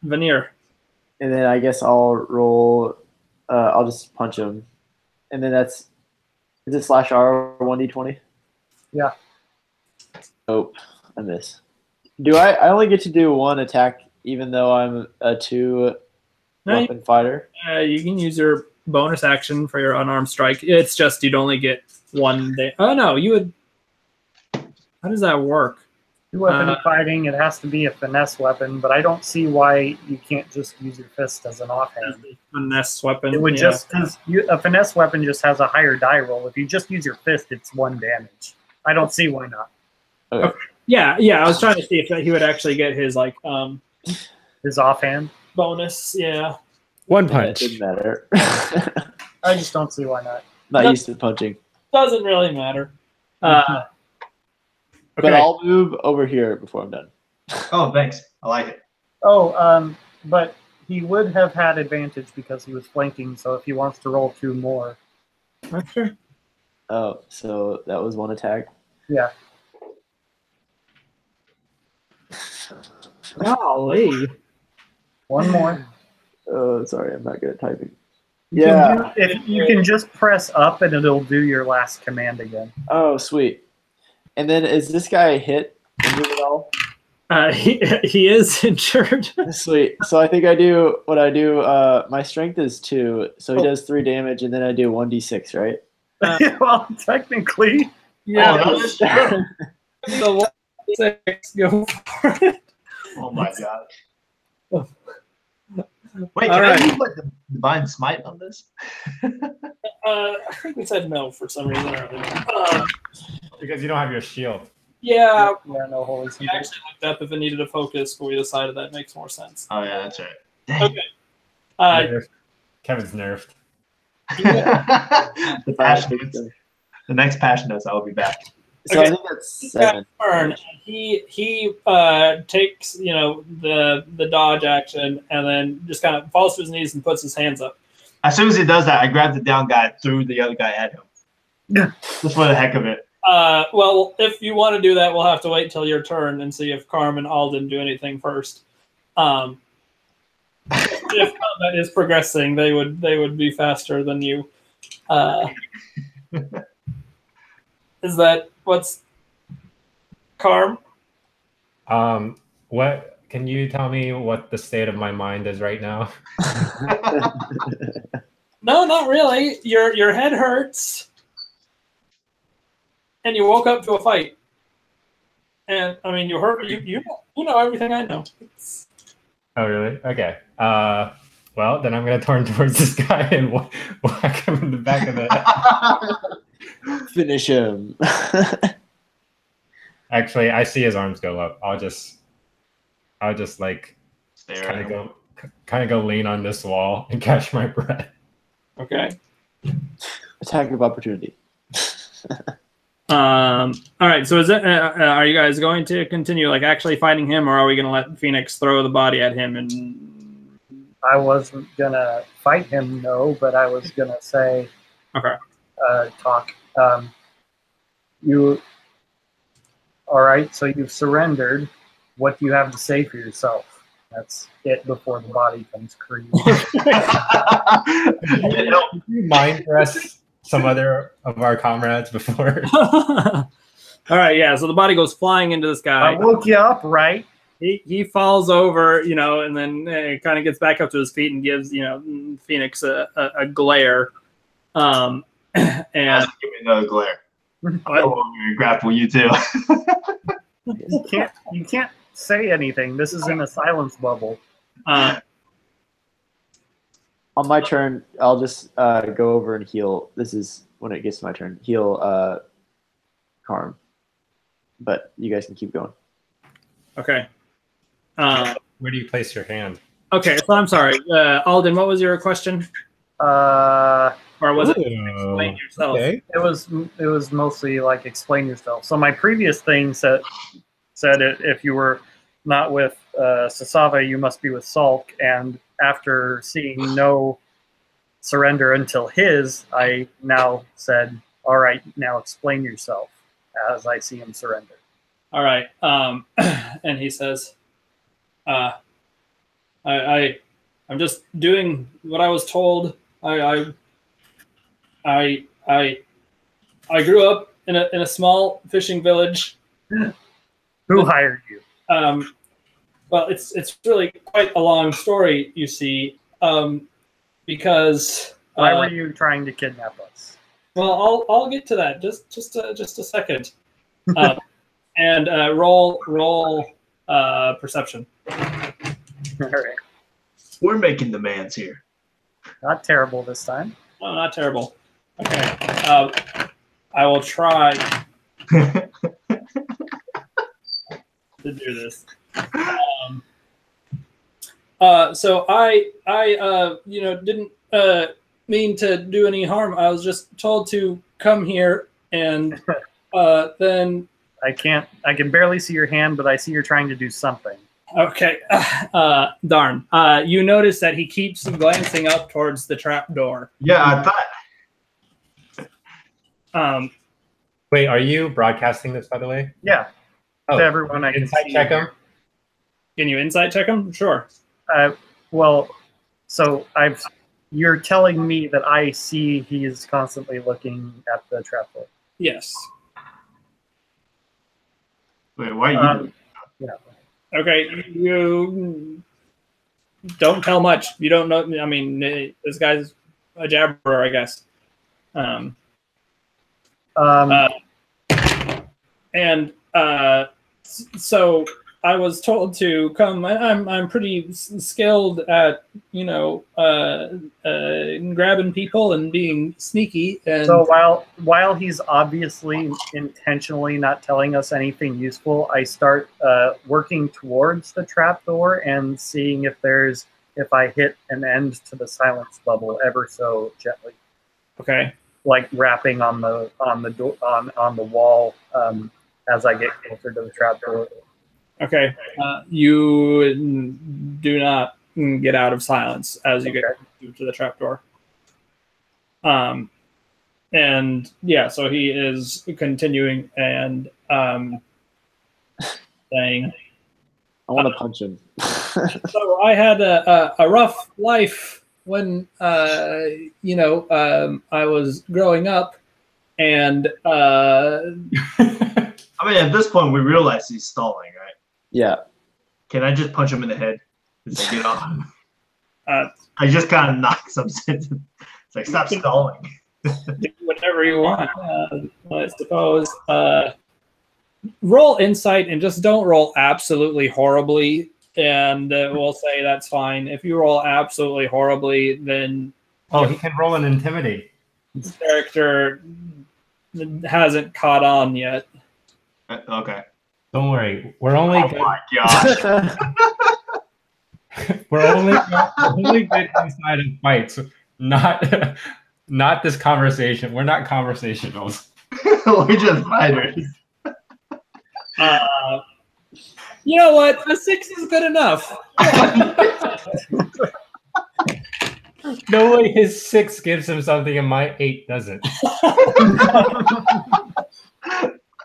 Veneer. And then I guess I'll roll. I'll just punch him, and then is it /R 1d20? Yeah. Nope, I miss. Do I only get to do 1 attack even though I'm a 2 weapon fighter? You can use your bonus action for your unarmed strike. It's just you'd only get 1 day. Oh no, you would. How does that work? Weapon fighting, it has to be a finesse weapon, but I don't see why you can't just use your fist as an offhand. Finesse weapon. It would just because a finesse weapon just has a higher die roll. If you just use your fist, it's 1 damage. I don't see why not. Okay. Yeah. I was trying to see if he would actually get his His offhand. bonus. Yeah. One It punch. didn't matter. I just don't see why not. Not used to punching. Doesn't really matter. But Okay. I'll move over here before I'm done. Oh, thanks. I like it. Oh, but he would have had advantage because he was flanking. So if he wants to roll 2 more, Sure. Oh, so that was 1 attack. yeah. Golly. 1 more. Oh, sorry, I'm not good at typing. You Yeah. can if you can just press up and it'll do your last command again. Oh, sweet. And then is this guy hit injured at all? He is injured. Sweet. So I think I do what I do. My strength is 2, so he does 3 damage, and then I do 1d6, right? Well, technically, Yeah. Oh, that is true. So 6, go for it. Oh my god. Wait, All can right. I use like the divine smite on this? I think we said no for some reason earlier. Because you don't have your shield. Yeah, yeah, no holy we symbol. actually looked up if it needed a focus, but we decided that makes more sense. Oh yeah, that's right. Okay. Nerfed. Kevin's nerfed. The passion notes. The next passion notes, I will be back. So I think that's 7. Turn. He takes the dodge action and then just kind of falls to his knees and puts his hands up. As soon as he does that, I grab the down guy and threw the other guy at him. Yeah. Just for the heck of it. Well, if you want to do that, we'll have to wait till your turn and see if Carm and Alden do anything first. If combat is progressing, they would be faster than you. Is that what's Carm? What can you tell me what the state of my mind is right now? No, not really. Your head hurts, and you woke up to a fight. And I mean, you hurt. You know everything I know. Oh, really? Okay. Well, then I'm gonna turn towards this guy and whack him in the back of the head. Finish him. Actually, I see his arms go up. I'll just like Stare kind at him. of go lean on this wall and catch my breath. Okay. Attack of opportunity. All right. So is it? Are you guys going to continue like actually fighting him, or are we going to let Phoenix throw the body at him? And I wasn't gonna fight him, no, but I was gonna say, okay. Talk. You. All right. So you've surrendered. What do you have to say for yourself? That's it before the body comes cream. Would you mind for us some other of our comrades before? All right, yeah. So the body goes flying into the sky. I woke you up, right? He falls over, and then kind of gets back up to his feet and gives, Phoenix a glare. And Give me another glare. I will grapple you too. You can't say anything. This is in a silence bubble. On my turn, I'll just go over and heal. This is when it gets to my turn. Heal Karm. But you guys can keep going. Okay. Where do you place your hand? Okay, so I'm sorry. Alden, what was your question? Or was it explain yourself? Okay. It was mostly like explain yourself. So my previous thing said if you were not with Sasava, you must be with Salk. And after seeing no surrender until his, I now said, all right, now explain yourself as I see him surrender. All right. And he says, I'm just doing what I was told. I grew up in a small fishing village. Who hired you? Well, it's really quite a long story, you see, because why were you trying to kidnap us? Well, I'll get to that. Just a second. And roll perception. All right. We're making demands here. Not terrible this time. No, not terrible. Okay. I will try to do this. So I didn't mean to do any harm. I was just told to come here, and then I can barely see your hand, but I see you're trying to do something. Okay. Darn. You notice that he keeps glancing up towards the trap door. Yeah, I thought. Wait, are you broadcasting this, by the way? Yeah. Oh, to everyone I can insight see. check him? Can you insight check him? Sure. Well, so you're telling me that I see he is constantly looking at the trap door. Yes. Wait, why are you? Yeah. Okay, you don't tell much. You don't know. I mean, this guy's a jabberer, I guess. So I was told to come. I'm pretty skilled at grabbing people and being sneaky. And so while he's obviously intentionally not telling us anything useful, I start working towards the trapdoor and seeing if I hit an end to the silence bubble ever so gently. Okay. Like rapping on the wall as I get closer to the trapdoor. Okay. You do not get out of silence as you get to the trapdoor. And yeah, so he is continuing and saying, I want to punch him. So I had a rough life when I was growing up, and I mean, at this point, we realize he's stalling, right? Yeah. Can I just punch him in the head? Just get off. I just kind of knock some sense. It's like, stop stalling. Do whatever you want, I suppose. Roll insight and just don't roll absolutely horribly, and we'll say that's fine. If you roll absolutely horribly, then he can roll an intimidate. His character hasn't caught on yet. Okay. Don't worry. We're only Oh my gosh. we're only good inside of fights, not this conversation. We're not conversationals. We're just fighters. You know what? A 6 is good enough. No way his 6 gives him something and my 8 doesn't.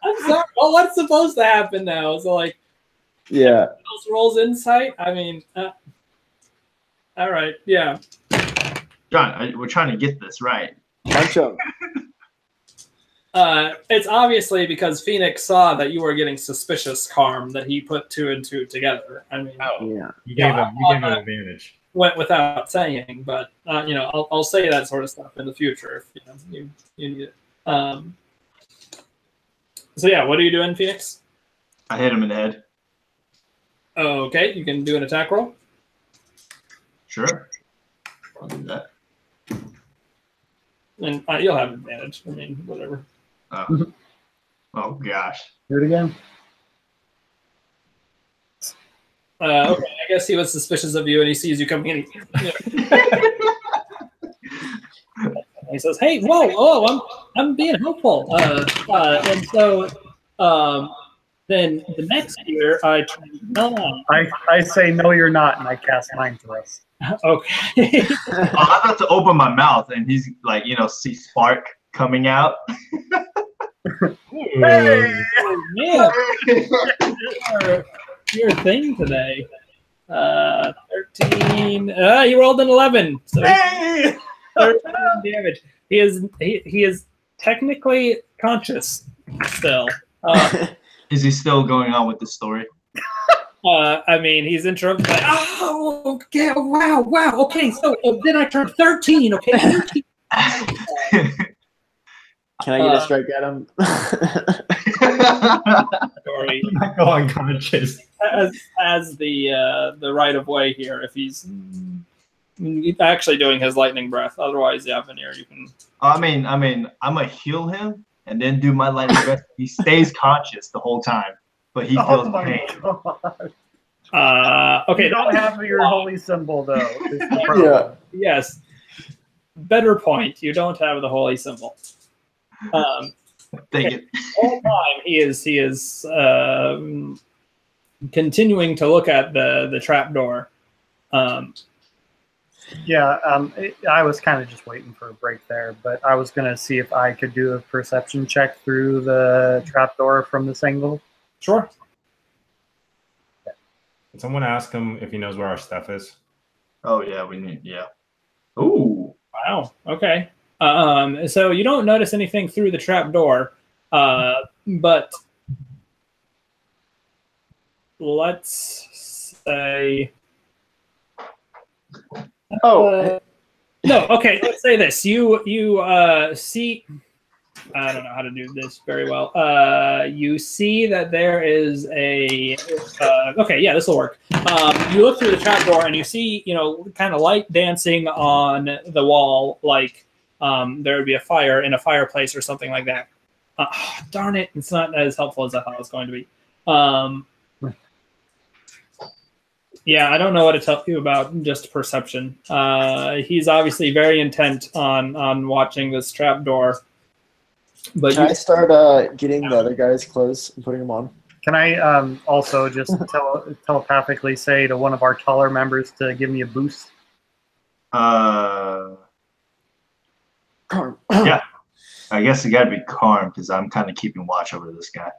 I'm sorry. Well, what's supposed to happen now? So, like, Yeah. Those rolls insight. I mean, all right, yeah. John, we're trying to get this right. Punch him. It's obviously because Phoenix saw that you were getting suspicious, Carm, that he put 2 and 2 together. I mean, Yeah. You gave him an advantage. went without saying, but I'll say that sort of stuff in the future if you need it. So yeah, what are you doing, Phoenix? I hit him in the head. Okay, you can do an attack roll. Sure. I'll do that. And you'll have advantage. I mean, whatever. Oh gosh. Do it again. Okay, I guess he was suspicious of you, and he sees you coming in. He says, "Hey, whoa, I'm being helpful." And so, then the next year, I say no, you're not, and I cast Mind Thrust. Okay. I'm about to open my mouth, and he's like, see spark coming out. Hey! Yeah, your thing today. 13. You rolled an 11. So Hey! 13 damage. He is technically conscious still. Is he still going on with the story? I mean, he's interrupted by, oh, okay, wow, okay, so then I turned 13, okay? Can I get a strike at him? Sorry. Not go unconscious. As the right of way here, if he's actually doing his lightning breath. Otherwise, yeah, Veneer, you can. I mean, I'm gonna heal him and then do my lightning breath. He stays conscious the whole time, but he feels Oh my pain. God. Okay, You don't have your holy symbol though. Is the problem. Yeah. Yes. Better point. You don't have the holy symbol. Take it. All time he is continuing to look at the trap door. I was kind of just waiting for a break there, but I was going to see if I could do a perception check through the trapdoor from this angle. Sure. Can someone ask him if he knows where our stuff is? Oh yeah, we need. Yeah. Ooh. Wow. Okay. So you don't notice anything through the trap door, but let's say. Oh. No. Okay. Let's say this. You see. I don't know how to do this very well. You see that there is a. Okay. Yeah, this will work. You look through the trap door and you see, kind of light dancing on the wall, like there would be a fire in a fireplace or something like that. Darn it! It's not as helpful as I thought it was going to be. Yeah, I don't know what to tell you about just perception. He's obviously very intent on watching this trap door. But Can I start getting the other guy's clothes and putting them on? Can I also just telepathically say to one of our taller members to give me a boost? Carm. Yeah. I guess it got to be Carm because I'm kind of keeping watch over this guy.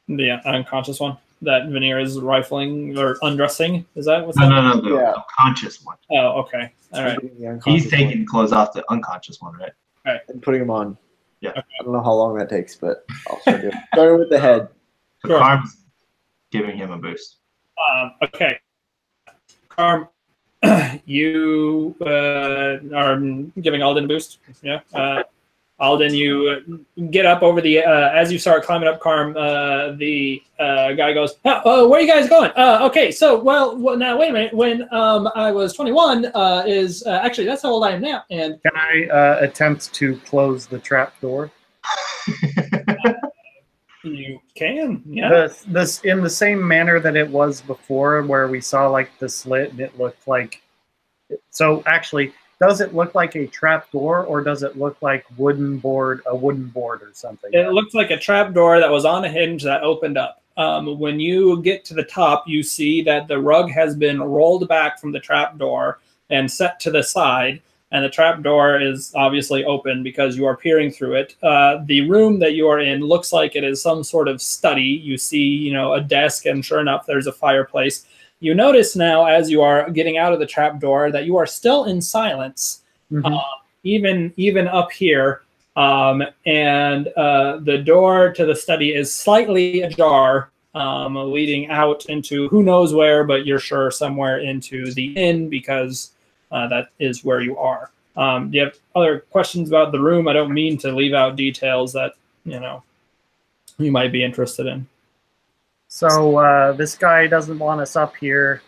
The unconscious one that Veneer is rifling or undressing. Is that what's No, the conscious one. Oh, okay. All right. He's taking clothes off the unconscious one, right? Right. And putting them on. Yeah. I don't know how long that takes, but I'll start doing it. Starting with the head. So Sure. Carm's giving him a boost. Okay. Carm, you are giving Alden a boost. Yeah. Alden, you get up over the as you start climbing up, Carm. The guy goes, "Oh, where are you guys going?" Okay, so well, now wait a minute. When I was 21, is actually that's how old I am now. And Can I attempt to close the trap door? you can, yeah. This in the same manner that it was before, where we saw like the slit and it looked like. So actually, does it look like a trap door, or does it look like a wooden board or something? It looks like a trap door that was on a hinge that opened up. When you get to the top, you see that the rug has been rolled back from the trap door and set to the side, and the trapdoor is obviously open because you are peering through it. The room that you are in looks like it is some sort of study. You see, a desk, and sure enough, there's a fireplace. You notice now, as you are getting out of the trapdoor, that you are still in silence, even up here. And the door to the study is slightly ajar, leading out into who knows where, but you're sure somewhere into the inn because that is where you are. Do you have other questions about the room? I don't mean to leave out details that, you might be interested in. So this guy doesn't want us up here.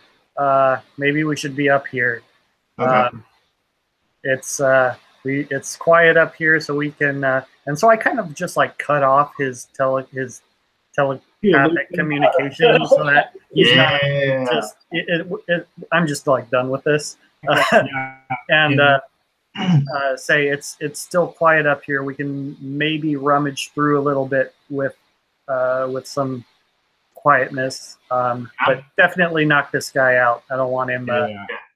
Maybe we should be up here. Okay. It's quiet up here, so we can. And so I kind of just like cut off his telepathic communication, so that he's not just. I'm just like done with this, and say it's still quiet up here. We can maybe rummage through a little bit with some quietness, but definitely knock this guy out. I don't want him.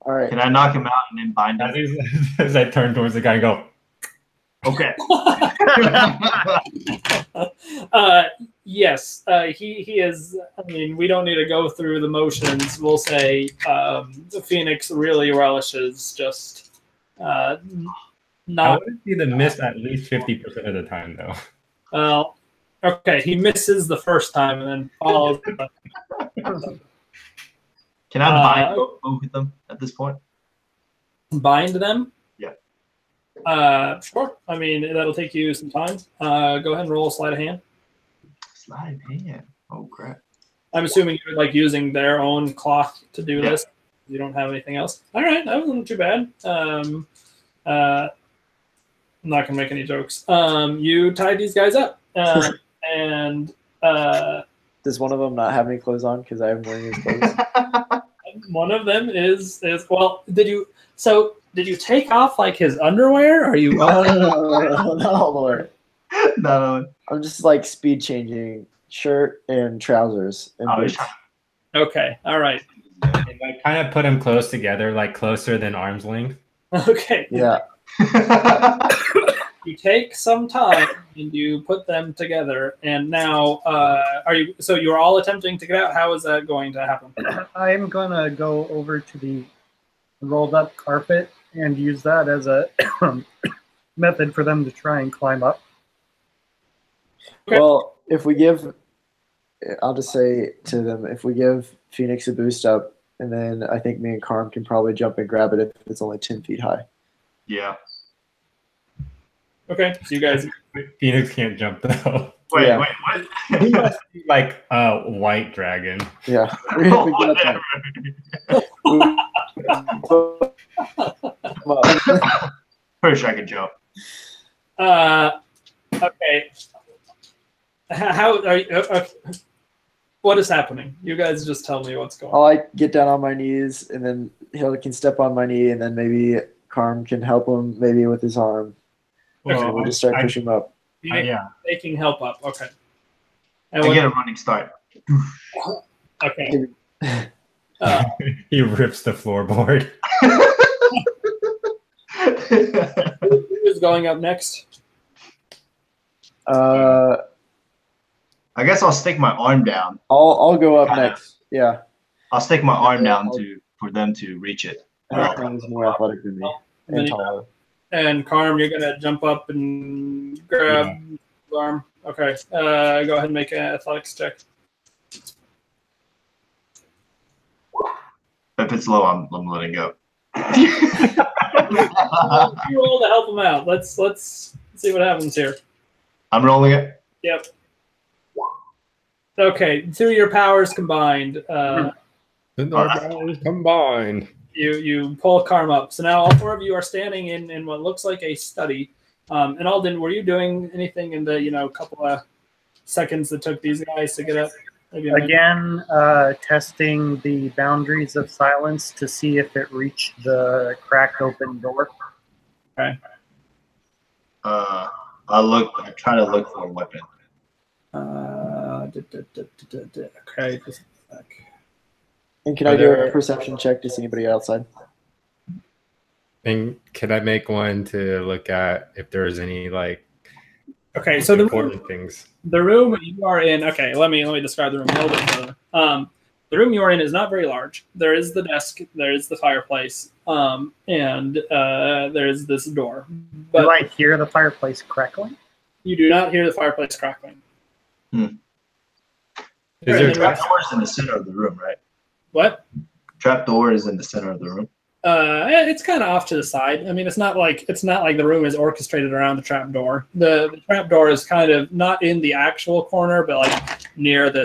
All right. Can I knock him out and then bind him? As I turn towards the guy and go, Okay. Yes, he is. I mean, we don't need to go through the motions. We'll say the Phoenix really relishes just I not. want to see the miss at least 50% of the time, though. Well, okay, he misses the first time and then follows. Can I bind both of them at this point? Bind them? Yeah. Sure. I mean, that'll take you some time. Go ahead and roll a sleight of hand. Sleight of hand. Oh, crap. I'm assuming you're like using their own cloth to do Yeah. this. You don't have anything else. All right, that wasn't too bad. I'm not gonna make any jokes. You tied these guys up, and Does one of them not have any clothes on because I'm wearing his clothes? one of them is well. Did you take off like his underwear? Are you? No, not all the way. No. I'm just like speed changing shirt and trousers and boots. Okay. All right. I kind of put them close together, like closer than arm's length. Okay. Yeah. You take some time and you put them together, and now are you? So you're all attempting to get out. How is that going to happen? I'm gonna go over to the rolled up carpet and use that as a method for them to try and climb up. Okay. Well, if we give, I'll just say to them, if we give Phoenix a boost up, and then I think me and Carm can probably jump and grab it if it's only 10 feet high. Yeah. Okay. So you guys. Phoenix can't jump, though. Wait, Yeah. what? He must be like a white dragon. Yeah. We get that. Pretty sure I can jump. Okay. How are you? What is happening? You guys just tell me what's going on. I'll like get down on my knees, and then he can step on my knee, and then maybe Carm can help him maybe with his arm. Okay. We'll just start pushing him up. Yeah. Taking help up. Okay. And I get a running start. okay. He rips the floorboard. Who's going up next? I guess I'll stick my arm down. I'll go up next. Yeah. I'll stick my arm down for them to reach it. Carm's more athletic than me and taller. And Carm, you're gonna jump up and grab his arm. Okay. Go ahead and make an athletics check. If it's low, I'm letting go. You roll to help him out. Let's see what happens here. I'm rolling it. Yep. Okay, through your powers combined, Combined. you pull Carm up. So now all four of you are standing in what looks like a study. And Alden, were you doing anything in the couple of seconds that took these guys to get up? Maybe Again, testing the boundaries of silence to see if it reached the cracked open door. Okay. I try to look for a weapon. Okay, just a sec. And can I do a perception check to see anybody outside? And can I make one to look at if there's any like Okay, so important things? The room you are in. Okay, let me describe the room a little bit further. The room you are in is not very large. There is the desk, there is the fireplace, and there is this door. But do I hear the fireplace crackling? You do not hear the fireplace crackling. Is Is there there trapdoors in the center of the room, right? What? Trapdoor is in the center of the room. It's kind of off to the side. I mean, it's not like the room is orchestrated around the trap door. The trap door is kind of not in the actual corner, but like near the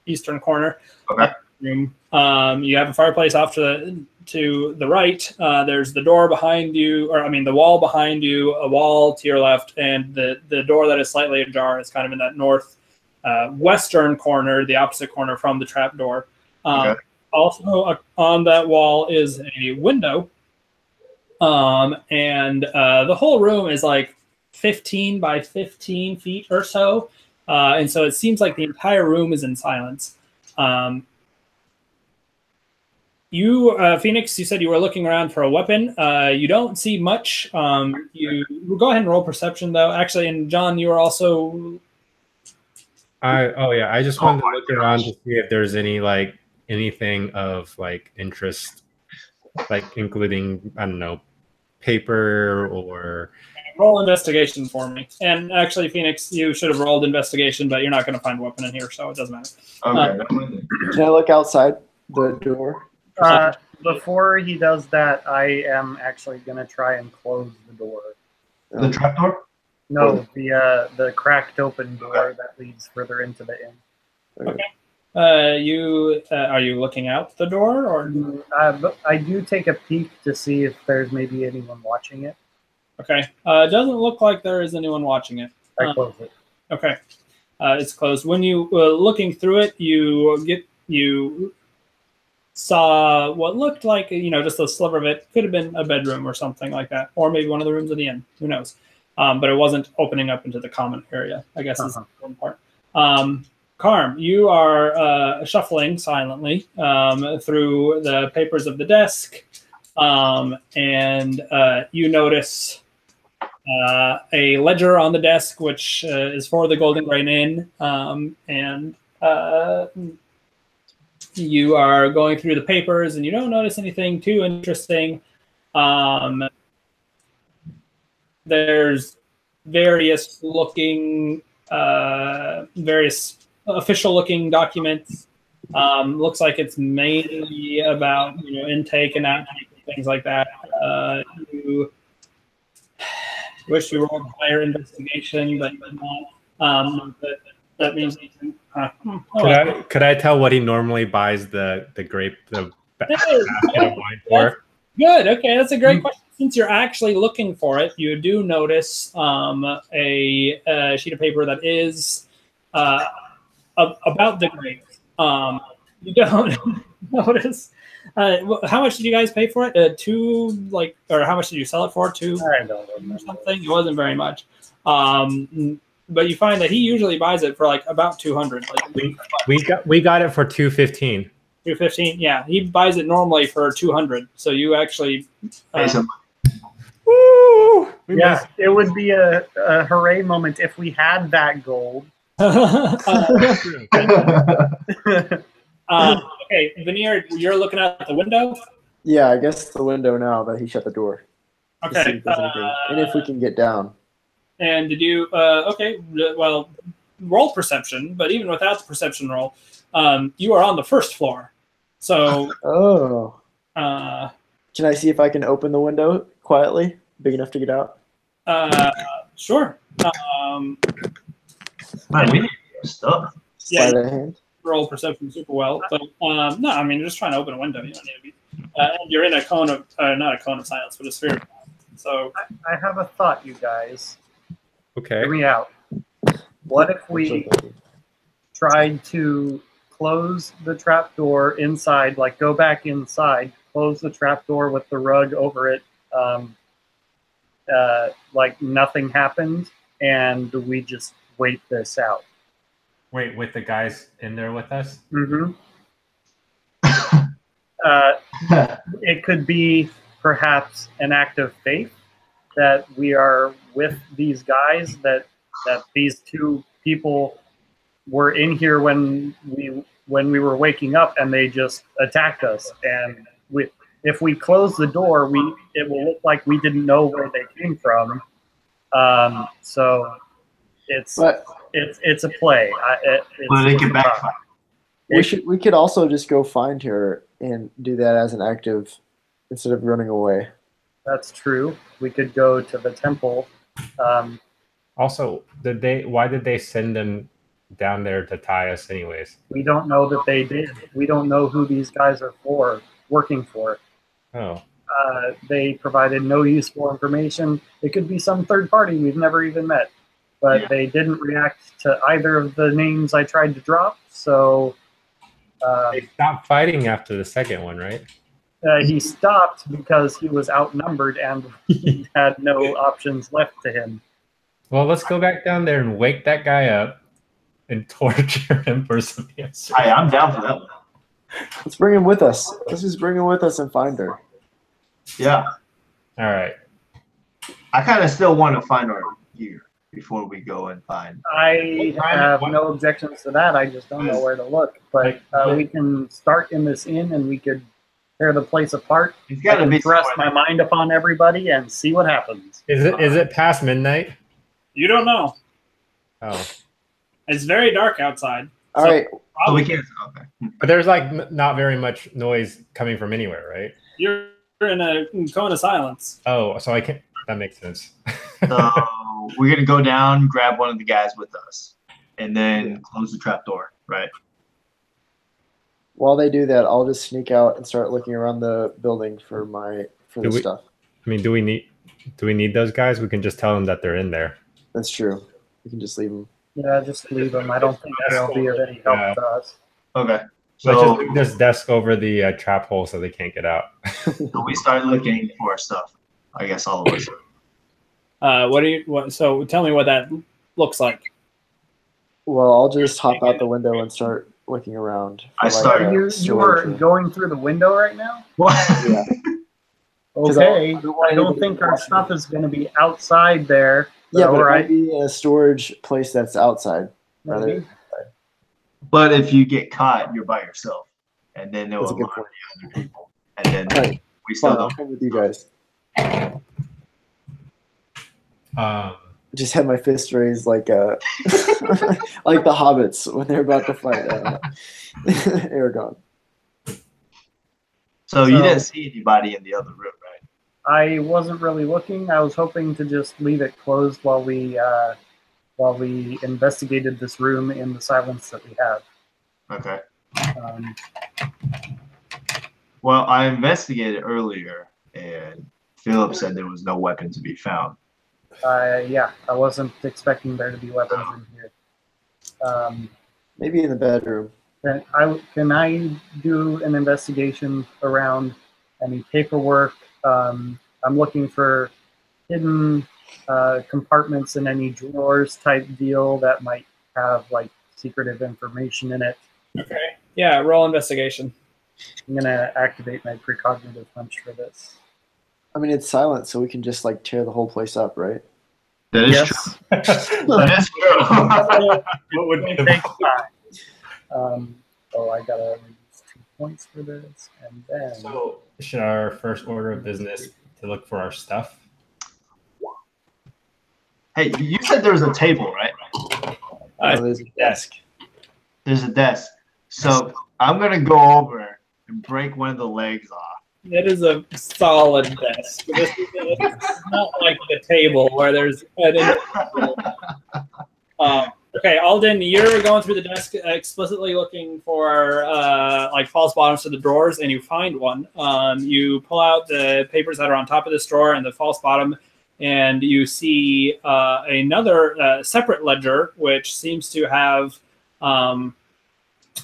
eastern corner. Okay. Room. You have a fireplace off to the right. There's the door behind you, the wall behind you, a wall to your left, and the door that is slightly ajar is kind of in that north western corner, the opposite corner from the trap door. Okay. Also on that wall is a window, and the whole room is like 15 by 15 feet or so, and so it seems like the entire room is in silence. Phoenix, you said you were looking around for a weapon. You don't see much. You go ahead and roll perception, though. Actually, and John, you are also. I just wanted to look around to see if there's anything of like interest, like including, I don't know, paper or. Roll investigation for me. And actually, Phoenix, you should have rolled investigation, but you're not going to find a weapon in here, so it doesn't matter. Okay. Can I look outside the door? Before he does that, I am actually going to try and close the door. The trapdoor? No, the cracked open door that leads further into the inn. Okay. Are you looking out the door, or? But I do take a peek to see if there's maybe anyone watching it. Okay. It doesn't look like there is anyone watching it. I close it. Okay. It's closed. When you looking through it, you saw what looked like just a sliver of it. Could have been a bedroom or something like that, or maybe one of the rooms of the inn. Who knows? But it wasn't opening up into the common area, I guess is the important part. Carm, you are shuffling silently through the papers of the desk, and you notice a ledger on the desk, which is for the Golden Grain Inn, and you are going through the papers, and you don't notice anything too interesting. There's various official-looking documents. Looks like it's mainly about intake and outtake and things like that. You wish you rolled higher investigation, but not. That means. Could I tell what he normally buys the basket of wine for? Good. Okay, that's a great question. Since you're actually looking for it, you do notice a sheet of paper that is about the grapes. You don't notice. How much did you guys pay for it? Or how much did you sell it for? $2 I don't know. or something? It wasn't very much. But you find that he usually buys it for like about $200. We got it for $215. $215. Yeah, he buys it normally for $200. So you actually. Woo! Yeah, it would be a hooray moment if we had that gold. Okay, Veneer, you're looking out the window? Yeah, I guess the window now that he shut the door. To see Okay. if there's anything. And if we can get down. And did you, well, roll perception, but even without the perception roll, you are on the first floor. So. Oh. Can I see if I can open the window quietly, big enough to get out? Sure. Man, we need stuff. Yeah, Sleight of hand? roll perception super well, but no, I mean, you're just trying to open a window. You don't need to be. You're in a cone of, not a cone of silence, but a sphere. So I have a thought, you guys. Okay. Hear me out. What if we tried to close the trapdoor inside, like go back inside, close the trapdoor with the rug over it, like nothing happened, and we just wait this out? Wait, with the guys in there with us? Mm-hmm. It could be perhaps an act of faith that we are with these guys, that these two people were in here when we were waking up and they just attacked us. And if we close the door, it will look like we didn't know where they came from. So it's a play. But it can backfire. We could also just go find her and do that as an active instead of running away. That's true. We could go to the temple. Also, why did they send them down there to tie us anyways? We don't know that they did. We don't know who these guys are working for. Oh. They provided no useful information. It could be some third party we've never even met. But they didn't react to either of the names I tried to drop, so... they stopped fighting after the second one, right? He stopped because he was outnumbered and he had no options left to him. Well, let's go back down there and wake that guy up and torture him for some answers. Hey, I'm down for that one. Let's bring him with us. Let's just bring him with us and find her. Yeah. All right. I kind of still want to find her here before we go and find. I have no objections to that. I just don't know where to look. But we can start in this inn and we could tear the place apart. It's got to be thrust my mind upon everybody and see what happens. Is it past midnight? You don't know. Oh. It's very dark outside. All right. Oh, we can't. Okay. But there's like not very much noise coming from anywhere, right? You're in a cone of silence. Oh, so I can't. That makes sense. So we're gonna go down, grab one of the guys with us, and then close the trap door, right? While they do that, I'll just sneak out and start looking around the building for the stuff. I mean, do we need those guys? We can just tell them that they're in there. That's true. We can just leave them. Yeah, just leave them. I don't think they'll be of any help to us. Okay. So So just move this desk over the trap hole so they can't get out. so we start looking for stuff. I guess all of us. So tell me what that looks like. Well, I'll just hop out the window and start looking around. You are going through the window right now? What? Yeah. Okay. I don't think our stuff is going to be outside there. Yeah, but it might be a storage place that's outside. Rather. But if you get caught, you're by yourself, and then there will be other people, and then we still I'll come with you guys. Just had my fist raised like like the hobbits when they're about to fight Aragorn. So you didn't see anybody in the other room, right? I wasn't really looking. I was hoping to just leave it closed while we investigated this room in the silence that we have. Okay. Well, I investigated earlier, and Philip said there was no weapon to be found. Yeah, I wasn't expecting there to be weapons in here. Maybe in the bedroom. Can I do an investigation around any paperwork? I'm looking for hidden compartments in any drawers type deal that might have like secretive information in it. Okay. Yeah, roll investigation. I'm gonna activate my precognitive hunch for this. I mean, it's silent, so we can just like tear the whole place up, right? That is true. That is true. What would take time? I gotta use 2 points for this, and then. So, should our first order of business to look for our stuff? Hey, you said there was a table, right? There's a desk. There's a desk. So I'm gonna go over and break one of the legs off. It is a solid desk. It's not like the table where there's an okay, Alden, you're going through the desk explicitly looking for like false bottoms to the drawers, and you find one. You pull out the papers that are on top of this drawer and the false bottom, and you see another separate ledger, which seems to have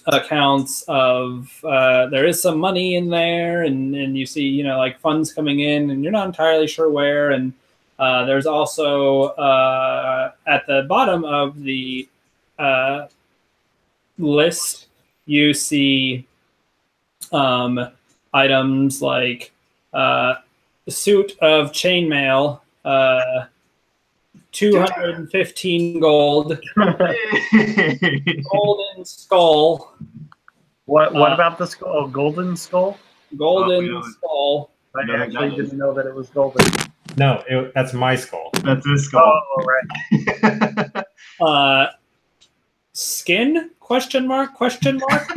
accounts of there is some money in there, and you see like funds coming in, and you're not entirely sure where. And there's also at the bottom of the list you see items like suit of chainmail, 215 gold, golden skull. What about the skull? Oh, golden skull? Golden skull. I No, actually that was- didn't know that it was golden. No, that's my skull. That's his skull. Oh, right. Skin? Question mark? Question mark?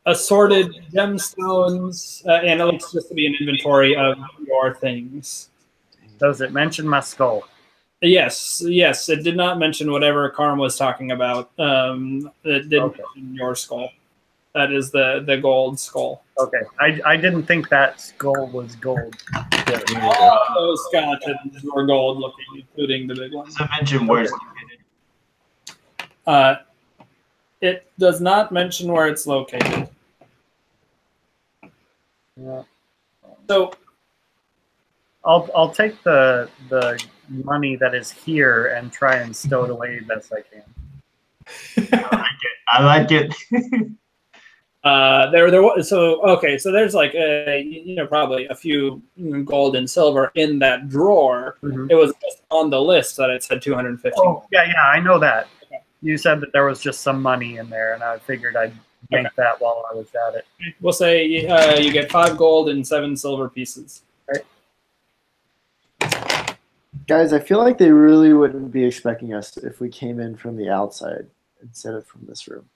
Assorted gemstones, and it looks just to be an inventory of your things. Does it mention my skull? Yes, it did not mention whatever Karm was talking about. It didn't mention your skull. That is the gold skull. Okay, I didn't think that skull was gold. All of those skeletons were gold looking, including the big ones. Does it mention where it's located? It does not mention where it's located. Yeah. So I'll take the money that is here and try and stow it away best I can. I like it. So there's like probably a few gold and silver in that drawer. Mhm. It was just on the list that it said 250. Oh, yeah, I know that. You said that there was just some money in there, and I figured I'd make that while I was at it. We'll say you get 5 gold and 7 silver pieces. Guys, I feel like they really wouldn't be expecting us if we came in from the outside instead of from this room.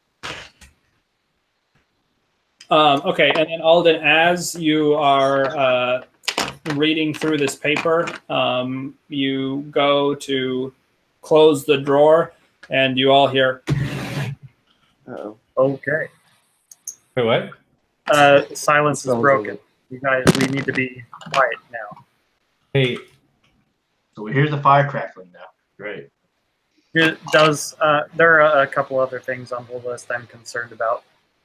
Okay, and then Alden, as you are reading through this paper, you go to close the drawer, and you all hear. Uh-oh. Okay. Wait, what? Silence is broken. You guys, we need to be quiet now. Hey, So here's the fire crackling now. Great. Does there are a couple other things on the list I'm concerned about?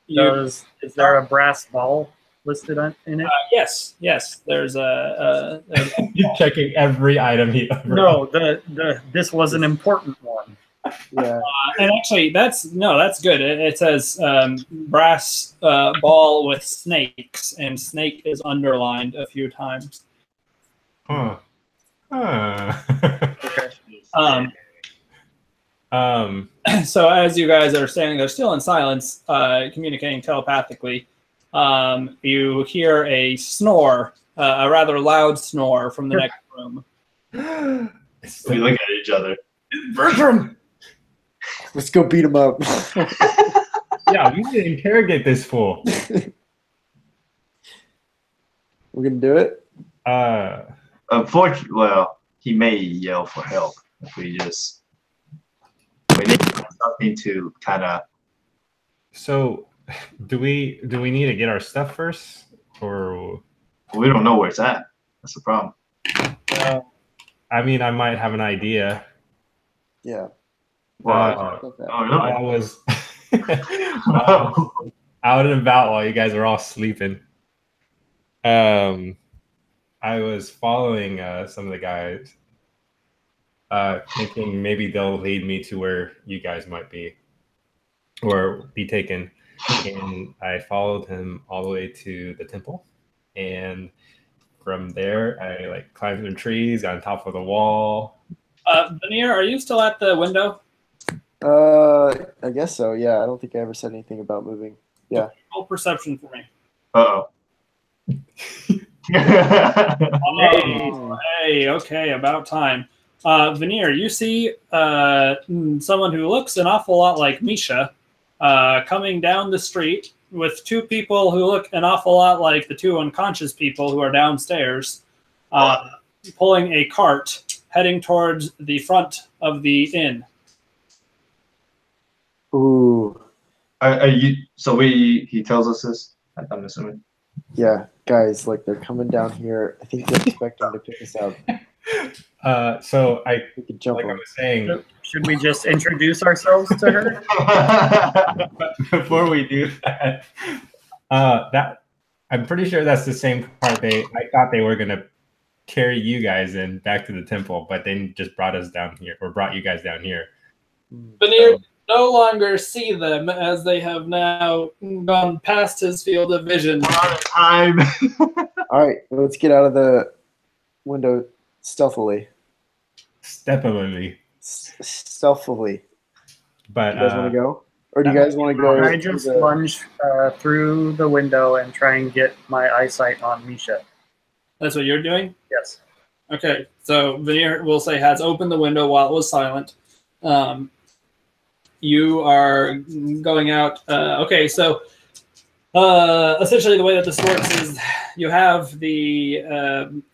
Is there a brass ball listed in it? Yes. There's a you're checking every item he. No, this was an important one. Yeah. and actually, that's good. It says brass ball with snakes, and snake is underlined a few times. Huh. Okay. So as you guys are standing there, still in silence, communicating telepathically, you hear a snore, a rather loud snore from the next room. We look at each other. Bertram! Let's go beat him up. Yeah, we need to interrogate this fool. We're gonna do it. Unfortunately, well, he may yell for help if we need something to kind of. So, do we need to get our stuff first, or We don't know where it's at. That's the problem. I mean, I might have an idea. Yeah. Well, I was out and about while you guys were all sleeping. I was following some of the guys, thinking maybe they'll lead me to where you guys might be or be taken. And I followed him all the way to the temple. And from there, I climbed through the trees, got on top of the wall. Veneer, are you still at the window? I guess so. Yeah, I don't think I ever said anything about moving. Yeah. Roll perception for me. Uh-oh. Hey, okay, about time. Veneer, you see someone who looks an awful lot like Misha coming down the street with 2 people who look an awful lot like the 2 unconscious people who are downstairs, pulling a cart heading towards the front of the inn. Ooh. Are you? So he tells us this. I'm assuming. Yeah, guys, they're coming down here. I think they're expecting to pick us up. So We could jump like I on. was saying, Should we just introduce ourselves to her? before we do that, that I'm pretty sure that's the same part I thought they were gonna carry you guys in back to the temple, but they just brought us down here or brought you guys down here. Veneer, no longer see them as they have now gone past his field of vision. Out of time. All right, let's get out of the window stealthily. Steppily. Stealthily. But You guys want to go, or do you guys want to go? Can I just lunge through the window and try and get my eyesight on Misha? That's what you're doing? Yes. Okay, so Veneer, we'll say, has opened the window while it was silent. You are going out. Okay, so essentially the way that this works is you have the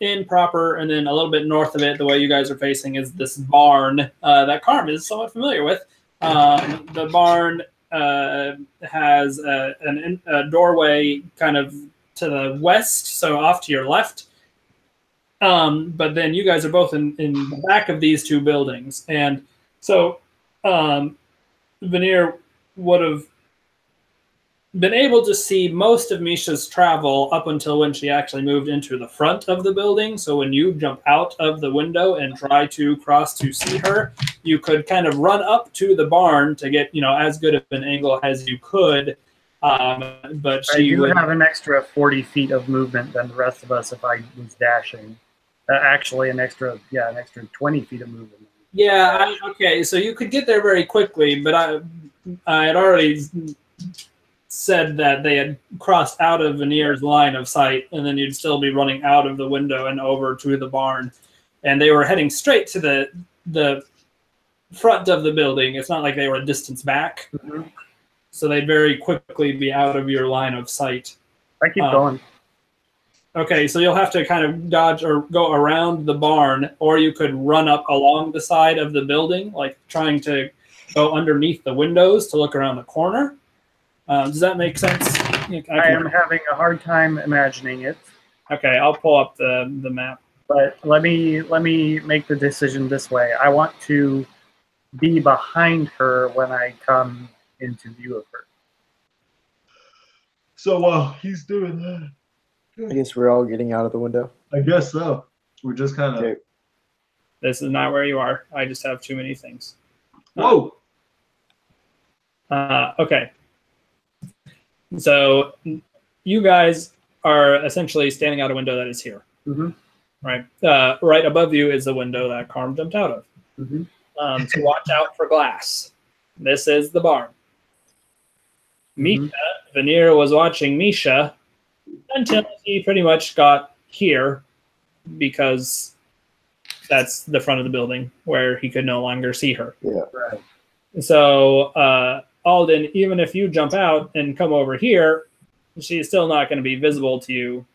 inn proper, and then a little bit north of it, the way you guys are facing is this barn that Carm is somewhat familiar with. The barn has a doorway kind of to the west, so off to your left. But then you guys are both in the back of these two buildings. And so Veneer would have been able to see most of Misha's travel up until when she actually moved into the front of the building. So when you jump out of the window and try to cross to see her, you could kind of run up to the barn to get, as good of an angle as you could. But she would have an extra 40 feet of movement than the rest of us if I was dashing. Actually, an extra 20 feet of movement. Yeah, okay, so you could get there very quickly, but I had already said that they had crossed out of Veneer's line of sight, and then you'd still be running out of the window and over to the barn. And they were heading straight to the front of the building. It's not like they were a distance back. Mm-hmm. So they'd very quickly be out of your line of sight. I keep going. Okay, so you'll have to kind of dodge or go around the barn, or you could run up along the side of the building, like trying to go underneath the windows to look around the corner. Does that make sense? I am having a hard time imagining it. Okay, I'll pull up the map. But let me make the decision this way. I want to be behind her when I come into view of her. So while he's doing that, I guess we're all getting out of the window. I guess so. We're just kind of. Okay. This is not where you are. I just have too many things. Whoa. Okay. So you guys are essentially standing out a window that is here. Mm-hmm. Right. Right above you is the window that Carm jumped out of. Mm-hmm. So watch out for glass. This is the barn. Mm-hmm. Veneer was watching Misha until he pretty much got here, because that's the front of the building where he could no longer see her. Yeah. Right. So Alden, even if you jump out and come over here, she's still not going to be visible to you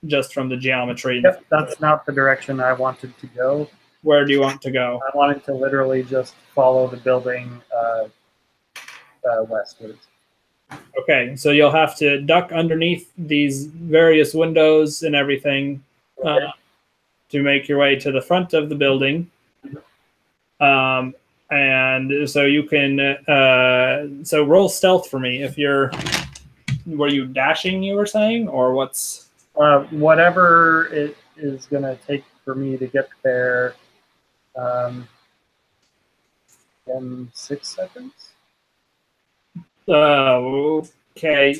just from the geometry. Yep, that's not the direction I wanted to go. Where do you want to go? I wanted to literally just follow the building westwards. Okay, so you'll have to duck underneath these various windows and everything to make your way to the front of the building. And so you can so roll stealth for me. If you're, were you dashing, you were saying, or what's whatever it is going to take for me to get there in 6 seconds. Okay.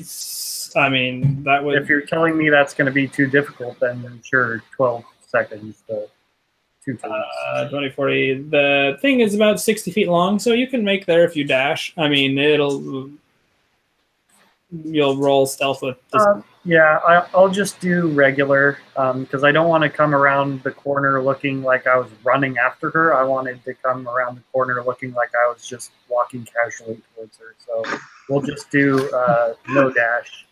I mean, that would. If you're telling me that's going to be too difficult, then sure, 12 seconds. 2 times. 20, 40. The thing is about 60 feet long, so you can make there if you dash. I mean, you'll roll stealth with this. Yeah, I'll just do regular because I don't want to come around the corner looking like I was running after her. I wanted to come around the corner looking like I was just walking casually towards her. So we'll just do no dash.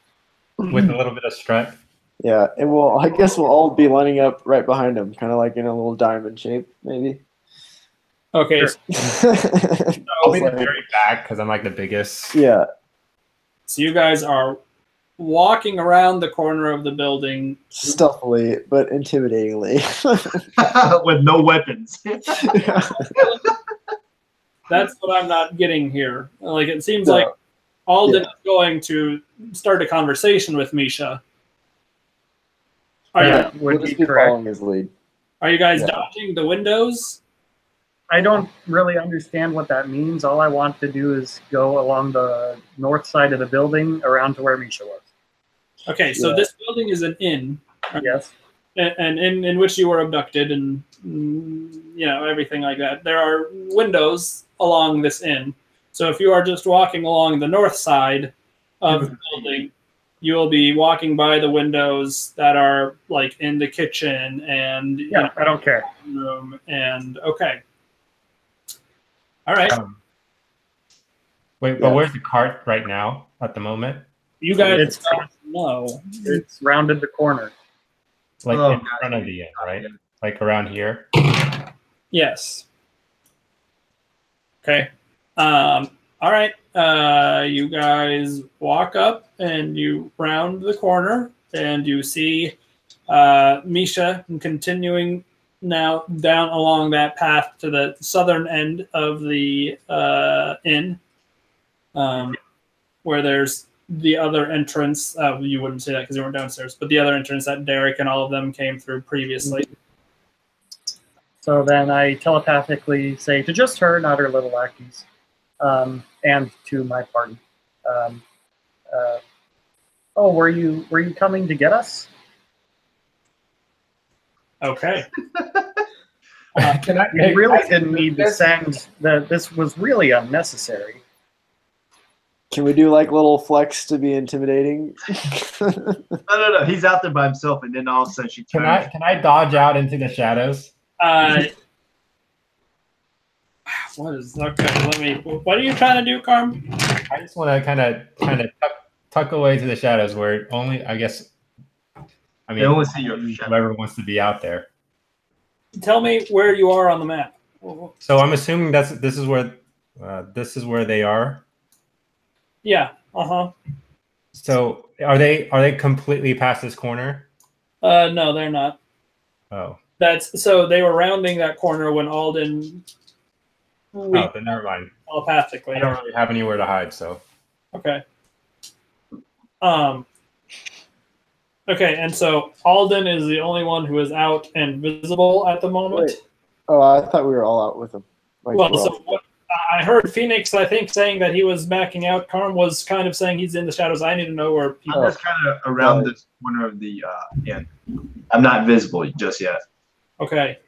With a little bit of strut. Yeah, and I guess we'll all be lining up right behind him, kind of like in a little diamond shape, maybe. Okay. Sure. I'll be the very back because I'm like the biggest. Yeah. So you guys are walking around the corner of the building. Stealthily, but intimidatingly. With no weapons. That's what I'm not getting here. Like, it seems like Alden is going to start a conversation with Misha. We'll just be following his lead. Are you guys dodging the windows? I don't really understand what that means. All I want to do is go along the north side of the building around to where Misha was. Okay, so this building is an inn. Right? Yes. And in which you were abducted and everything like that. There are windows along this inn. So if you are just walking along the north side of the building, you will be walking by the windows that are like in the kitchen and I don't care. Room and okay. All right. Wait, but where's the cart right now at the moment? You guys know. It's rounded the corner. Like in front of the inn, right? Like around here? Yes. Okay. All right. You guys walk up and you round the corner and you see Misha continuing now down along that path to the southern end of the inn, where there's the other entrance. You wouldn't say that because you weren't downstairs, but the other entrance that Derek and all of them came through previously. So then I telepathically say to just her, not her little lackeys, and to my party, "Oh, were you coming to get us?" Okay. We really didn't need to send that. This was really unnecessary. Can we do like little flex to be intimidating? No. He's out there by himself, and then all of a sudden she turns. Can I dodge out into the shadows? What is okay? What are you trying to do, Carm? I just want to kind of tuck away to the shadows where only I mean They only see your whoever wants to be out there. Tell me where you are on the map. So I'm assuming this is where they are. Yeah. So are they completely past this corner? No, they're not. Oh. So they were rounding that corner when Alden. Then never mind. Telepathically. I don't really have anywhere to hide, so. Okay. Okay, and so Alden is the only one who is out and visible at the moment. Wait. Oh, I thought we were all out with him. Like, well, so what, I heard Phoenix, I think, saying that he was backing out. Carm was kind of saying he's in the shadows. I need to know where people I'm just kind of around this corner of the inn. I'm not visible just yet. Okay.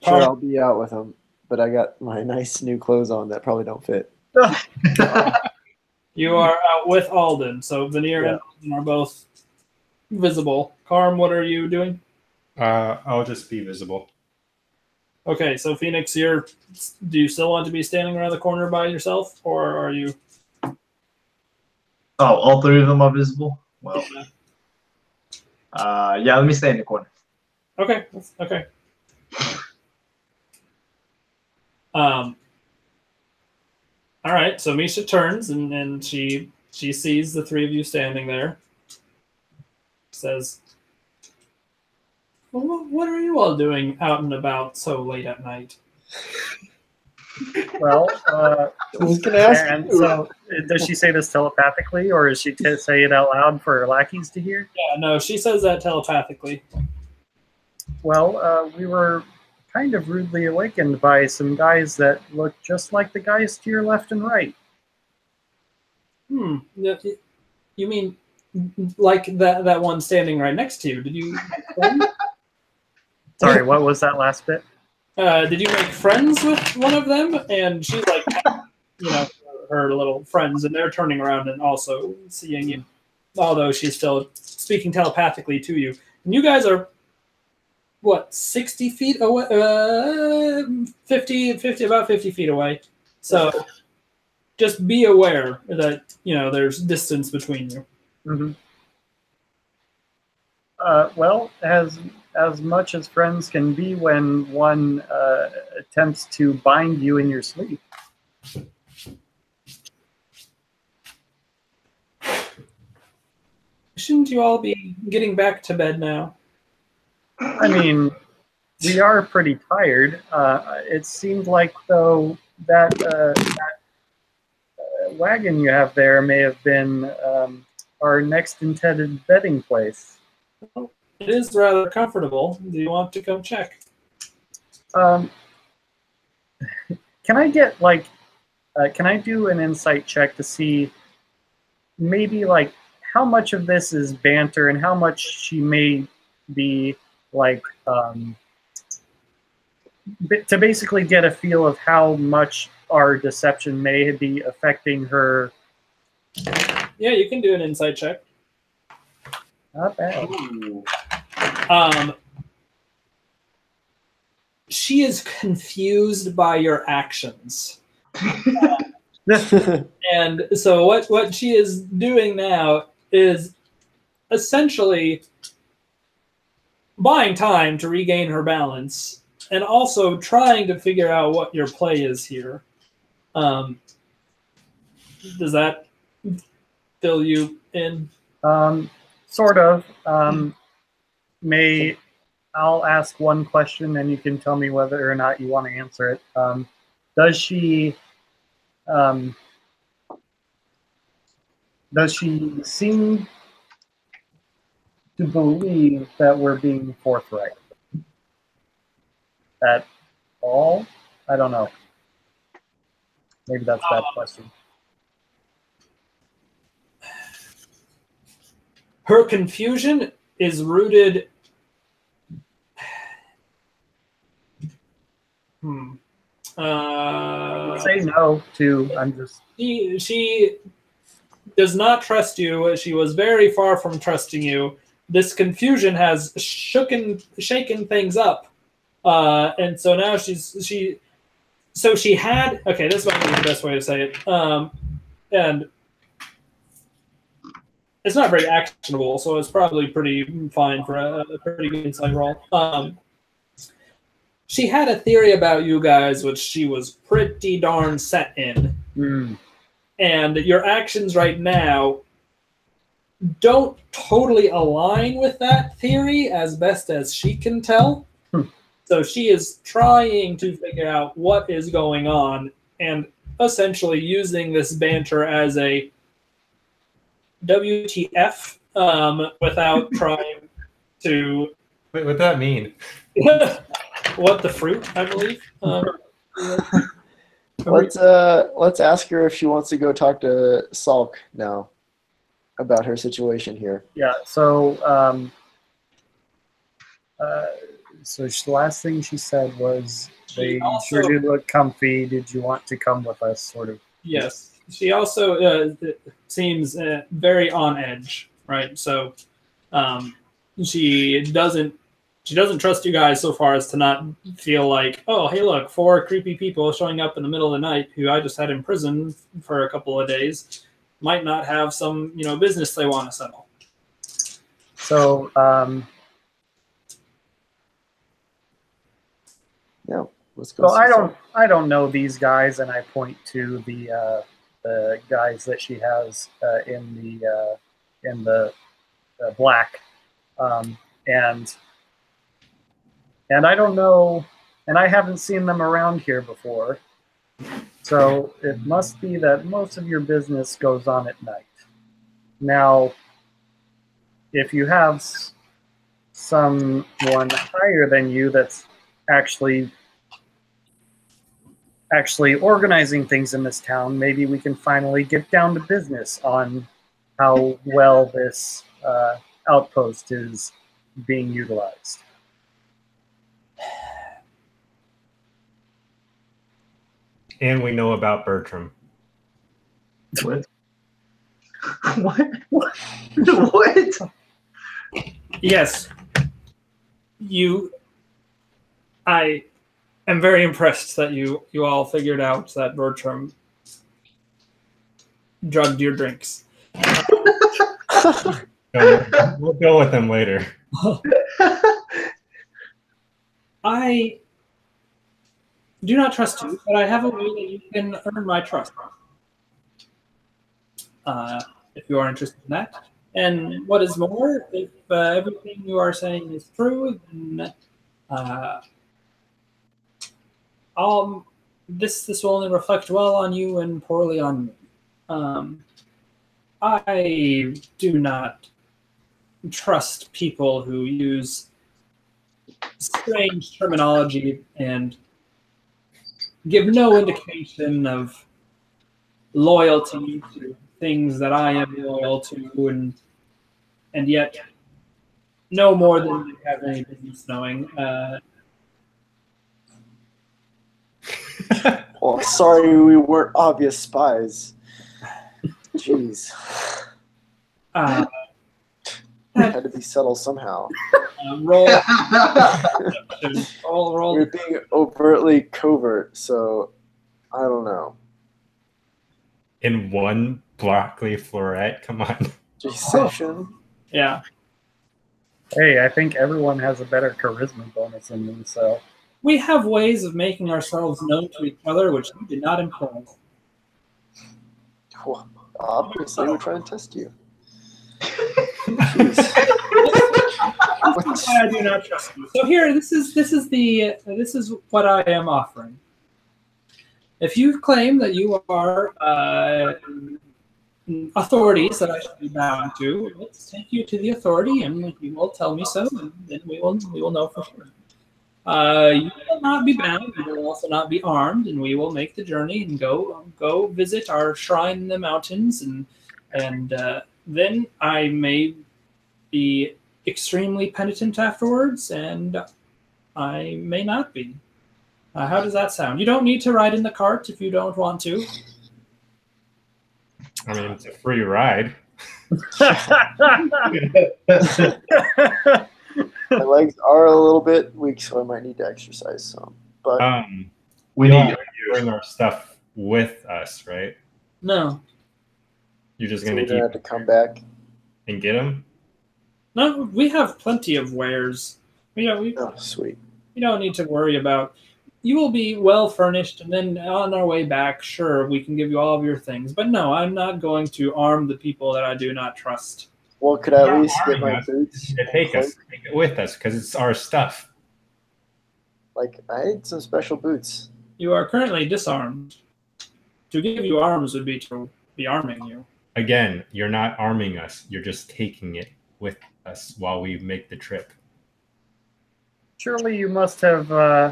Sure, I'll be out with him, but I got my nice new clothes on that probably don't fit. You are out with Alden, so Veneer and Alden are both visible. Carm, what are you doing? I'll just be visible. Okay, so Phoenix, do you still want to be standing around the corner by yourself, or are you? Oh, all three of them are visible? Well, yeah, let me stay in the corner. Okay. All right, so Misha turns and she sees the three of you standing there. Says, well, what are you all doing out and about so late at night? Well, I was going to ask you. So does she say this telepathically, or is she say it out loud for her lackeys to hear? Yeah, no, she says that telepathically. Well, we were kind of rudely awakened by some guys that look just like the guys to your left and right. You mean like that one standing right next to you? Did you? Sorry, what was that last bit? Did you make friends with one of them? And she's like, her little friends, and they're turning around and also seeing you, although she's still speaking telepathically to you. And you guys are, what, 60 feet away? 50, about 50 feet away. So just be aware that, there's distance between you. Mm-hmm. Well, as much as friends can be when one attempts to bind you in your sleep. Shouldn't you all be getting back to bed now? I mean, we are pretty tired. It seemed like, though, that wagon you have there may have been our next intended bedding place. Well, it is rather comfortable. Do you want to come check? can I get like, can I do an insight check to see maybe like how much of this is banter and how much she may be like, to basically get a feel of how much our deception may be affecting her. Yeah, you can do an insight check. Not bad. Ooh. She is confused by your actions. And so what she is doing now is essentially buying time to regain her balance and also trying to figure out what your play is here. Does that fill you in? Sort of. I'll ask one question and you can tell me whether or not you want to answer it. Does she seem to believe that we're being forthright at all? I don't know. Maybe that's a bad question. Her confusion is rooted. Say no to. I'm just. She does not trust you. She was very far from trusting you. This confusion has shaken things up, and so now she had. Okay, this might be the best way to say it. And it's not very actionable, so it's probably pretty fine for a pretty good insight roll. She had a theory about you guys, which she was pretty darn set in. And your actions right now don't totally align with that theory as best as she can tell. So she is trying to figure out what is going on and essentially using this banter as a WTF without trying to... Wait, what'd that mean? What the fruit, I believe. Let's ask her if she wants to go talk to Salk now about her situation here. Yeah. So, the last thing she said was, "They sure do look comfy. Did you want to come with us?" Sort of. Yes. She also seems very on edge, right? So, she doesn't trust you guys so far as to not feel like, oh, hey, look, 4 creepy people showing up in the middle of the night who I just had in prison for a couple of days might not have some, business they want to settle. So, yeah, let's go. So I don't know these guys, and I point to the guys that she has in the black, and I don't know, and I haven't seen them around here before. So it must be that most of your business goes on at night. Now, if you have someone higher than you that's actually organizing things in this town, maybe we can finally get down to business on how well this outpost is being utilized. And we know about Bertram. What? What? What? Yes. I am very impressed that you all figured out that Bertram drugged your drinks. We'll go with him later. I do not trust you, but I have a way that you can earn my trust. If you are interested in that. And what is more, if everything you are saying is true, then this will only reflect well on you and poorly on me. I do not trust people who use strange terminology and give no indication of loyalty to things that I am loyal to, and yet no more than you have any business knowing. Well, sorry we weren't obvious spies. Jeez. Had to be subtle somehow. Roll. roll. We're being overtly covert, so I don't know. In one broccoli floret? Come on. Deception? Yeah. Hey, I think everyone has a better charisma bonus than me, so. We have ways of making ourselves known to each other which you did not employ. Well, obviously, we're trying to test you. I do not trust you. So here, this is what I am offering. If you claim that you are authorities that I should be bound to, let's take you to the authority, and you will tell me so, and then we will know for sure. You will not be bound. You will also not be armed, and we will make the journey and go visit our shrine in the mountains, and then I may be extremely penitent afterwards, and I may not be. How does that sound? You don't need to ride in the cart if you don't want to. I mean, it's a free ride. My legs are a little bit weak, so I might need to exercise some. But we need to bring our stuff with us, right? No. You're just so going we're gonna have to come back and get them? No, we have plenty of wares. Oh, sweet. You don't need to worry about. You will be well furnished, and then on our way back, sure, we can give you all of your things. But no, I'm not going to arm the people that I do not trust. Well, could I at least get my boots? Take it with us, because it's our stuff. Like, I need some special boots. You are currently disarmed. To give you arms would be to be arming you. Again, you're not arming us. You're just taking it with us while we make the trip. Surely you must have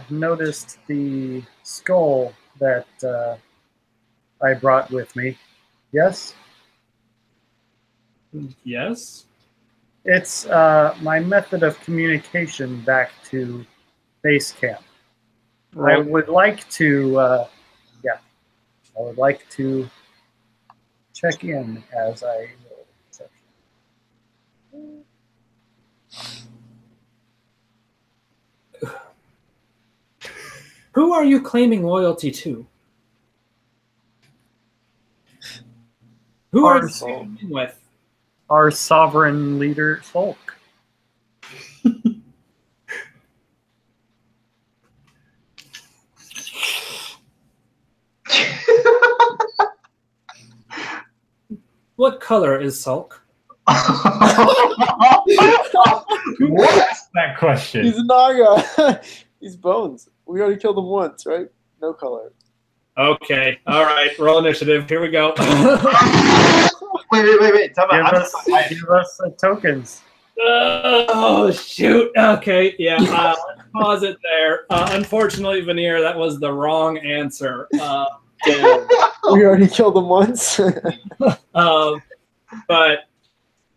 noticed the skull that I brought with me. Yes? Yes? It's my method of communication back to base camp. I would like to, I would like to check in as I will. Who are you claiming loyalty to? Who are you standing with? Our sovereign leader, Folk. What color is Sulk? Who asked that question? He's a Naga. He's bones. We already killed him once, right? No color. Okay. All right. Roll initiative. Here we go. Wait. Give us the tokens. Oh, shoot. Okay. Yeah. Let's pause it there. Unfortunately, Veneer, that was the wrong answer. We already killed him once. But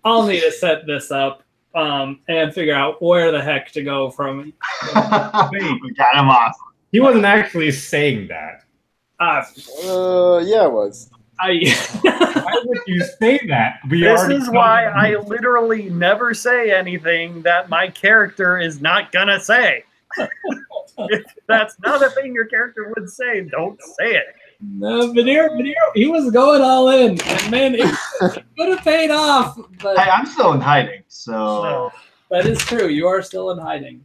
I'll need to set this up and figure out where the heck to go from. We got him off. He wasn't actually saying that. Yeah, it was. Why would you say that? This is why I literally never say anything that my character is not gonna say. If that's not a thing your character would say, don't say it. No, Veneer, he was going all in. And man, it could have paid off. But Hey, I'm still in hiding, so. that is true. You are still in hiding.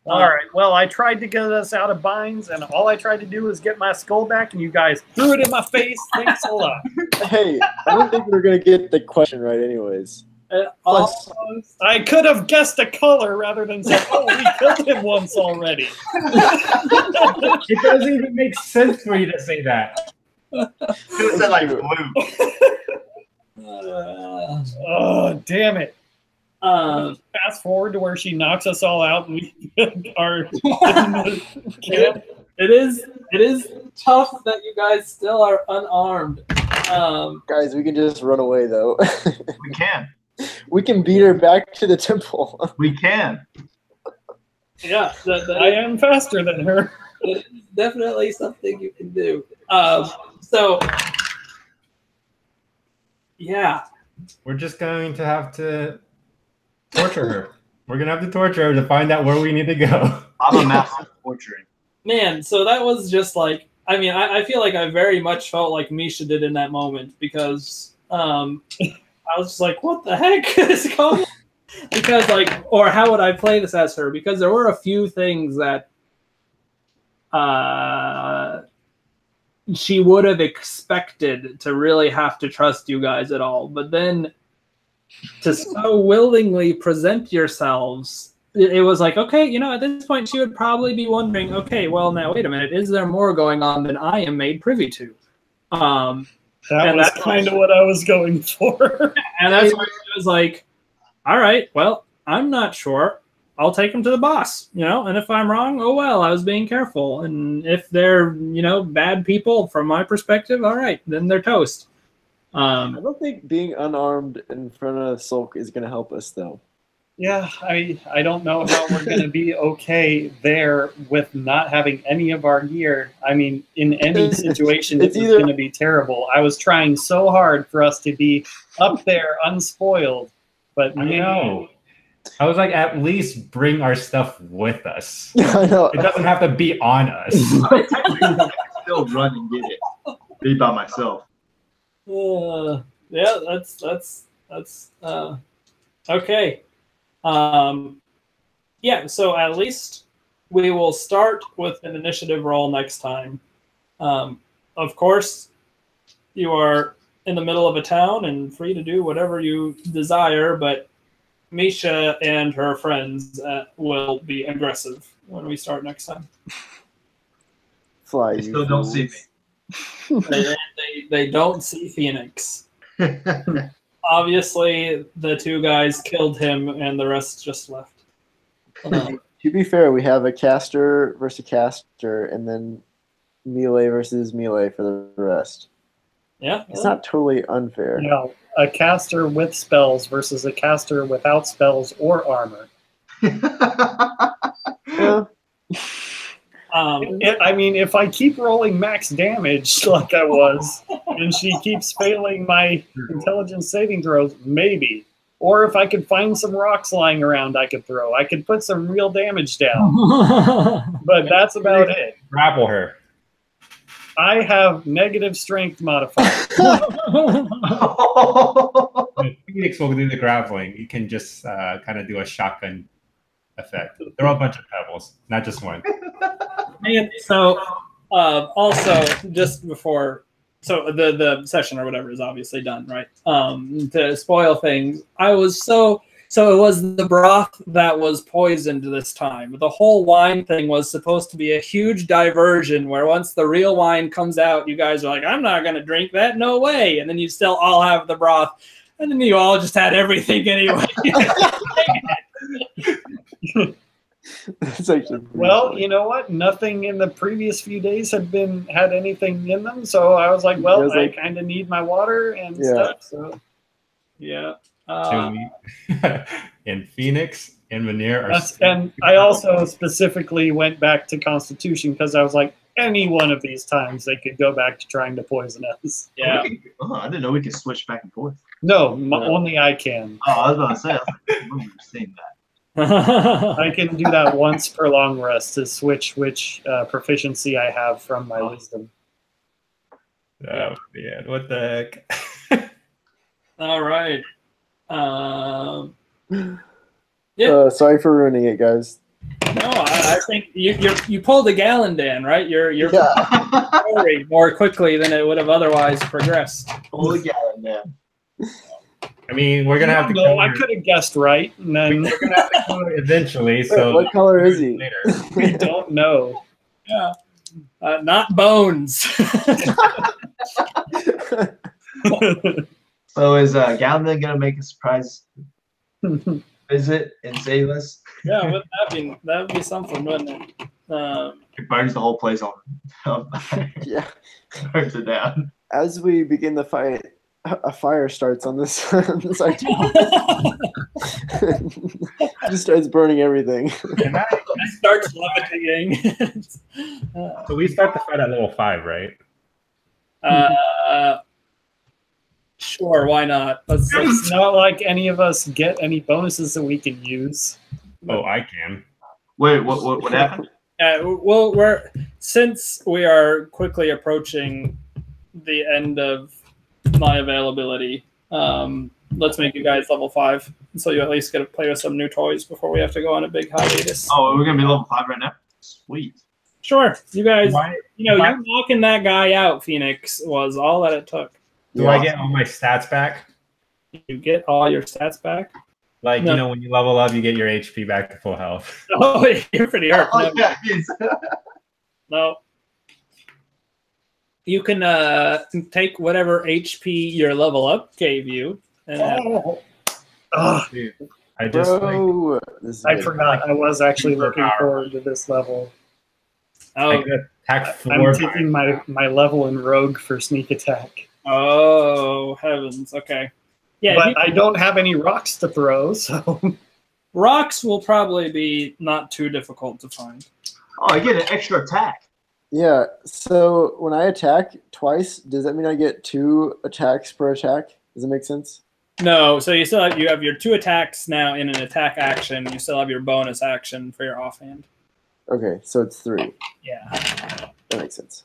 All right. Well, I tried to get us out of binds, and all I tried to do was get my skull back, and you guys threw it in my face. Thanks a lot. Hey, I don't think we're going to get the question right anyways. I could have guessed a color rather than say, oh, we killed him once already. It doesn't even make sense for you to say that. You said like blue. Oh, damn it. Fast forward to where she knocks us all out and we are in the camp. It is tough that you guys still are unarmed. Guys, we can just run away though. We can. We can beat her back to the temple. We can. Yeah, I am faster than her. it's definitely something you can do. So, yeah. We're just going to have to torture her. We're going to have to torture her to find out where we need to go. I'm a master of torturing. Man, so that was just like, I mean, I feel like I very much felt like Misha did in that moment because I was just like, what the heck is going on? Because, like, or how would I play this as her? Because there were a few things that she would have expected to really have to trust you guys at all. But then to so willingly present yourselves, it was like, okay, you know, at this point she would probably be wondering, okay, well, now, wait a minute, is there more going on than I am made privy to? That was kind of what I was going for. And that's why it was like, all right, well, I'm not sure. I'll take him to the boss, you know, and if I'm wrong, oh well, I was being careful. And if they're, you know, bad people from my perspective, all right, then they're toast. I don't think being unarmed in front of Sulk is going to help us, though. Yeah, I don't know how we're going to be okay there with not having any of our gear. I mean, in any situation, it's going to be terrible. I was trying so hard for us to be up there unspoiled, but I know. I was like, at least bring our stuff with us. I know. It doesn't have to be on us. I can still run and get it. Be by myself. Yeah, that's okay. Yeah, so at least we will start with an initiative roll next time. Of course, you are in the middle of a town and free to do whatever you desire, but Misha and her friends will be aggressive when we start next time. Fly, They still don't see me. They don't see Phoenix. Obviously, the two guys killed him, and the rest just left. To be fair, we have a caster versus caster, and then melee versus melee for the rest. Yeah, It's not totally unfair. No, a caster with spells versus a caster without spells or armor. Yeah. I mean, if I keep rolling max damage like I was, and she keeps failing my intelligence saving throws, maybe. Or if I could find some rocks lying around I could throw. I could put some real damage down. But that's about it. Grapple her. I have negative strength modifier. Phoenix will do the grappling. You can just kind of do a shotgun effect. Throw a bunch of pebbles, not just one. And so, also, just before, so the session or whatever is obviously done, right? To spoil things, so it was the broth that was poisoned this time. The whole wine thing was supposed to be a huge diversion where once the real wine comes out, you guys are like, I'm not going to drink that, no way. And then you still all have the broth. And then you all just had everything anyway. That's actually Well, funny. you know what? Nothing in the previous few days had anything in them, so I was like, well, I kind of need my water and stuff. So Yeah. And Phoenix and Manir are. and I also specifically went back to Constitution because I was like, any one of these times they could go back to trying to poison us. Yeah. I didn't know we could switch back and forth. No, only I can. Oh, I was about to say, I remember seeing that. I can do that once per long rest to switch which proficiency I have from my wisdom. Oh man, what the heck? All right. Yeah. Sorry for ruining it, guys. No, I think you pulled a gallon, Dan, right? You're Yeah. more quickly than it would have otherwise progressed. Oh, yeah, man. I mean, we're gonna have to. No, I could have guessed right, and then We're gonna have to kill her eventually. So What color is he? later. we don't know. Yeah. Not bones. So is Gallon gonna make a surprise visit and save us? Yeah, that'd be something, wouldn't it? It burns the whole place on fire. Yeah. Burns it down. As we begin the fight, a fire starts on this this idea. Just starts burning everything. Can I? It starts levitating. So we start the fight at level 5, right? Sure, why not? It's not like any of us get any bonuses that we can use. Oh, I can. Wait, what happened? Well, since we are quickly approaching the end of my availability, let's make you guys level 5, so you at least get to play with some new toys before we have to go on a big hiatus. Oh, we're gonna be level 5 right now. Sweet. Sure, you guys. You why- knocking that guy out, Phoenix, was all that it took. Do I get all my stats back? You get all your stats back. Like, No. you know, when you level up, you get your HP back to full health. Oh, you're pretty hurt. Oh, yeah, No. You can take whatever HP your level up gave you. And Dude, I just like, Bro, this is I good. forgot I was actually Super looking powerful. forward to this level. I oh, could attack 4 I'm times. taking my level in Rogue for sneak attack. oh, heavens. Okay. Yeah, But I don't have any rocks to throw, so rocks will probably be not too difficult to find. Oh, I get an extra attack. Yeah, so when I attack twice, does that mean I get 2 attacks per attack? Does it make sense? No, so you have your 2 attacks now in an attack action. You still have your bonus action for your offhand. Okay, so it's 3. Yeah. That makes sense.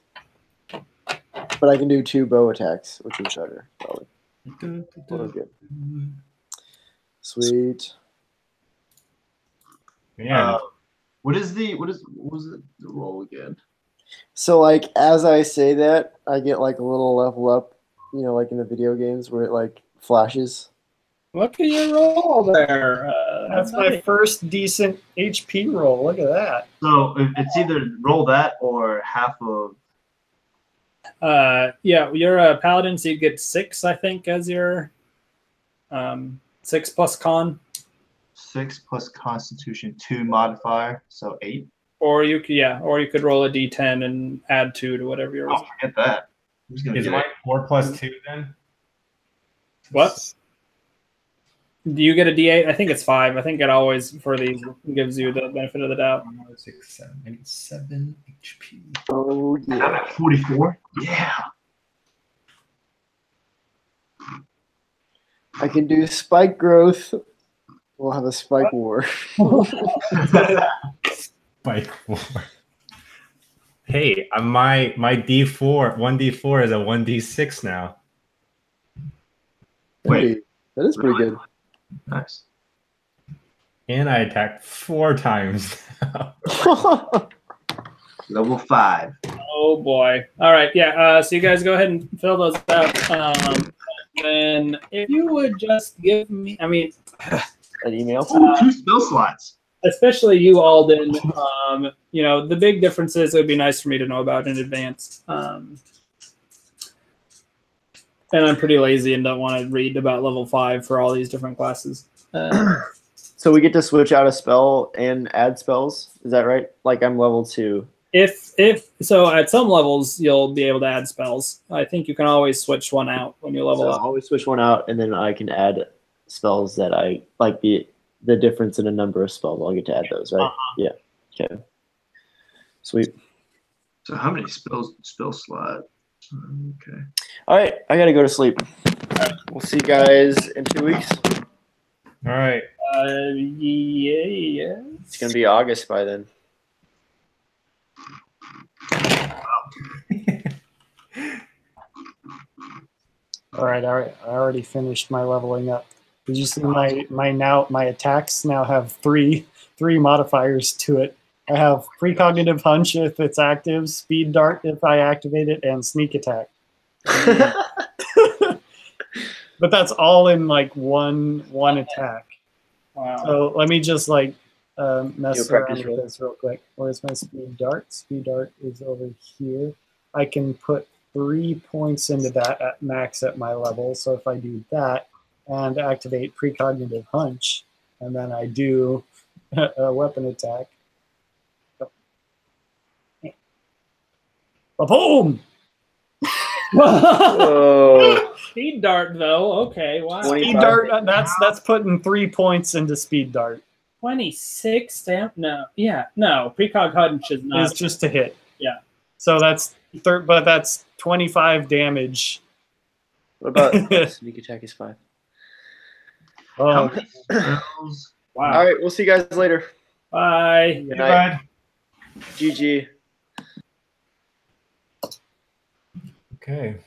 But I can do 2 bow attacks, which is better, probably. Oh, good. Sweet. Yeah. What was the roll again? So, like, as I say that, I get, like, a little level up, you know, like in the video games where it, like, flashes. Look at your roll there. that's my first decent HP roll. Look at that. So it's either roll that or half of. Yeah, you're a paladin, so you get 6, I think, as your 6 plus con. 6 plus Constitution 2 modifier, so 8. Or you could roll a d10 and add 2 to whatever you're Oh, rolling. forget that. I'm just gonna Is do mine it. 4 plus 2 then? What? Do you get a d8? I think it's 5. I think it always, for these, gives you the benefit of the doubt. 6, 7. I need 7 HP. Oh, I'm yeah. at 44. Yeah. I can do spike growth. We'll have a spike war. Spike 4. Hey, my D4, 1D4 is a 1D6 now. Wait. Hey, that is pretty good. Nice. And I attacked 4 times now. Level 5. Oh boy! All right, yeah. So you guys go ahead and fill those out. And if you would just give me, I mean, An email. Ooh, 2 spell slots. especially you, Alden. You know, the big differences it would be nice for me to know about in advance. And I'm pretty lazy and don't want to read about level 5 for all these different classes. So we get to switch out a spell and add spells. Is that right? Like I'm level 2. If so, at some levels you'll be able to add spells. I think you can always switch one out when you level So up. I'll always switch one out, and then I can add spells that I like. The difference in a number of spells. I'll get to add those, right? Yeah. Okay. Sweet. So how many spell slots? Okay. All right, I gotta go to sleep. We'll see you guys in 2 weeks. All right. Yeah. It's gonna be August by then. All right. I already finished my leveling up. Did you see my attacks now have three modifiers to it? I have precognitive hunch if it's active, speed dart if I activate it, and sneak attack. But that's all in like one attack. Wow. So let me just like mess Do a practice around roll. with this real quick. Where's my speed dart? Speed dart is over here. I can put 3 points into that at max at my level. So if I do that and activate precognitive hunch, and then I do a weapon attack. Boom! Whoa. Speed dart, though. Okay, wow. 20. Speed dart. That's putting 3 points into speed dart. 26 stamp? No. Yeah, no. Precog hunch is not. It's just a hit. Yeah. So that's but that's 25 damage. What about sneak attack is 5? How Oh, many spells? Wow. All right, we'll see you guys later. Bye. Good night. GG. Okay.